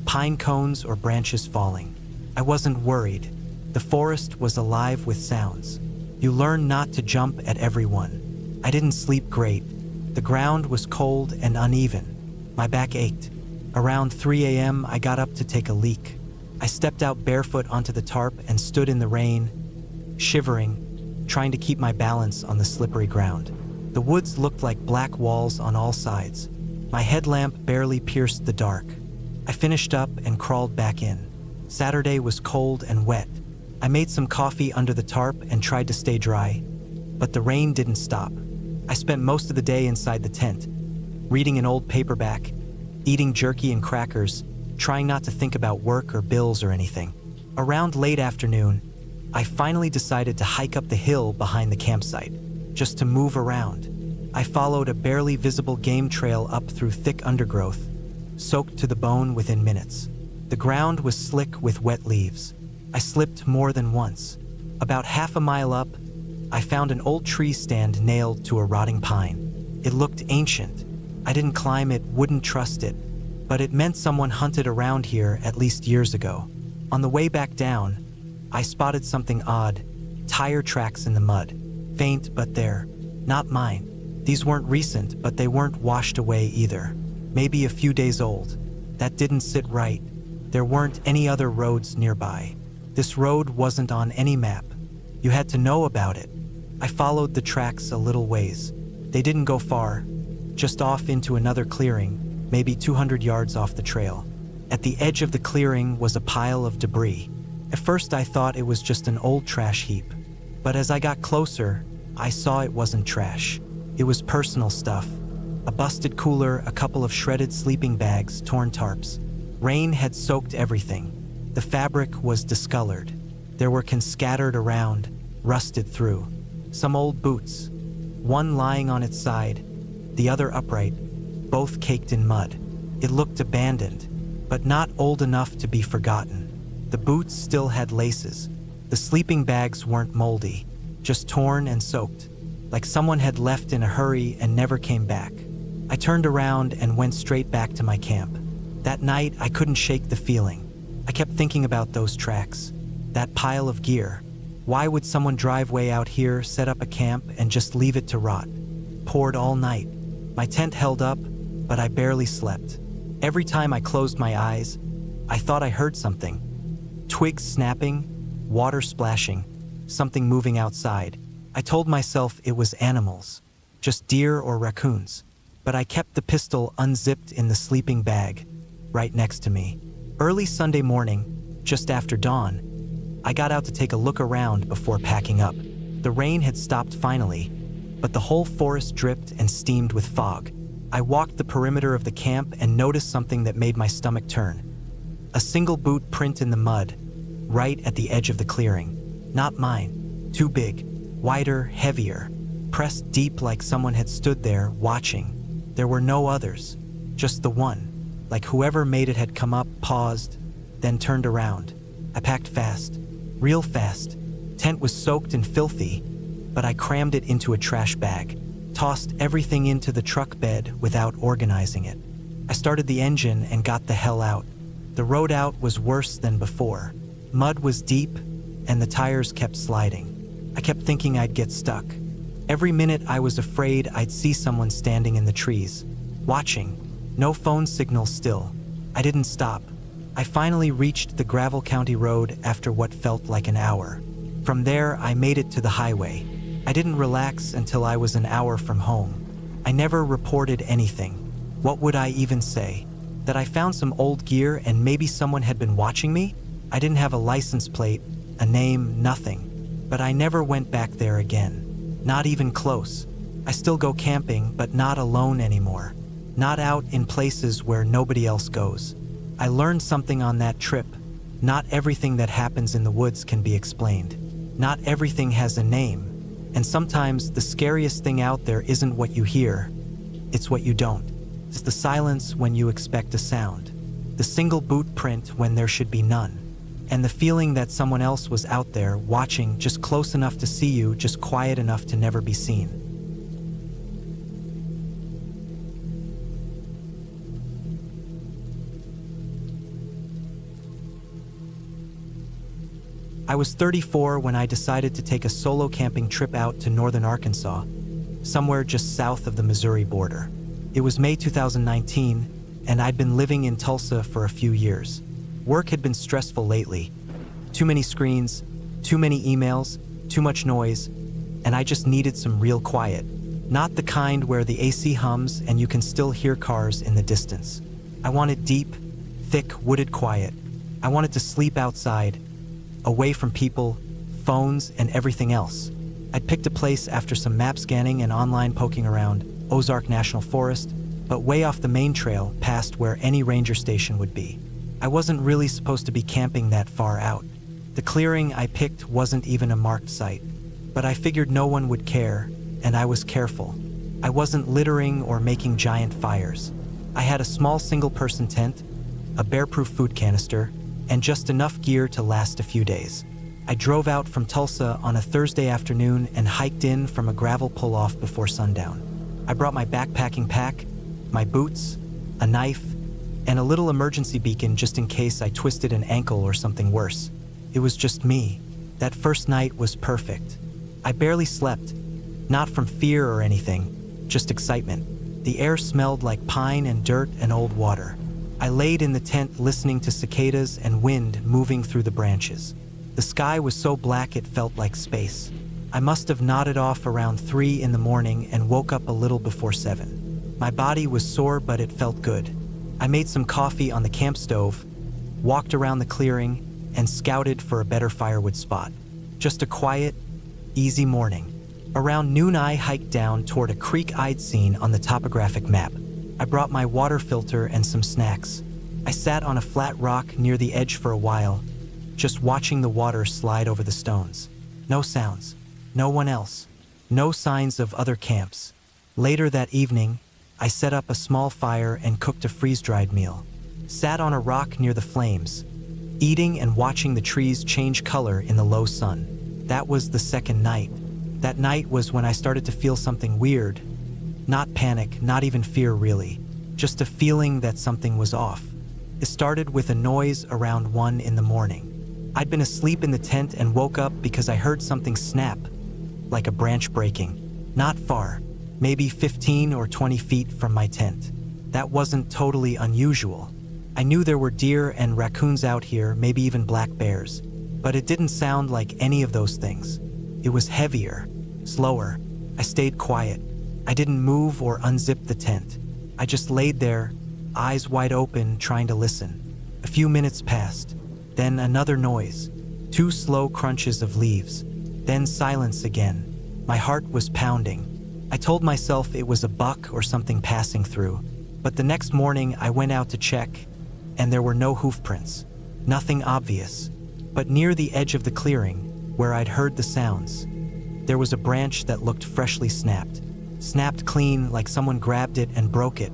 pine cones or branches falling. I wasn't worried. The forest was alive with sounds. You learn not to jump at everyone. I didn't sleep great. The ground was cold and uneven. My back ached. Around 3 a.m., I got up to take a leak. I stepped out barefoot onto the tarp and stood in the rain, shivering, trying to keep my balance on the slippery ground. The woods looked like black walls on all sides. My headlamp barely pierced the dark. I finished up and crawled back in. Saturday was cold and wet. I made some coffee under the tarp and tried to stay dry, but the rain didn't stop. I spent most of the day inside the tent, reading an old paperback, eating jerky and crackers, trying not to think about work or bills or anything. Around late afternoon, I finally decided to hike up the hill behind the campsite, just to move around. I followed a barely visible game trail up through thick undergrowth, soaked to the bone within minutes. The ground was slick with wet leaves. I slipped more than once. About half a mile up, I found an old tree stand nailed to a rotting pine. It looked ancient. I didn't climb it, wouldn't trust it, but it meant someone hunted around here at least years ago. On the way back down, I spotted something odd, tire tracks in the mud. Faint, but there. Not mine. These weren't recent, but they weren't washed away either. Maybe a few days old. That didn't sit right. There weren't any other roads nearby. This road wasn't on any map. You had to know about it. I followed the tracks a little ways. They didn't go far, just off into another clearing, maybe 200 yards off the trail. At the edge of the clearing was a pile of debris. At first I thought it was just an old trash heap, but as I got closer, I saw it wasn't trash. It was personal stuff. A busted cooler, a couple of shredded sleeping bags, torn tarps. Rain had soaked everything. The fabric was discolored. There were cans scattered around, rusted through. Some old boots, one lying on its side, the other upright, both caked in mud. It looked abandoned, but not old enough to be forgotten. The boots still had laces. The sleeping bags weren't moldy, just torn and soaked, like someone had left in a hurry and never came back. I turned around and went straight back to my camp. That night, I couldn't shake the feeling. I kept thinking about those tracks, that pile of gear. Why would someone drive way out here, set up a camp, and just leave it to rot? Poured all night. My tent held up, but I barely slept. Every time I closed my eyes, I thought I heard something. Twigs snapping, water splashing, something moving outside. I told myself it was animals, just deer or raccoons. But I kept the pistol unzipped in the sleeping bag, right next to me. Early Sunday morning, just after dawn, I got out to take a look around before packing up. The rain had stopped finally, but the whole forest dripped and steamed with fog. I walked the perimeter of the camp and noticed something that made my stomach turn. A single boot print in the mud, right at the edge of the clearing. Not mine. Too big, wider, heavier, pressed deep like someone had stood there watching. There were no others, just the one. Like whoever made it had come up, paused, then turned around. I packed fast, real fast. Tent was soaked and filthy, but I crammed it into a trash bag, tossed everything into the truck bed without organizing it. I started the engine and got the hell out. The road out was worse than before. Mud was deep, and the tires kept sliding. I kept thinking I'd get stuck. Every minute I was afraid I'd see someone standing in the trees, watching. No phone signal still. I didn't stop. I finally reached the gravel county road after what felt like an hour. From there, I made it to the highway. I didn't relax until I was an hour from home. I never reported anything. What would I even say? That I found some old gear and maybe someone had been watching me? I didn't have a license plate, a name, nothing. But I never went back there again. Not even close. I still go camping, but not alone anymore. Not out in places where nobody else goes. I learned something on that trip. Not everything that happens in the woods can be explained. Not everything has a name. And sometimes the scariest thing out there isn't what you hear. It's what you don't. It's the silence when you expect a sound. The single boot print when there should be none. And the feeling that someone else was out there watching, just close enough to see you, just quiet enough to never be seen. I was 34 when I decided to take a solo camping trip out to northern Arkansas, somewhere just south of the Missouri border. It was May 2019, and I'd been living in Tulsa for a few years. Work had been stressful lately. Too many screens, too many emails, too much noise, and I just needed some real quiet. Not the kind where the AC hums and you can still hear cars in the distance. I wanted deep, thick, wooded quiet. I wanted to sleep outside, away from people, phones, and everything else. I'd picked a place after some map scanning and online poking around, Ozark National Forest, but way off the main trail past where any ranger station would be. I wasn't really supposed to be camping that far out. The clearing I picked wasn't even a marked site, but I figured no one would care, and I was careful. I wasn't littering or making giant fires. I had a small single-person tent, a bear-proof food canister, and just enough gear to last a few days. I drove out from Tulsa on a Thursday afternoon and hiked in from a gravel pull-off before sundown. I brought my backpacking pack, my boots, a knife, and a little emergency beacon just in case I twisted an ankle or something worse. It was just me. That first night was perfect. I barely slept, not from fear or anything, just excitement. The air smelled like pine and dirt and old water. I laid in the tent listening to cicadas and wind moving through the branches. The sky was so black it felt like space. I must have nodded off around 3 in the morning and woke up a little before 7. My body was sore, but it felt good. I made some coffee on the camp stove, walked around the clearing, and scouted for a better firewood spot. Just a quiet, easy morning. Around noon I hiked down toward a creek I'd seen on the topographic map. I brought my water filter and some snacks. I sat on a flat rock near the edge for a while, just watching the water slide over the stones. No sounds, no one else, no signs of other camps. Later that evening, I set up a small fire and cooked a freeze-dried meal. Sat on a rock near the flames, eating and watching the trees change color in the low sun. That was the second night. That night was when I started to feel something weird. Not panic, not even fear really, just a feeling that something was off. It started with a noise around 1 in the morning. I'd been asleep in the tent and woke up because I heard something snap, like a branch breaking. Not far, maybe 15 or 20 feet from my tent. That wasn't totally unusual. I knew there were deer and raccoons out here, maybe even black bears, but it didn't sound like any of those things. It was heavier, slower. I stayed quiet. I didn't move or unzip the tent. I just laid there, eyes wide open, trying to listen. A few minutes passed. Then another noise. 2 slow crunches of leaves. Then silence again. My heart was pounding. I told myself it was a buck or something passing through. But the next morning I went out to check, and there were no hoof prints. Nothing obvious. But near the edge of the clearing, where I'd heard the sounds, there was a branch that looked freshly snapped. Snapped clean, like someone grabbed it and broke it.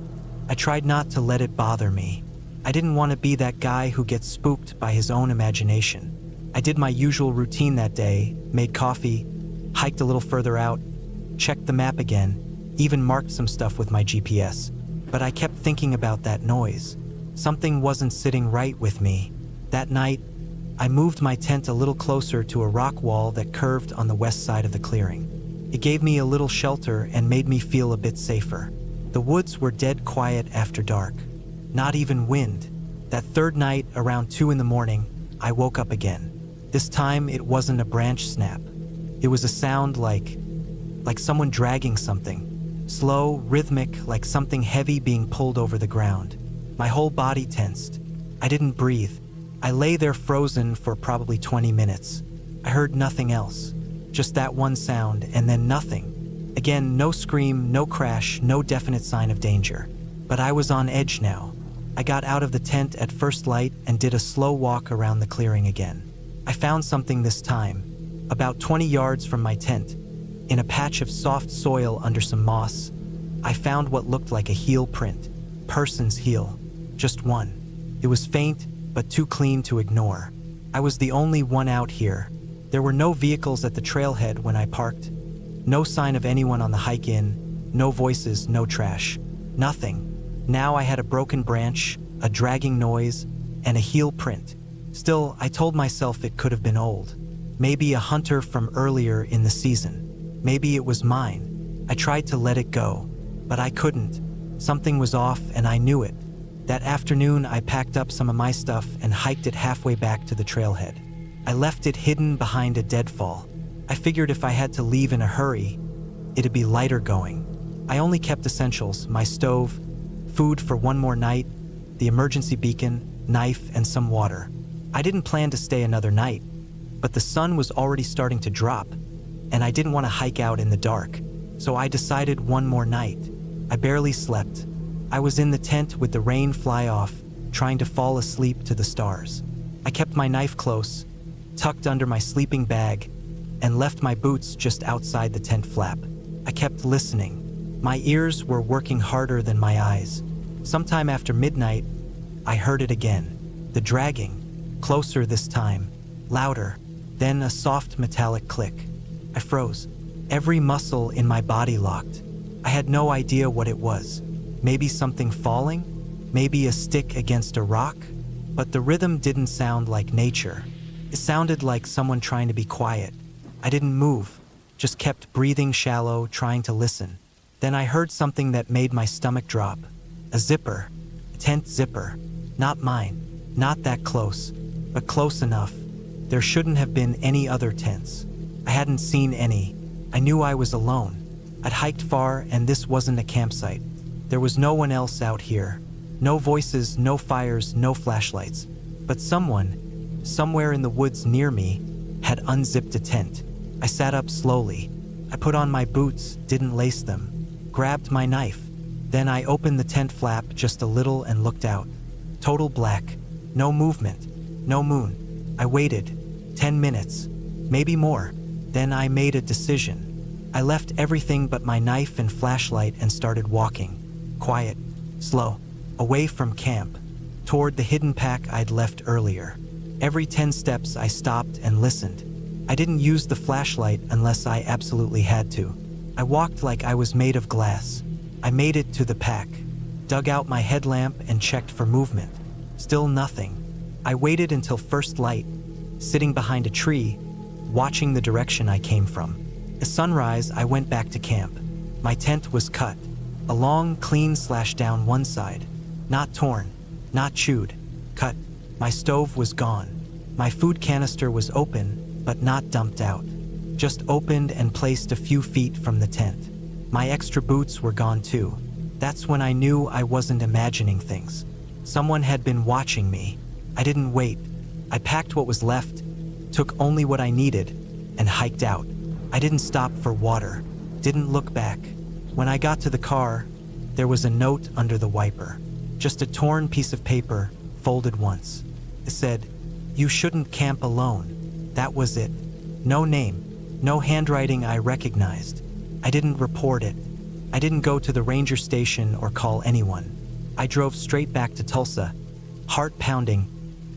I tried not to let it bother me. I didn't want to be that guy who gets spooked by his own imagination. I did my usual routine that day, made coffee, hiked a little further out, checked the map again, even marked some stuff with my GPS. But I kept thinking about that noise. Something wasn't sitting right with me. That night, I moved my tent a little closer to a rock wall that curved on the west side of the clearing. It gave me a little shelter and made me feel a bit safer. The woods were dead quiet after dark. Not even wind. That third night, around 2 in the morning, I woke up again. This time, it wasn't a branch snap. It was a sound like someone dragging something. Slow, rhythmic, like something heavy being pulled over the ground. My whole body tensed. I didn't breathe. I lay there frozen for probably 20 minutes. I heard nothing else. Just that one sound, and then nothing. Again, no scream, no crash, no definite sign of danger. But I was on edge now. I got out of the tent at first light and did a slow walk around the clearing again. I found something this time, about 20 yards from my tent. In a patch of soft soil under some moss, I found what looked like a heel print. Person's heel. Just one. It was faint, but too clean to ignore. I was the only one out here. There were no vehicles at the trailhead when I parked. No sign of anyone on the hike in. No voices, no trash. Nothing. Now I had a broken branch, a dragging noise, and a heel print. Still, I told myself it could have been old. Maybe a hunter from earlier in the season. Maybe it was mine. I tried to let it go, but I couldn't. Something was off and I knew it. That afternoon, I packed up some of my stuff and hiked it halfway back to the trailhead. I left it hidden behind a deadfall. I figured if I had to leave in a hurry, it'd be lighter going. I only kept essentials, my stove, food for one more night, the emergency beacon, knife, and some water. I didn't plan to stay another night, but the sun was already starting to drop, and I didn't want to hike out in the dark, so I decided one more night. I barely slept. I was in the tent with the rain fly off, trying to fall asleep to the stars. I kept my knife close, tucked under my sleeping bag, and left my boots just outside the tent flap. I kept listening. My ears were working harder than my eyes. Sometime after midnight, I heard it again. The dragging, closer this time, louder, then a soft metallic click. I froze. Every muscle in my body locked. I had no idea what it was. Maybe something falling? Maybe a stick against a rock? But the rhythm didn't sound like nature. It sounded like someone trying to be quiet. I didn't move, just kept breathing shallow, trying to listen. Then I heard something that made my stomach drop. A zipper. A tent zipper. Not mine. Not that close, but close enough. There shouldn't have been any other tents. I hadn't seen any. I knew I was alone. I'd hiked far, and this wasn't a campsite. There was no one else out here. No voices, no fires, no flashlights. But someone, somewhere in the woods near me, had unzipped a tent. I sat up slowly. I put on my boots, didn't lace them, grabbed my knife. Then I opened the tent flap just a little and looked out. Total black. No movement. No moon. I waited. 10 minutes. Maybe more. Then I made a decision. I left everything but my knife and flashlight and started walking. Quiet. Slow. Away from camp. Toward the hidden pack I'd left earlier. Every 10 steps I stopped and listened. I didn't use the flashlight unless I absolutely had to. I walked like I was made of glass. I made it to the pack. Dug out my headlamp and checked for movement. Still nothing. I waited until first light, sitting behind a tree, watching the direction I came from. At sunrise, I went back to camp. My tent was cut. A long, clean slash down one side. Not torn, not chewed. Cut. My stove was gone. My food canister was open, but not dumped out. Just opened and placed a few feet from the tent. My extra boots were gone too. That's when I knew I wasn't imagining things. Someone had been watching me. I didn't wait. I packed what was left, took only what I needed, and hiked out. I didn't stop for water, didn't look back. When I got to the car, there was a note under the wiper. Just a torn piece of paper, folded once. It said, "You shouldn't camp alone." That was it. No name, no handwriting I recognized. I didn't report it. I didn't go to the ranger station or call anyone. I drove straight back to Tulsa, heart pounding,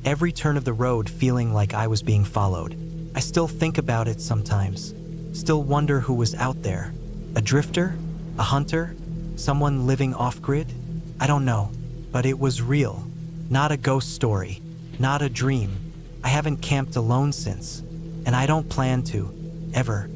every turn of the road feeling like I was being followed. I still think about it sometimes, still wonder who was out there. A drifter? A hunter? Someone living off-grid? I don't know, but it was real. Not a ghost story, not a dream. I haven't camped alone since, and I don't plan to, ever.